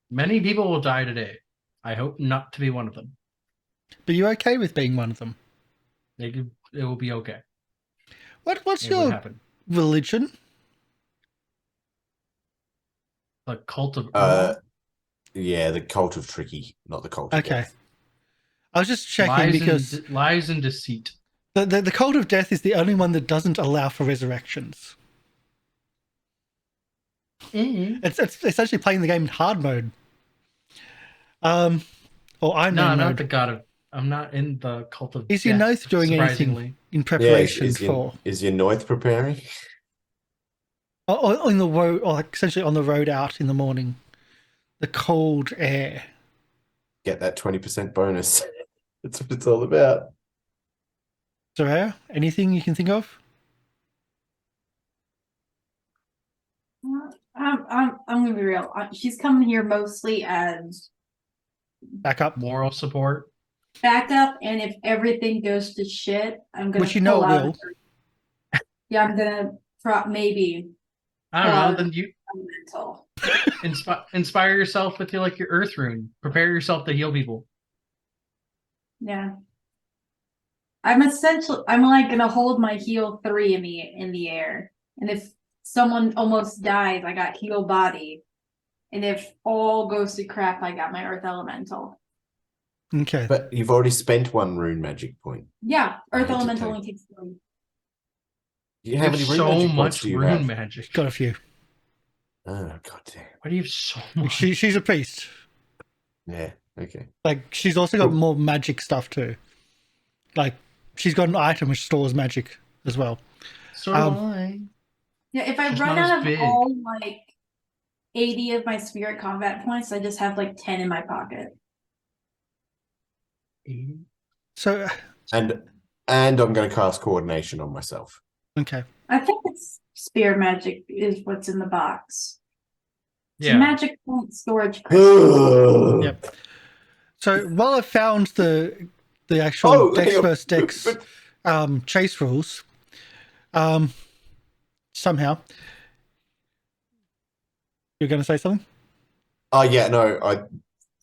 Many people will die today. I hope not to be one of them. But you're okay with being one of them. It will be okay. What's It will your happen. religion? The cult of Yeah, the cult of Tricky, not the cult of Okay. death. I was just checking because lies and deceit. the cult of death is the only one that doesn't allow for resurrections. It's essentially playing the game in hard mode. Or Iron No, Man not mode. the god of. I'm not in the cult of. Is your death, Noth doing surprisingly. anything in Yeah, preparation for is your North preparing? or on the road, or like essentially on the road out in the morning? The cold air. Get that 20% bonus. That's what it's all about. Zaraeea, anything you can think of? I'm gonna be real. She's coming here mostly as Back up. Moral support. backup, and if everything goes to shit, I'm gonna Which you know pull it out. will. Yeah, I'm gonna maybe I don't know. Well, Then you mental. inspire yourself with your Earth rune. Prepare yourself to heal people. Yeah. I'm like gonna hold my heal 3 in the air. And if someone almost dies, I got heal body. And if all goes to crap, I got my earth elemental. Okay. But you've already spent 1 rune magic point. Yeah, earth hate to elemental tell only takes 3. How many There's rune so magic points much do you rune have? magic. Got a few. Oh, god damn. Why do you have so much? She's a priest. Yeah, okay. Like she's also got Cool. more magic stuff too. Like she's got an item which stores magic as well. So do I. Yeah, if I Just run not as out of big. all like 80 of my spirit combat points, I just have like 10 in my pocket. So And I'm going to cast coordination on myself. okay. I think it's spear magic is what's in the box. It's Yeah. magic point storage crystal. Yep. So while I found the actual Dex versus Dex chase rules, somehow you're going to say something? Oh yeah, no.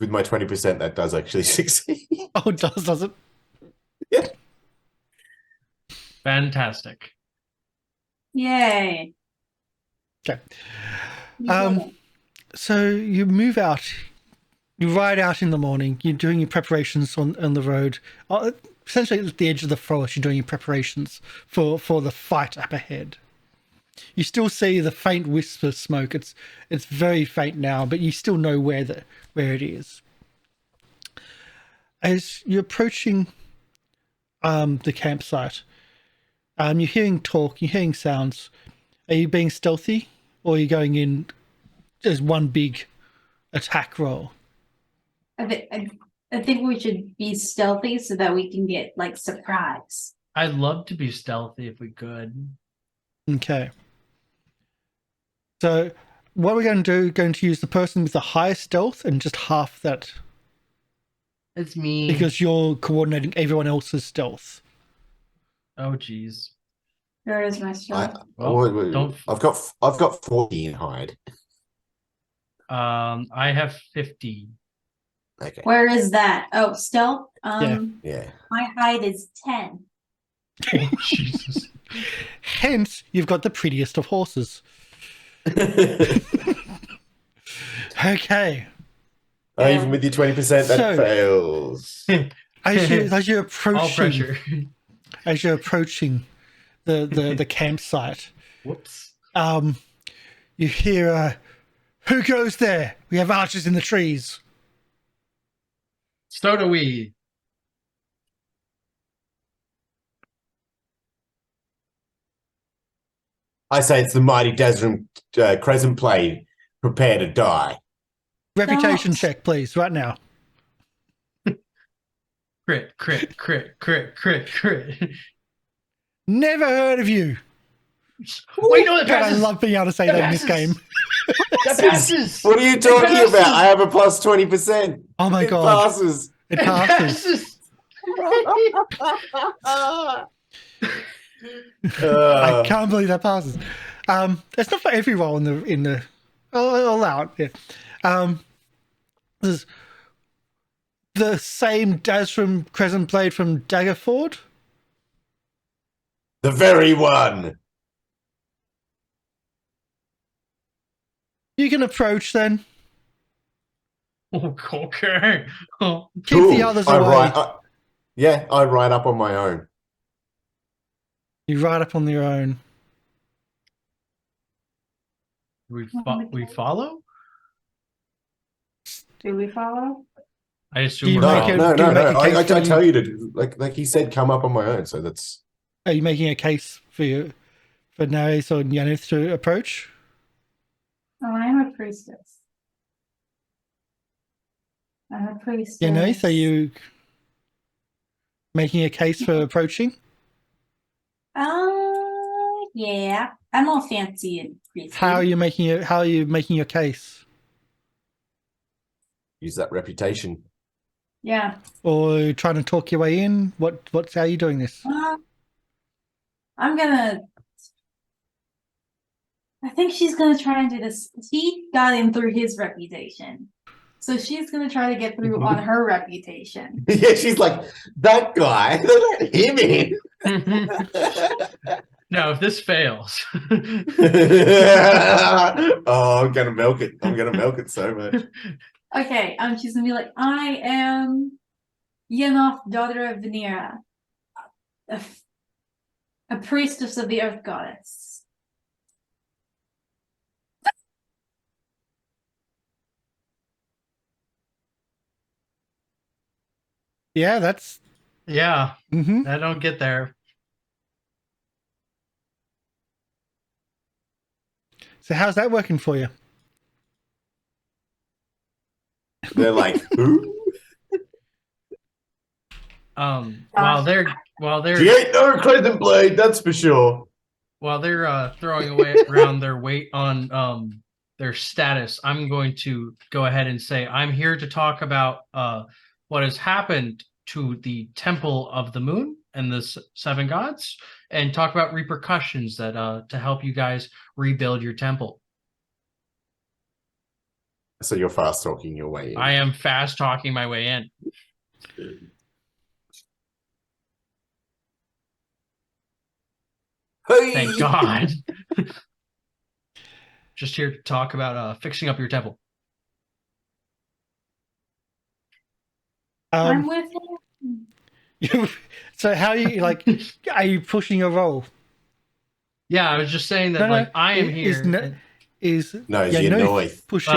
With my 20%, that does actually succeed. Oh, it does it? Yeah. Fantastic. Yay. Okay. You did it. So you move out, you ride out in the morning, you're doing your preparations on the road. Essentially at the edge of the forest, you're doing your preparations for the fight up ahead. You still see the faint wisp of smoke. It's very faint now, but you still know where it is. As you're approaching the campsite, you're hearing talk, you're hearing sounds. Are you being stealthy, or are you going in as one big attack roll? I think we should be stealthy so that we can get like surprise. I'd love to be stealthy if we could. Okay. So what we're going to do, going to use the person with the highest stealth and just half that. It's me. Because you're coordinating everyone else's stealth. Oh jeez. Where is my stuff? Don't. I've got 14 hide. I have 50. Okay. Where is that? Oh, stealth. Yeah. My hide is 10. Oh Jesus. Hence, you've got the prettiest of horses. Okay. Even with your 20%, that fails. As you're approaching, All pressure. as you're approaching the campsite, Whoops. you hear, "Who goes there? We have archers in the trees." So do we. I say it's the mighty Desrim Crescent Blade. Prepare to die. Reputation Don't. check, please, right now. Crit, crit, crit, crit, crit, crit. Never heard of you. Wait, no, that God, I passes. love being able to say that in this game. That passes. What are you talking about? I have a plus 20%. Oh my It God. passes. It passes. I can't believe that passes. It's not for every role in the I'll allow it. Yeah. There's the same Dasrim Crescent Blade from Daggerford. The very one. You can approach then. Oh, okay. Oh. Keep the others away. I ride up on my own. You ride up on your own. We follow? Do we follow? I assume Do you we're make all- it- No, do you no, make no. a case I for tell you to like he said, come up on my own. So that's Are you making a case for Nares or Yanith to approach? Oh, I'm a priestess. I'm a priestess. Yanith, are you making a case for approaching? Yeah. I'm all fancy and priestly. How are you making it? How are you making your case? use that reputation. Yeah. Or trying to talk your way in? What's how are you doing this? I'm gonna. I think she's gonna try and do this. He got in through his reputation, so she's gonna try to get through on her reputation. Yeah, she's like that guy. Let him in. No, if this fails, Oh, I'm gonna milk it. I'm gonna milk it so much. Okay, she's gonna be like, I am Yenoth, daughter of Venera, a priestess of the Earth Goddess. Yeah, that's. yeah, Mm-hmm. I don't get there. So how's that working for you? They're like, who? While they're She ain't no crescent blade, that's for sure. throwing away around their weight on their status, I'm going to go ahead and say I'm here to talk about what has happened to the Temple of the Moon and the Seven Gods, and talk about repercussions that to help you guys rebuild your temple. So you're fast talking your way in. I am fast talking my way in. Hey! Thank God. Just here to talk about fixing up your temple. I'm with him. So how are you like? Are you pushing a role? Yeah, I was just saying that I am here. Is No, it's Yanith Yanith. pushing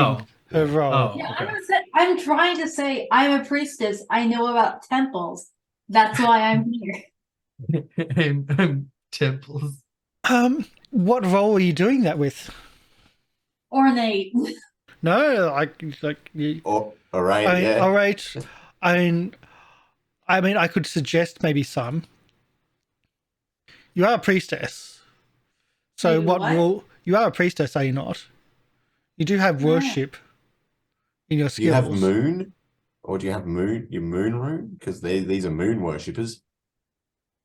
her role? Oh, Yeah, okay. I'm trying to say I'm a priestess. I know about temples. That's why I'm here. Temples. What role are you doing that with? Ornate. No, like you. Oh, all right, I mean, yeah. all right. I mean, I could suggest maybe some. You are a priestess. So You what what? role? You are a priestess, are you not? You do have worship in your skills. Do you have moon? Or do you have moon? Your moon rune? Because these are moon worshippers.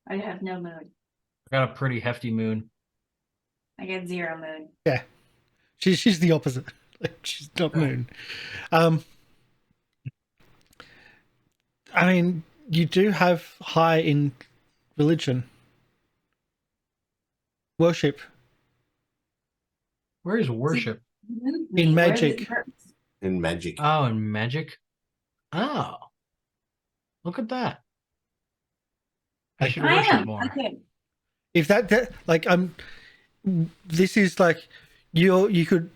I have no moon. I got a pretty hefty moon. I get 0 moon. Yeah, she's the opposite. Like she's not moon. I mean, you do have high in religion, worship. Where is worship? In Where's magic. it hurt? In magic. Oh, in magic. Oh, look at that. I should I worship am. more. Okay. If that like this is like you could.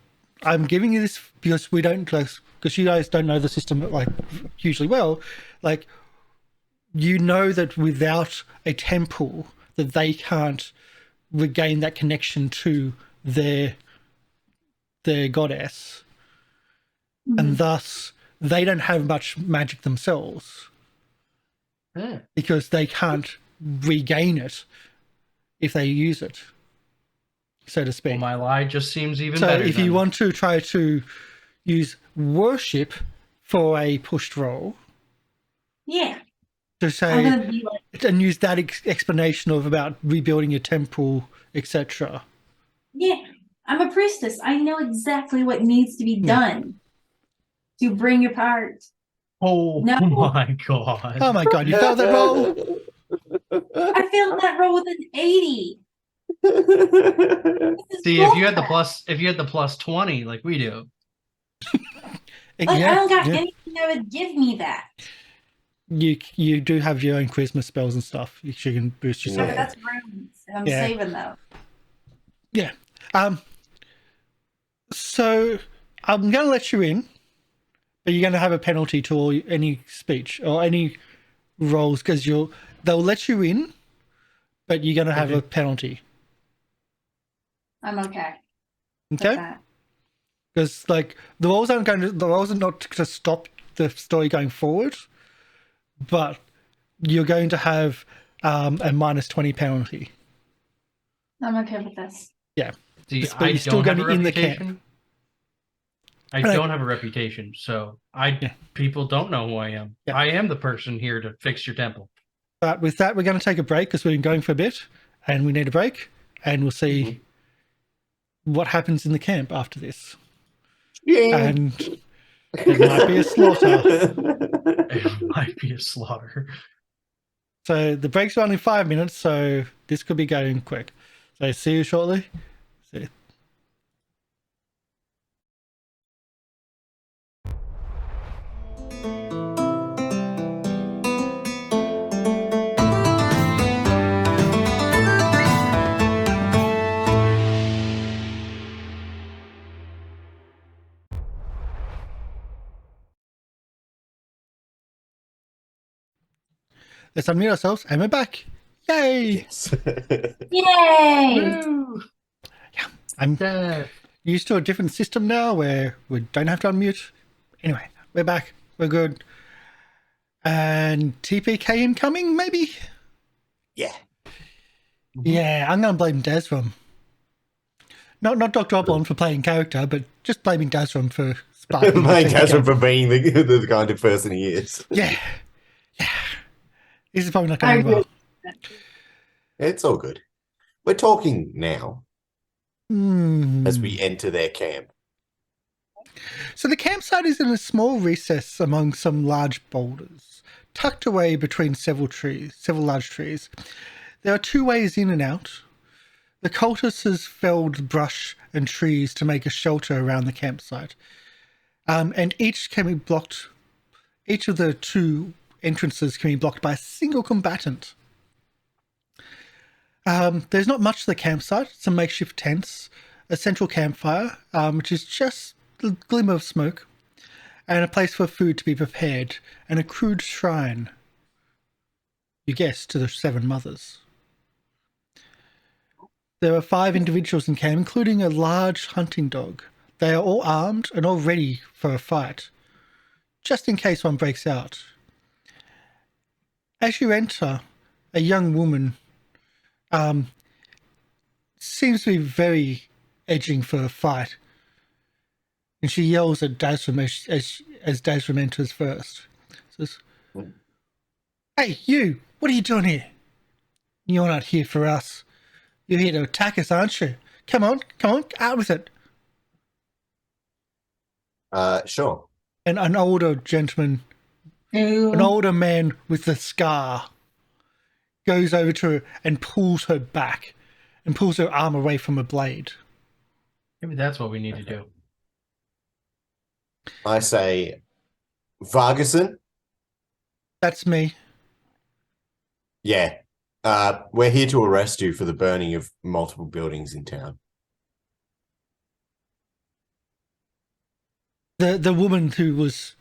I'm giving you this because we don't like because you guys don't know the system like hugely well. Like you know that without a temple, that they can't regain that connection to their goddess, and thus they don't have much magic themselves Yeah. because they can't regain it if they use it, so to speak. Well, my lie just seems even So better. if you want to try to use worship for a pushed roll, Yeah. to I'm say gonna be like, and use that explanation of about rebuilding your temple, etc. yeah. I'm a priestess. I know exactly what needs to be done to bring apart. oh No. my God. Oh my god, you failed that roll. I failed that roll with an 80. This is See, if you had the bullcrap. plus 20 like we do. Like, I don't got yeah. anything that would give me that. You do have your own charisma spells and stuff. You can boost Okay, yourself. Yeah. that's runes. I'm Yeah. saving those. Yeah. So I'm gonna let you in, but you're going to have a penalty to any speech or any rolls because they'll let you in, but you're going to have a penalty. I'm okay. with Okay. that. Because like the roles are not to stop the story going forward, but you're going to have a -20 penalty. I'm okay with this. Yeah. See, But I you're still don't have a gonna be in the camp. reputation. I And don't have a reputation, so people don't know who I am. Yeah. I am the person here to fix your temple. But with that, we're going to take a break because we've been going for a bit, and we need a break, and we'll see what happens in the camp after this. Yeah. And it might be a slaughter. It might be a slaughter. So the breaks are only 5 minutes, so this could be going quick. So see you shortly. See you. Let's unmute ourselves, and we're back. Yay! Yes. Yay! Woo! I'm Death. used to a different system now where we don't have to unmute. Anyway, we're back. We're good. And TPK incoming, maybe? Yeah. Yeah, I'm going to blame Desrum. Not Dr. Oblong for playing character, but just blaming Desrum for sparking. My the Catherine TPK. for being the kind of person he is. Yeah. Yeah. This is probably not I going agree. well. It's all good. We're talking now as Hmm. we enter their camp. So the campsite is in a small recess among some large boulders, tucked away between several large trees. There are 2 ways in and out. The cultist has felled brush and trees to make a shelter around the campsite, and each of the 2 entrances can be blocked by a single combatant. There's not much to the campsite. Some makeshift tents, a central campfire, which is just a glimmer of smoke, and a place for food to be prepared, and a crude shrine, you guessed, to the 7 mothers. There are 5 individuals in camp, including a large hunting dog. They are all armed and all ready for a fight, just in case one breaks out. As you enter, a young woman seems to be very edging for a fight, and she yells at Dazrim as Dazrim enters first. Says, "Hey, you! What are you doing here? You're not here for us. You're here to attack us, aren't you? Come on, out with it." Sure. And an older gentleman, Ew. an older man with a scar, goes over to her and pulls her back and pulls her arm away from a blade. Maybe that's what we need to do. I say, Vargason? That's me. Yeah. We're here to arrest you for the burning of multiple buildings in town. The woman who was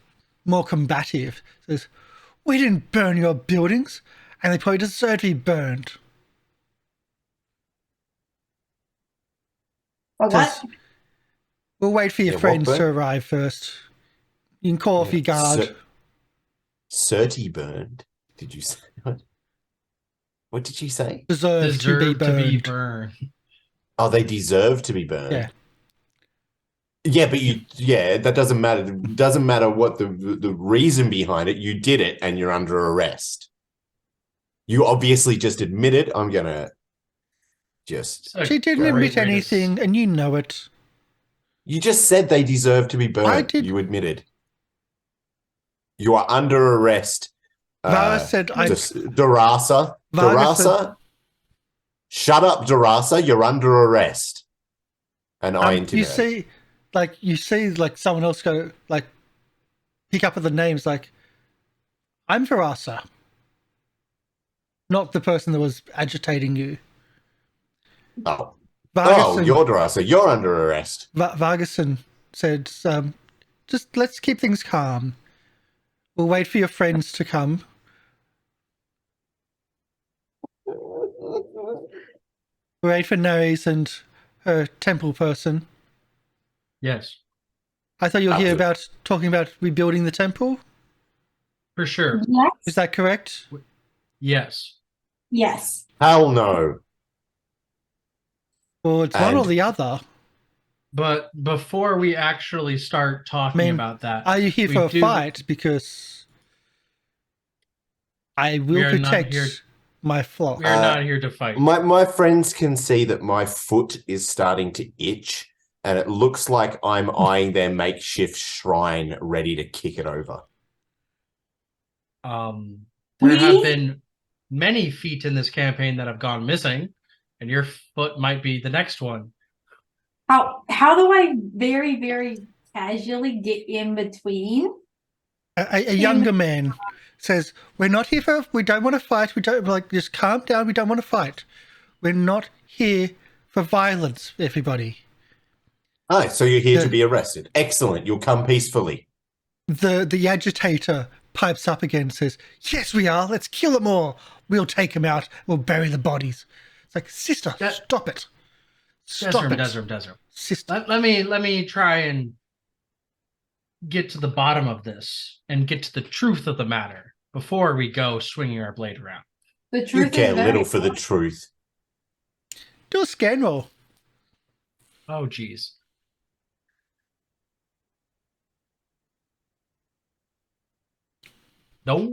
more combative says, "We didn't burn your buildings, and they probably deserve to be burned." For what? Says, "We'll wait for your Yeah, what friends to burn? arrive first. You can call off your guard." Certi burned? Did you say? What did she say? Deserve to be burned. burned. Oh, they deserve to be burned. Yeah. Yeah, but that doesn't matter. It doesn't matter what the reason behind it. You did it and you're under arrest. You obviously just admitted. I'm gonna just She didn't Great admit way to anything, and you know it. You just said they deserve to be burned. I did. You admitted. You are under arrest. Varus said, Darasa. Vargas said- Darasa. Shut up, Darasa. You're under arrest. And I intimidate. you see someone else go, pick up at the names, I'm Varasa. Not the person that was agitating you. Oh, Vargason, you're Darasa. You're under arrest. Vargason said, just let's keep things calm. We'll wait for your friends to come. We'll wait for Nerys and her temple person. Yes, I thought you were here Absolutely. talking about rebuilding the temple. for sure. Is Yes. that correct? Yes. Yes. Hell no. Or it's one or And- the other? But before we actually start talking about that, Are you here we for a do- fight? Because I We will are not protect here- my flock. we are not here to fight. My friends can see that my foot is starting to itch, and it looks like I'm eyeing their makeshift shrine, ready to kick it over. There We- have been many feet in this campaign that have gone missing, and your foot might be the next one. How do I very, very casually get in between? A younger man says, "We're not here for. We don't want to fight. We don't like. Just calm down. We don't want to fight. We're not here for violence. Everybody." Oh, so you're here The- to be arrested. Excellent. You'll come peacefully. The agitator pipes up again and says, "Yes, we are. Let's kill them all. We'll take them out. We'll bury the bodies." It's like, sister, stop it. Stop it. Desert. Sister. Let me try and get to the bottom of this and get to the truth of the matter before we go swinging our blade around. The You truth care is very little for the truth. Do a scan roll. Oh, geez. No.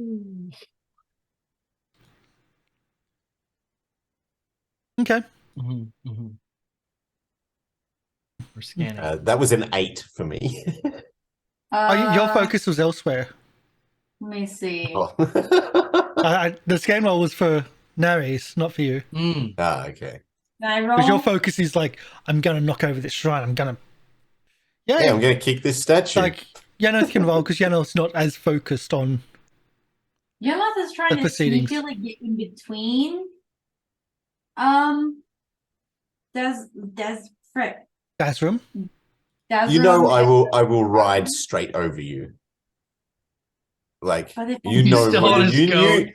Okay. We're scanning. That was an 8 for me. Your focus was elsewhere. Let me see. Oh. The scan roll was for Nerys, not for you. Okay. Can I Because your roll? focus is like, I'm going to knock over this shrine. I'm going to... Yeah, I'm going to kick this statue. Like, Yanos can roll because Yanos not as focused on... Yamath is trying the to proceedings. sneakily get in between. Frick. Dazrum. You know, Dazrum I will ride straight over you. Like, But if you He's know, still on his goat.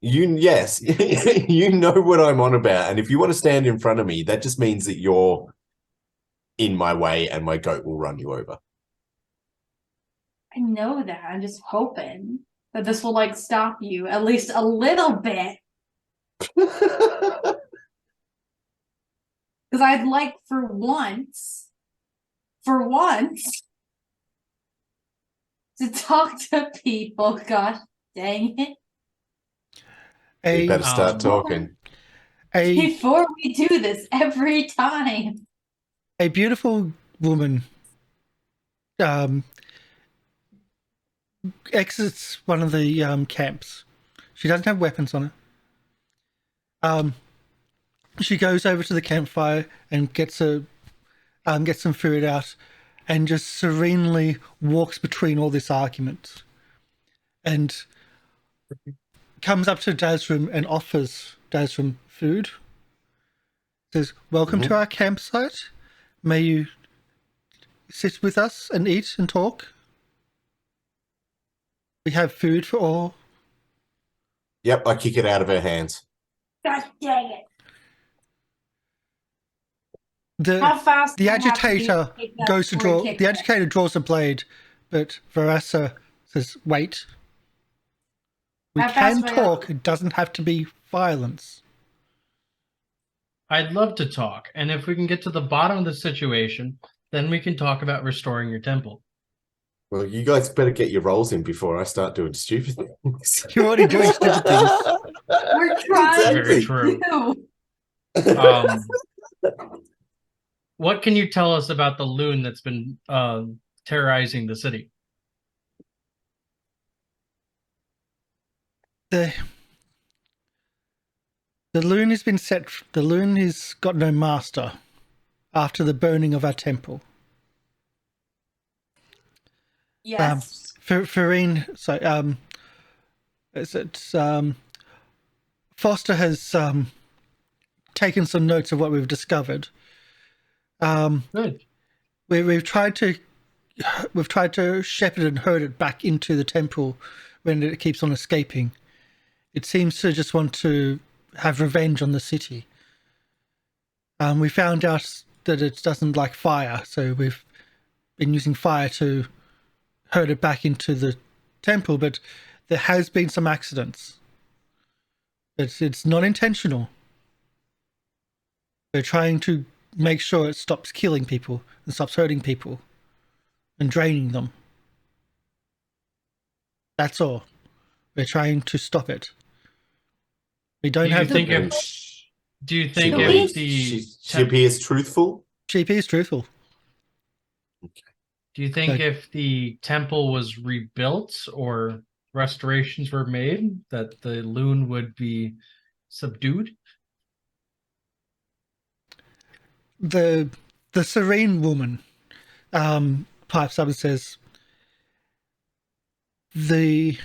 yes, you know what I'm on about. And if you want to stand in front of me, that just means that you're in my way and my goat will run you over. I know that. I'm just hoping that this will like stop you at least a little bit. Because I'd like for once, to talk to people. Gosh dang it. You better A, start talking. Before we do this every time. a beautiful woman exits one of the camps. She doesn't have weapons on her. She goes over to the campfire and gets some food out, and just serenely walks between all this argument, and comes up to Dazrum and offers Dazrum food. Says, "Welcome to our campsite. May you sit with us and eat and talk. We have food for all." Yep, I kick it out of her hands. Gosh dang it. The How fast the do I have to agitator kick that goes to before draw. he kicks The it? agitator draws a blade, but Varasa says, "Wait. We How fast can do I talk. have- It doesn't have to be violence." I'd love to talk, and if we can get to the bottom of the situation, then we can talk about restoring your temple. Well, you guys better get your rolls in before I start doing stupid things. You're already doing stupid things. We're trying Very to true. do. What can you tell us about the loon that's been terrorizing the city? The loon has been set. The loon has got no master after the burning of our temple. Yes. Farine, so is it Foster has taken some notes of what we've discovered. Good. We've tried to we've tried to shepherd and herd it back into the temple when it keeps on escaping. It seems to just want to have revenge on the city. We found out that it doesn't like fire, so we've been using fire to herd it back into the temple, but there has been some accidents. But it's not intentional. We're trying to make sure it stops killing people and stops hurting people and draining them. That's all. We're trying to stop it. We don't have think the... Do you She think believes if the she appears truthful? She is truthful. do you think Like- if the temple was rebuilt or restorations were made, that the loon would be subdued? The serene woman pipes up and says, the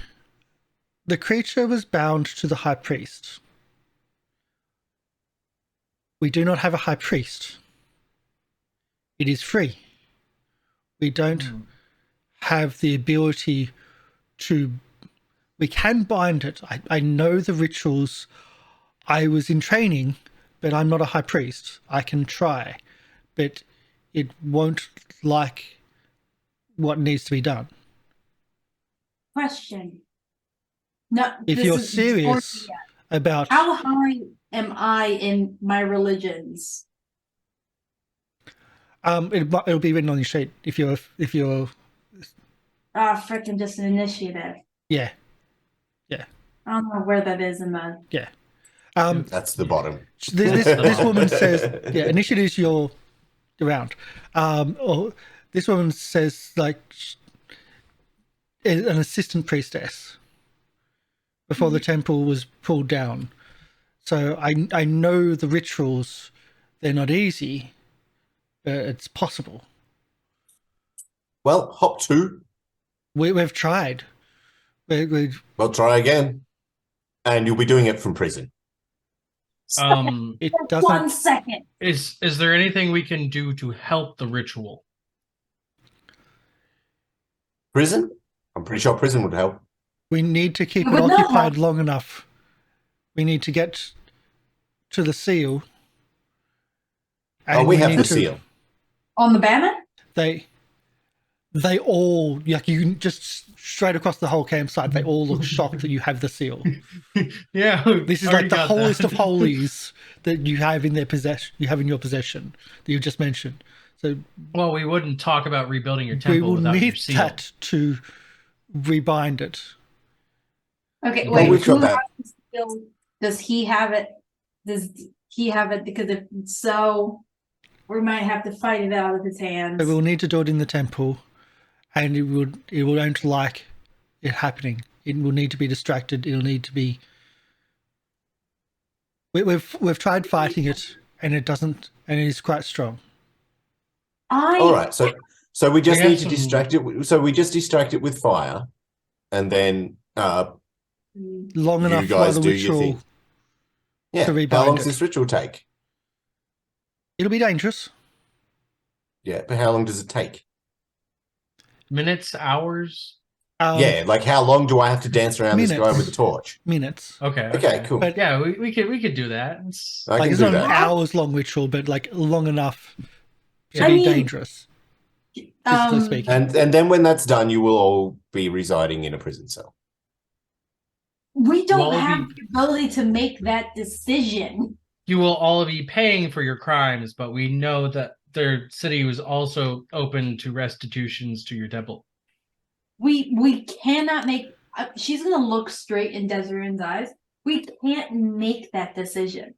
creature was bound to the high priest. We do not have a high priest. It is free. We don't have the ability to... We can bind it. I know the rituals. I was in training, but I'm not a high priest. I can try, but it won't like what needs to be done. Question. No, If this you're is serious about... how high am I in my religions? it'll be written on your sheet if you're Freaking just an initiative. yeah. I don't know where that is in the. That's the bottom. This woman says, yeah, initiative is your round. Or this woman says, like, an assistant priestess before the temple was pulled down. So I know the rituals. They're not easy, but it's possible. Well, hop 2. We've tried. Well, try again. And you'll be doing it from prison. It doesn't. 1 second. Is there anything we can do to help the ritual? Prison? I'm pretty sure prison would help. We need to keep It it would not occupied help. long enough. We need to get to the seal. Oh, And we have need the to- seal. On the banner? They all, like, you can just straight across the whole campsite, they all look shocked that you have the seal. Yeah, This is like the holiest of holies that you have in their possession. You have in your possession that you just mentioned. So Well, we wouldn't talk about rebuilding your we temple will without your need seal. that to rebind it. Okay, Well, wait. we've got who that. has the skill? Does he have it? Does he have it? Because if so, we might have to fight it out of his hands. So we'll need to do it in the temple, and it won't like it happening. It will need to be distracted. It'll need to be. We've tried fighting it, and it doesn't, and it is quite strong. All right, so we just We have need to some- distract it. So we just distract it with fire, and then Long You enough guys for the do your ritual. thing. yeah. To How rebind long does it. this ritual take? It'll be dangerous. Yeah, but how long does it take? Minutes, hours? Yeah, like how long do I have to dance around this guy minutes. with the torch? Minutes. Okay. Okay, cool. But Yeah, we could do that. It's, I like can it's do not an that. hours long ritual, but like long enough to Yeah. be I mean, dangerous. Physically Um, speaking. And then when that's done, you will all be residing in a prison cell. we don't Well, have the ability to make that decision. you will all be paying for your crimes, but we know that their city was also open to restitutions to your temple. We cannot make. She's gonna look straight in Desiree's eyes. We can't make that decision.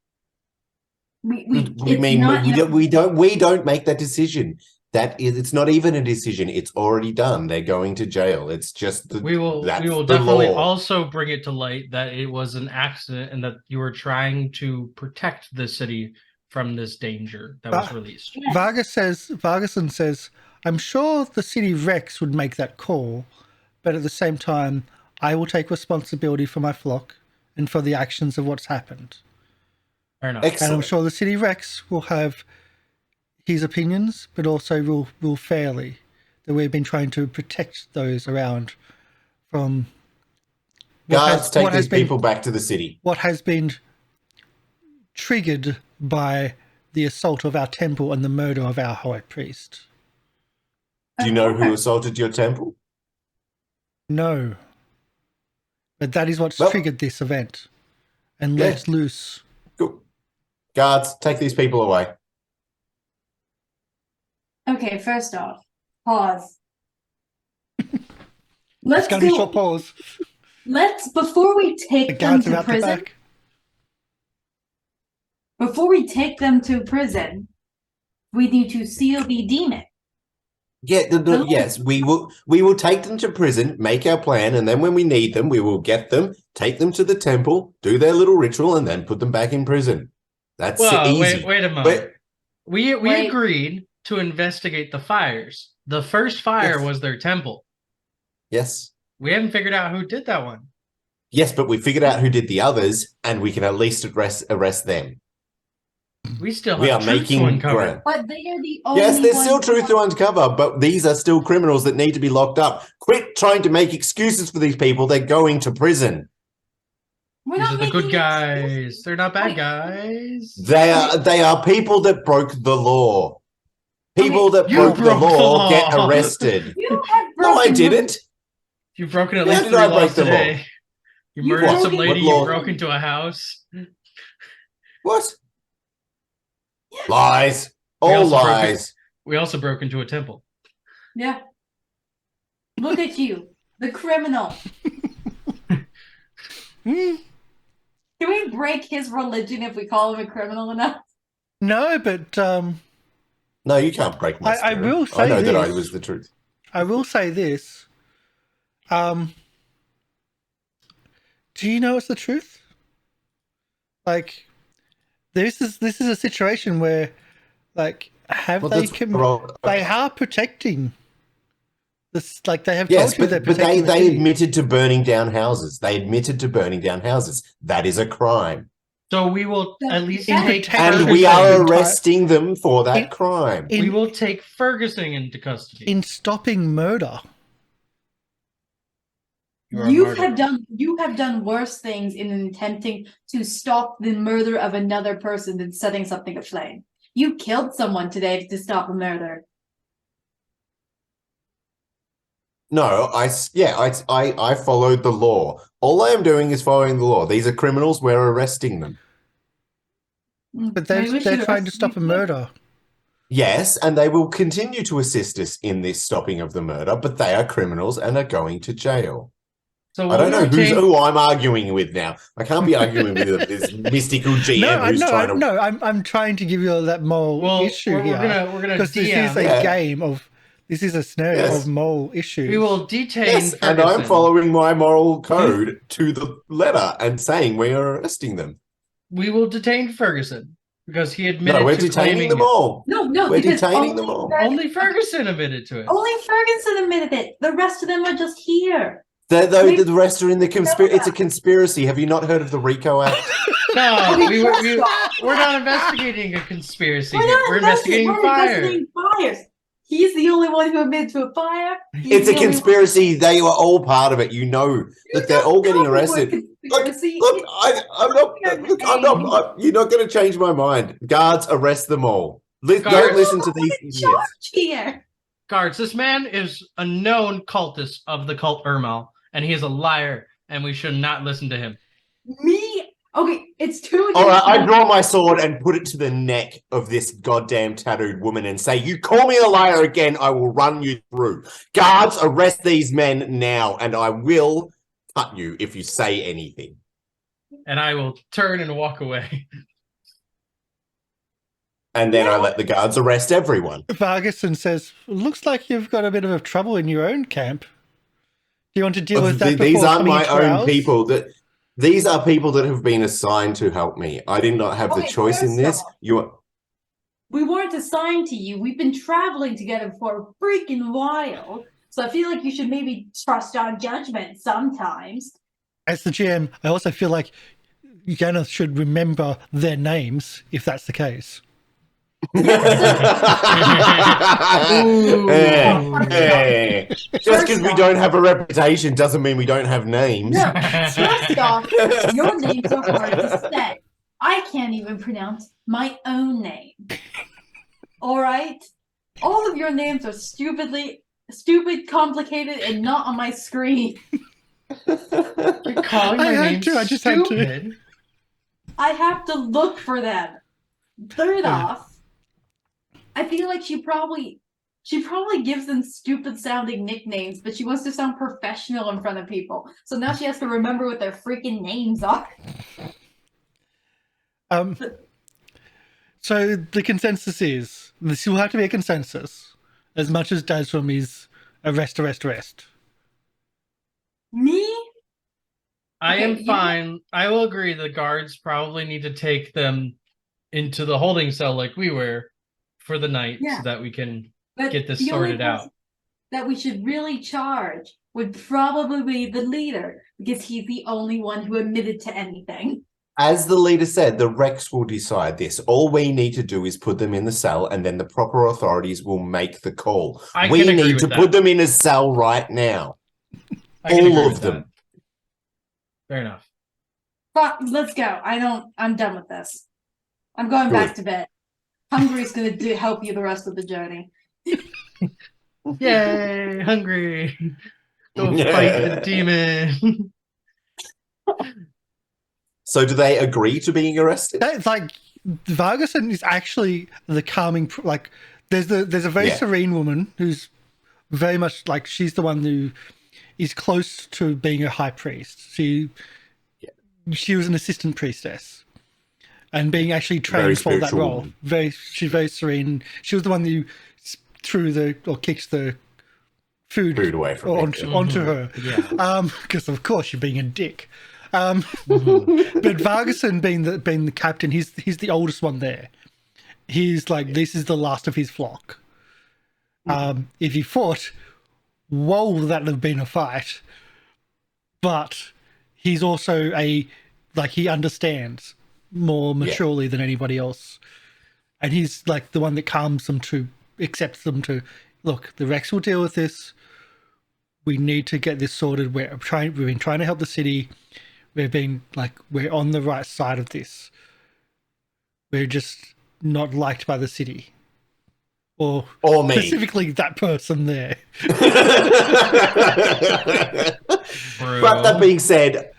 We it's mean not in a- we don't make that decision. It's not even a decision. It's already done. They're going to jail. It's just We will that's the definitely law. also bring it to light that it was an accident and that you were trying to protect the city from this danger that was released. Yeah. Vargason says, I'm sure the city Rex would make that call, but at the same time, I will take responsibility for my flock and for the actions of what's happened. Fair enough. Excellent. And I'm sure the city Rex will have his opinions, but also rule fairly. that we've been trying to protect those around from Guards, take these people back to the city. what has been triggered by the assault of our temple and the murder of our high priest. Do you know who assaulted your temple? No. But that is what's Well, triggered this event and yeah. let loose. Go. Guards, take these people away. Okay, first off, pause. It's Let's going to be a go. short pause. Let's before we The take them guards to about to prison. back. Before we take them to prison, we need to seal the demon. Yeah, yes, we will take them to prison, make our plan, and then when we need them, we will get them, take them to the temple, do their little ritual, and then put them back in prison. That's easy. Wait a moment. But- we Wait. agreed to investigate the fires. The first fire Yes. was their temple. Yes. We haven't figured out who did that one. Yes, but we figured out who did the others, and we can at least arrest them. We still We have are truth making to uncover. ground. But they are the only Yes, there's ones still truth who to uncover, but these are still criminals that need to be locked up. Quit trying to make excuses for these people. They're going to prison. We're These not are the good making guys. excuses. They're not bad Wait. guys. They are people that broke the law. People Okay, that you broke the broke the law get law. arrested. You have No, I broken didn't. You've broken at How least did 3 I break laws the law? today. You You murdered some broke lady. what You law? broke into a house. What? Lies. We All also broke lies. We also broke into a temple. Yeah. Look at you, the criminal. Hmm. Can we break his religion if we call him a criminal enough? No, but No, you can't break my I spirit. will I say know that I this. was the truth. I will say this. Do you know it's the truth? Like, this is a situation where, like, Well, that's they are protecting this. Like, they have Yes, told you they're but protecting the they city. admitted to burning down houses. They admitted to burning down houses. That is a crime. So we will at least In take protection And we of the are entire- arresting them for that crime. we will take Ferguson into custody. in stopping murder. You are a You murderer. have done worse things in attempting to stop the murder of another person than setting something aflame. You killed someone today to stop a murder. No, I followed the law. All I am doing is following the law. These are criminals. We're arresting them. But Maybe we they're should trying to arrest stop a you. murder. Yes, and they will continue to assist us in this stopping of the murder, but they are criminals and are going to jail. So I don't know retain- who I'm arguing with now. I can't be arguing with this mystical GM who's trying to... No, I'm trying to give you that moral Well, issue we're here. gonna Because this is DM. a game of, this is a scenario Yes. of moral issues. We will detain Yes, and Ferguson. I'm following my moral code to the letter and saying we are arresting them. We will detain Ferguson because he admitted No, we're to detaining claiming them it. all. No, We're because detaining them all. Only Ferguson admitted to it. Only Ferguson admitted it. The rest of them are just here. The rest are in the conspiracy. It's a conspiracy. Have you not heard of the RICO Act? No, Okay, we're not investigating a conspiracy. We're here. not We're investigating we're fire. investigating fires. He's the only one who admitted to a fire. He's It's a the only one- conspiracy. They were all part of it. You know You that they're don't all getting know what arrested. conspiracy Look, is. I'm not. You're not going to change my mind. Guards, arrest them all. Don't Guards. listen to these in idiots. charge here. Guards, this man is a known cultist of the cult Urmal, and he is a liar, and we should not listen to him. Me? Okay, it's two All right, against I one. draw my sword and put it to the neck of this goddamn tattooed woman and say, "You call me a liar again, I will run you through." Guards, arrest these men now, and I will cut you if you say anything. And I will turn and walk away. And then I let the guards arrest everyone. Ferguson says, "Looks like you've got a bit of trouble in your own camp. Do you want to deal with that These before aren't coming my into own ours?" people. These are people that have been assigned to help me. I did not have the Okay, choice in first this. off, we weren't assigned to you. We've been traveling together for a freaking while. So I feel like you should maybe trust our judgment sometimes. As the GM, I also feel like Yana should remember their names if that's the case. Hey, just because we don't have a reputation doesn't mean we don't have names. No, first off, your names are hard to say. I can't even pronounce my own name. All right? All of your names are stupid, complicated, and not on my screen. You're calling I my had name to, I just had to. stupid. I have to look for them. Third off, I feel like she probably gives them stupid sounding nicknames, but she wants to sound professional in front of people. So now she has to remember what their freaking names are. So the consensus is this will have to be a consensus, as much as Desrum is arrest. Me? I Okay, am you- fine. I will agree the guards probably need to take them into the holding cell like we were for the night Yeah. so that we can But get this the only sorted out. person that we should really charge would probably be the leader, because he's the only one who admitted to anything. As the leader said, the Rex will decide this. All we need to do is put them in the cell, and then the proper authorities will make the call. I We can agree need with to that. put them in a cell right now. I can agree all with of them. that. Fair enough. Fuck, let's go. I'm done with this. I'm going back to bed. Hungry's gonna help you the rest of the journey. Yay, hungry. Go fight the demon. So do they agree to being arrested? That's like Vargason is actually the calming. Like there's a very serene woman who's very much like she's the one who is close to being a high priest. She was an assistant priestess, and being actually trained for that role. Woman. She's very serene. She was the one who kicked the food away from onto her. Yeah. Because of course you're being a dick. But Mm-hmm. Vargason being the captain, he's the oldest one there. He's like this is the last of his flock. If he fought, whoa, that would have been a fight. But he's also he understands more maturely than anybody else. And he's like the one that accepts them to, look, the Rex will deal with this. We need to get this sorted. We've been trying to help the city. We're on the right side of this. We're just not liked by the city. Or me. Specifically that person there. But that being said,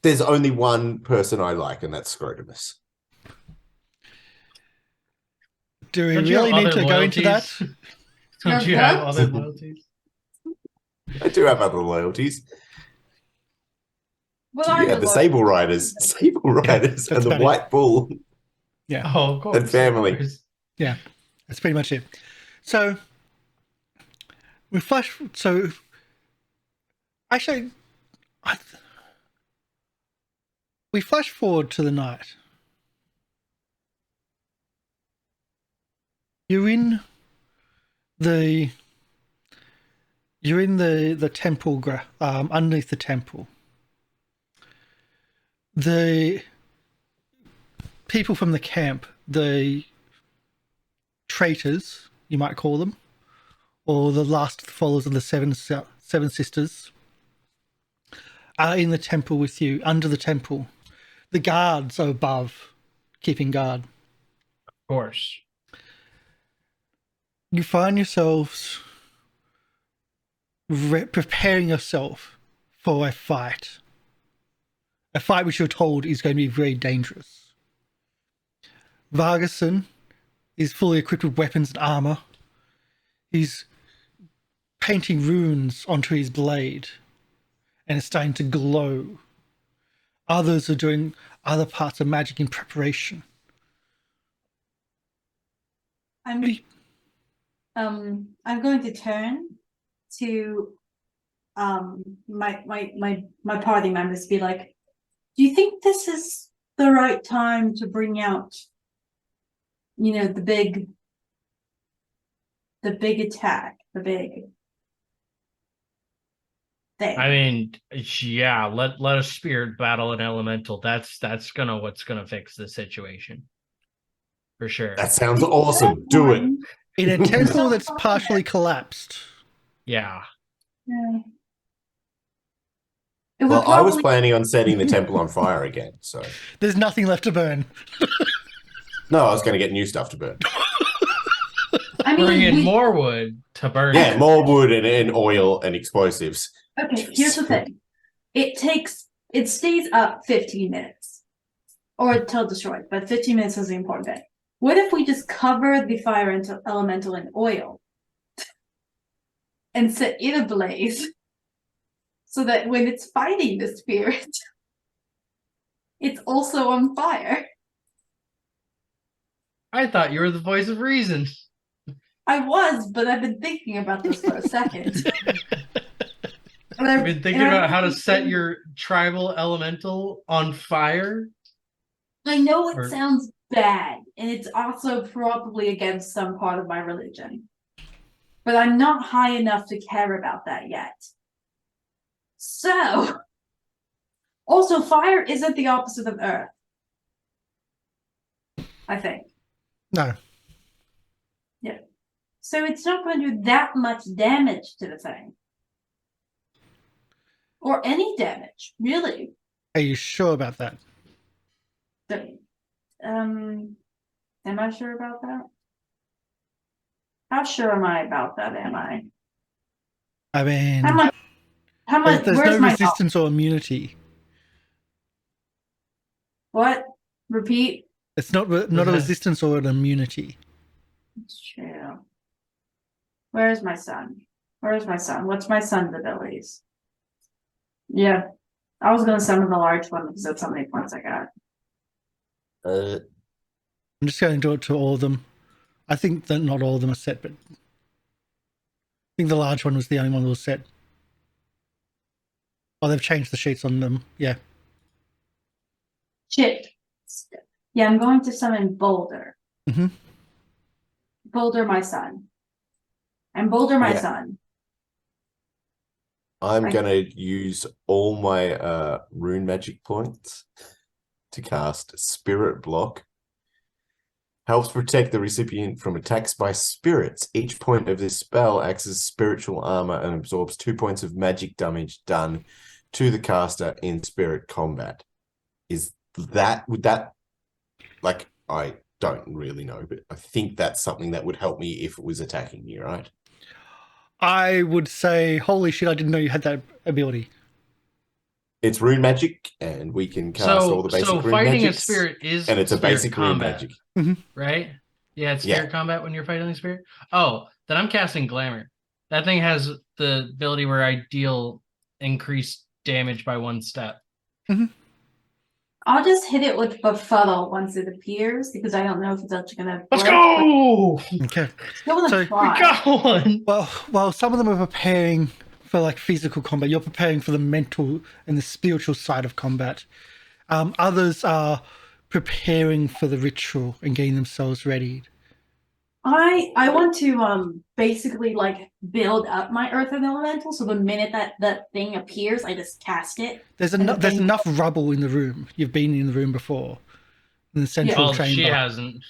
there's only one person I like, and that's Scrotumus. Do we Don't you really have need other to go into that? loyalties? Don't you have other loyalties? I do have other loyalties. What are Yeah, your the loyalties? Sable Riders, that's and the about it. White Bull. Yeah. Oh, of course. And family. Of course. Yeah, that's pretty much it. So we flash. So actually, we flash forward to the night. You're in the temple, underneath the temple. The people from the camp, the traitors, you might call them, or the last followers of the seven sisters, are in the temple with you, under the temple. The guards are above, keeping guard. Of course. You find yourselves preparing yourself for a fight. A fight which you're told is going to be very dangerous. Vargason is fully equipped with weapons and armor. He's painting runes onto his blade and it's starting to glow. Others are doing other parts of magic in preparation. I'm going to turn to my party members, be like, do you think this is the right time to bring out, the big attack, the big thing? I mean, yeah, let a spirit battle an elemental. That's what's gonna fix the situation. for sure. That sounds awesome. Do it. In a temple that's partially collapsed. Yeah. Yeah. It would Well, I was probably- planning on setting the temple on fire again, so There's nothing left to burn. no, I was going to get new stuff to burn. I Bring mean, in more wood to burn. Yeah, more wood and oil and explosives. okay, here's the thing. It stays up 15 minutes. Or until destroyed, but 15 minutes is the important thing. What if we just cover the fire elemental in oil and set it ablaze so that when it's fighting the spirit, it's also on fire? I thought you were the voice of reason. I was, but I've been thinking about this for a second. You've been thinking about how to set your tribal elemental on fire? I know it Or- sounds bad, and it's also probably against some part of my religion. But I'm not high enough to care about that yet. So, also, fire isn't the opposite of earth. I think. No. So it's not going to do that much damage to the thing. Or any damage, really. Are you sure about that? So, am I sure about that? How sure am I about that, am I? I mean, How much, there's where's no my resistance or immunity. What? Repeat? It's not a resistance or an immunity. It's true. Where's my son? Where's my son? What's my son's abilities? Yeah. I was gonna summon the large one because that's how many points I got. I'm just going to do it to all of them. I think that not all of them are set, but I think the large one was the only one that was set. Oh, they've changed the sheets on them. Yeah. Shit. Yeah, I'm going to summon Boulder. Mhm. Boulder, my son. And Boulder, my Yeah. son. I'm Right. going to use all my rune magic points to cast Spirit Block. Helps protect the recipient from attacks by spirits. Each point of this spell acts as spiritual armor and absorbs 2 points of magic damage done to the caster in spirit combat. Would that, like, I don't really know, but I think that's something that would help me if it was attacking me, right? I would say, holy shit, I didn't know you had that ability. It's rune magic, and we can cast all the basic So rune fighting a magics, spirit is and it's a spirit basic rune combat, magic. right? Yeah, it's Yeah. spirit combat when you're fighting the spirit. Oh, then I'm casting Glamour. That thing has the ability where I deal increased damage by 1 step. I'll just hit it with Befuddle once it appears because I don't know if it's actually gonna Let's work, go! Okay. but Still wanna So- try. We're going! Well, some of them are preparing for like physical combat. You're preparing for the mental and the spiritual side of combat. Others are preparing for the ritual and getting themselves ready. I want to basically like build up my earth and elemental so the minute that thing appears I just cast it. There's And the there's thing- enough rubble in the room. You've been in the room before, in the central Well, chamber. she hasn't.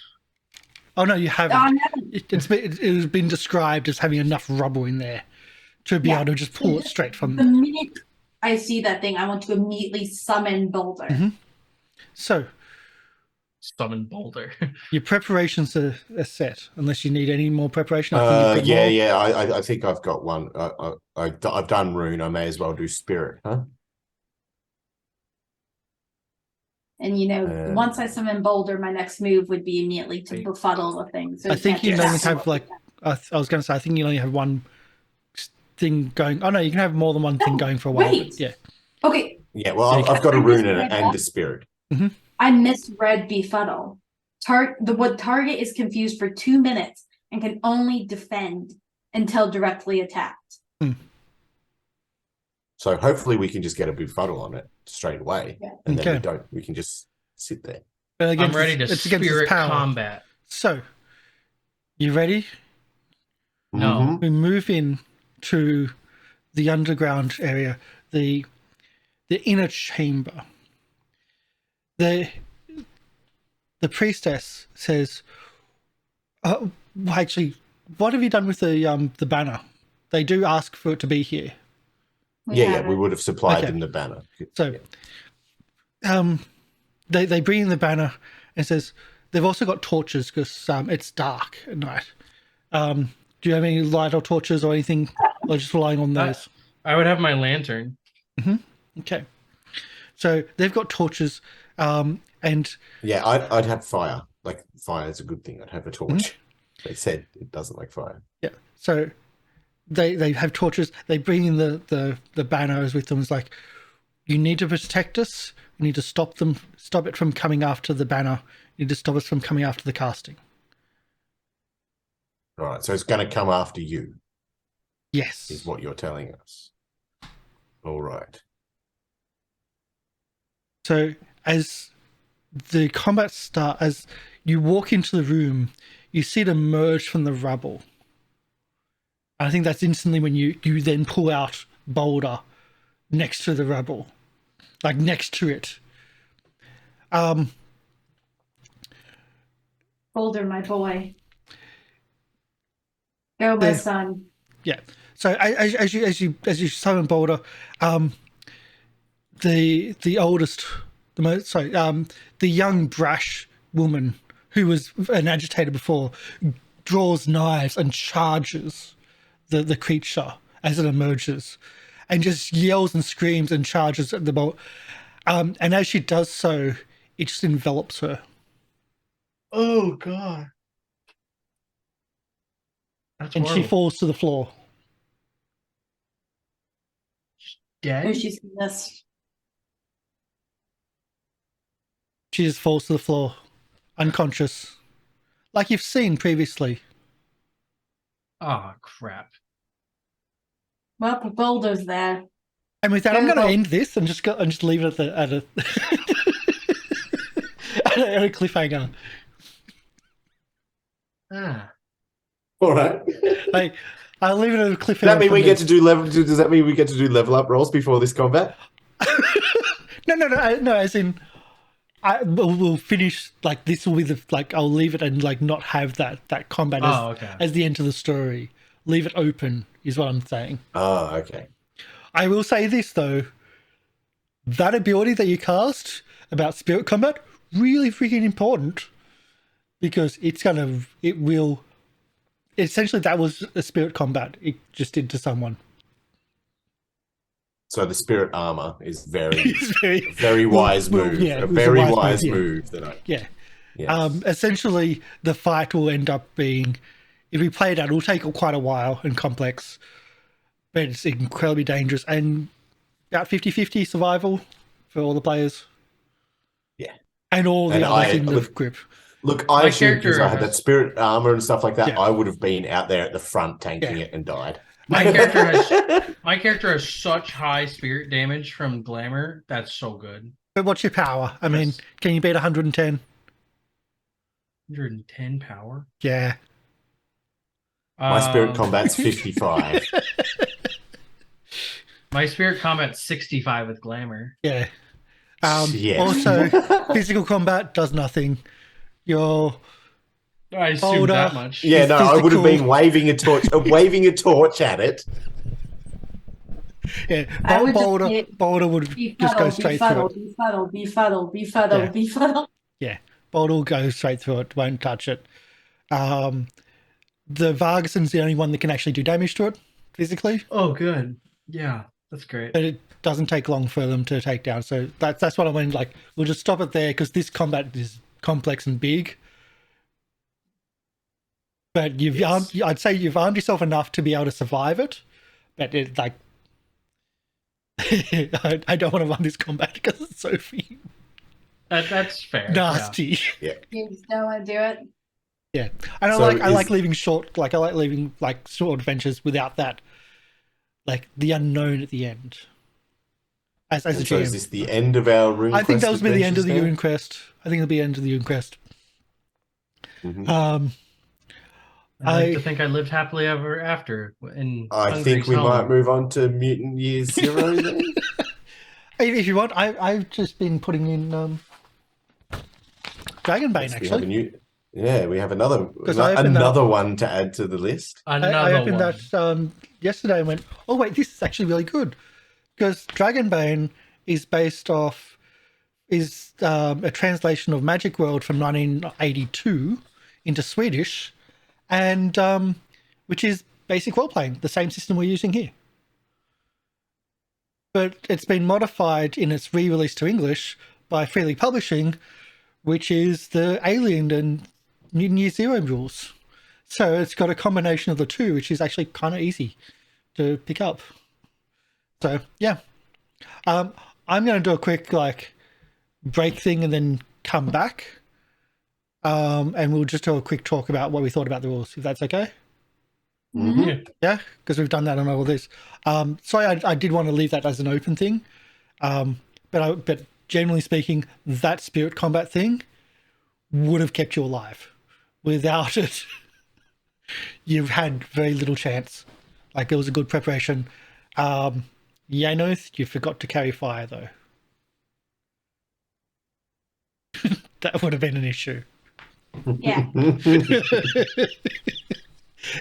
Oh no, you haven't. I haven't. It has been described as having enough rubble in there to be Yeah. able to just pull it straight from The them. minute I see that thing, I want to immediately summon Boulder. Mhm. So Summon Boulder. your preparations are set. Unless you need any more preparation. I think you've got more. Yeah. I think I've got one. I've done rune. I may as well do spirit, huh? And you know, once I summon Boulder, my next move would be immediately to befuddle the thing. So I it think can't you just only happen. have like I was going to say. I think you only have one thing going. Oh no, you can have more than one thing No, going for a while. wait. But yeah. Okay, Yeah, well, I've got a rune and a spirit. I misread befuddle. The target is confused for 2 minutes and can only defend until directly attacked. So hopefully we can just get a befuddle on it straight away. Yeah. And then Okay. we can just sit there. But again, I'm ready to it's against its spirit power. combat. So, you ready? No. Mhm. We move in to the underground area, the inner chamber. The the priestess says, actually, what have you done with the banner? They do ask for it to be here. We would have supplied Okay. them the banner. So, they bring in the banner and says they've also got torches because it's dark at night. Do you have any light or torches or anything, or just relying on those? I would have my lantern. Okay. So they've got torches, and Yeah, I'd have fire. Like, fire is a good thing. I'd have a torch. They said it doesn't like fire. yeah. So they have torches. They bring in the banners with them. It's like, you need to protect us. You need to stop it from coming after the banner. You need to stop us from coming after the casting. All right, so it's going to come after you, Yes. is what you're telling us. All right. So as the combat starts, as you walk into the room, you see it emerge from the rubble. And I think that's instantly when you then pull out Boulder next to the rubble, like next to it. Boulder, my boy. Go, my son. Yeah. So as you summon Boulder, the oldest, the young brash woman who was an agitator before draws knives and charges the creature as it emerges, and just yells and screams and charges at the bolt. And as she does so, it just envelops her. Oh god. That's And horrible. she falls to the floor. Dead? Oh, she's this. She just falls to the floor, unconscious, like you've seen previously. Oh crap. Well, the boulder's there. And with that, I'm Very going to well. end this and just leave it at a at a cliffhanger. Ah. All right. Like, I'll leave it at a cliffhanger. Does that mean for we me. get to do level? Does that mean we get to do level up rolls before this combat? No. As in, we'll finish. Like, this will be the I'll leave it and not have that combat Okay. as the end of the story. Leave it open is what I'm saying. Oh, okay. I will say this though: that ability that you cast about spirit combat, really freaking important, because it will. Essentially, that was a spirit combat it just did to someone. So the spirit armor is very, It's very, very wise move. yeah, it a was very wise wise move, yeah. move that I. yeah. Yes. Essentially, the fight will end up being, if we play it out, it'll take quite a while and complex, but it's incredibly dangerous and about 50-50 survival for all the players. Yeah. And all the And others in the group. Look, I My assume because character I had that spirit armor and stuff like that, Yeah. I would have been out there at the front tanking Yeah. it and died. My character has such high spirit damage from glamour. That's so good. But what's your power? I mean, can you beat 110? 110 power. Yeah. My spirit Um, combat's 55. My spirit combat's 65 with glamour. Yeah. Yeah. Also, physical combat does nothing. Your I assume Boulder. that much. Yeah, It's no, I would have physical. been waving a torch at it. yeah, I would just Boulder, say- Boulder would just go straight through it. Befuddle. Yeah, Boulder will go straight through it, won't touch it. The Vargason's the only one that can actually do damage to it physically, Oh, good. Yeah, that's great. but it doesn't take long for them to take down. So that's what I mean. Like, we'll just stop it there because this combat is complex and big. But I'd say you've armed yourself enough to be able to survive it. But it I don't want to run this combat because it's so That's fair. nasty. You just don't want to do it. Yeah, and So I like leaving short, I like leaving short adventures without that, the unknown at the end. As a And so GM, is this the end of our RuneQuest? I think that will be the end of the adventures RuneQuest. I think it'll be the end of the RuneQuest. now? Mhm. I like to think I lived happily ever after. In I Hungry think we Soul. might move on to Mutant Year Zero then. If you want, I've just been putting in Dragonbane, Yes, actually. we have another 'Cause I opened another one to add to the list. I Another opened one. that yesterday and went, oh wait, this is actually really good. Because Dragonbane is a translation of Magic World from 1982 into Swedish, and which is basic role playing, the same system we're using here. But it's been modified in its re-release to English by Freely Publishing, which is the Alien and Year Zero rules. So it's got a combination of the two, which is actually kind of easy to pick up. So yeah, I'm going to do a quick break thing and then come back, and we'll just do a quick talk about what we thought about the rules, if that's okay. Mhm. Yeah, because we've done that on all this. Sorry, I did want to leave that as an open thing, but generally speaking, that spirit combat thing would have kept you alive. Without it, you've had very little chance. It was a good preparation. Yanoth, you forgot to carry fire though. That would have been an issue. Yeah.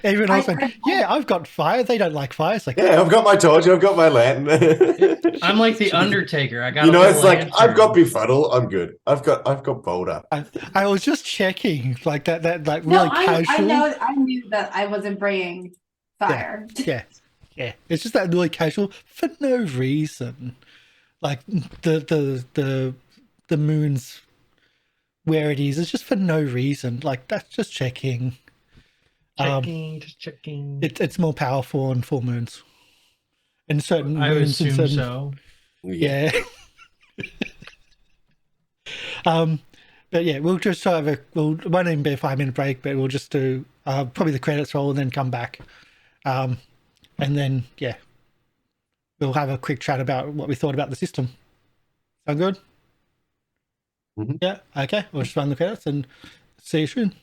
Everyone else went, yeah, I've got fire. They don't like fire. It's like, Yeah, I've got my torch. I've got my lantern. I'm like the Undertaker. I got it's like I've got befuddle. I'm good. I've got boulder. I was just checking, that really No, casual. I knew that I wasn't bringing fire. Yeah. It's just that really casual for no reason. The moon's where it is. It's just for no reason. That's just checking. Just checking. It's more powerful on full moons. And certain I would moons and assume certain, so. yeah. But yeah, we'll just have it won't even be a 5-minute break, but we'll just do probably the credits roll and then come back. And then we'll have a quick chat about what we thought about the system. Sound good? Mhm. Yeah, okay. We'll just run the credits and see you soon.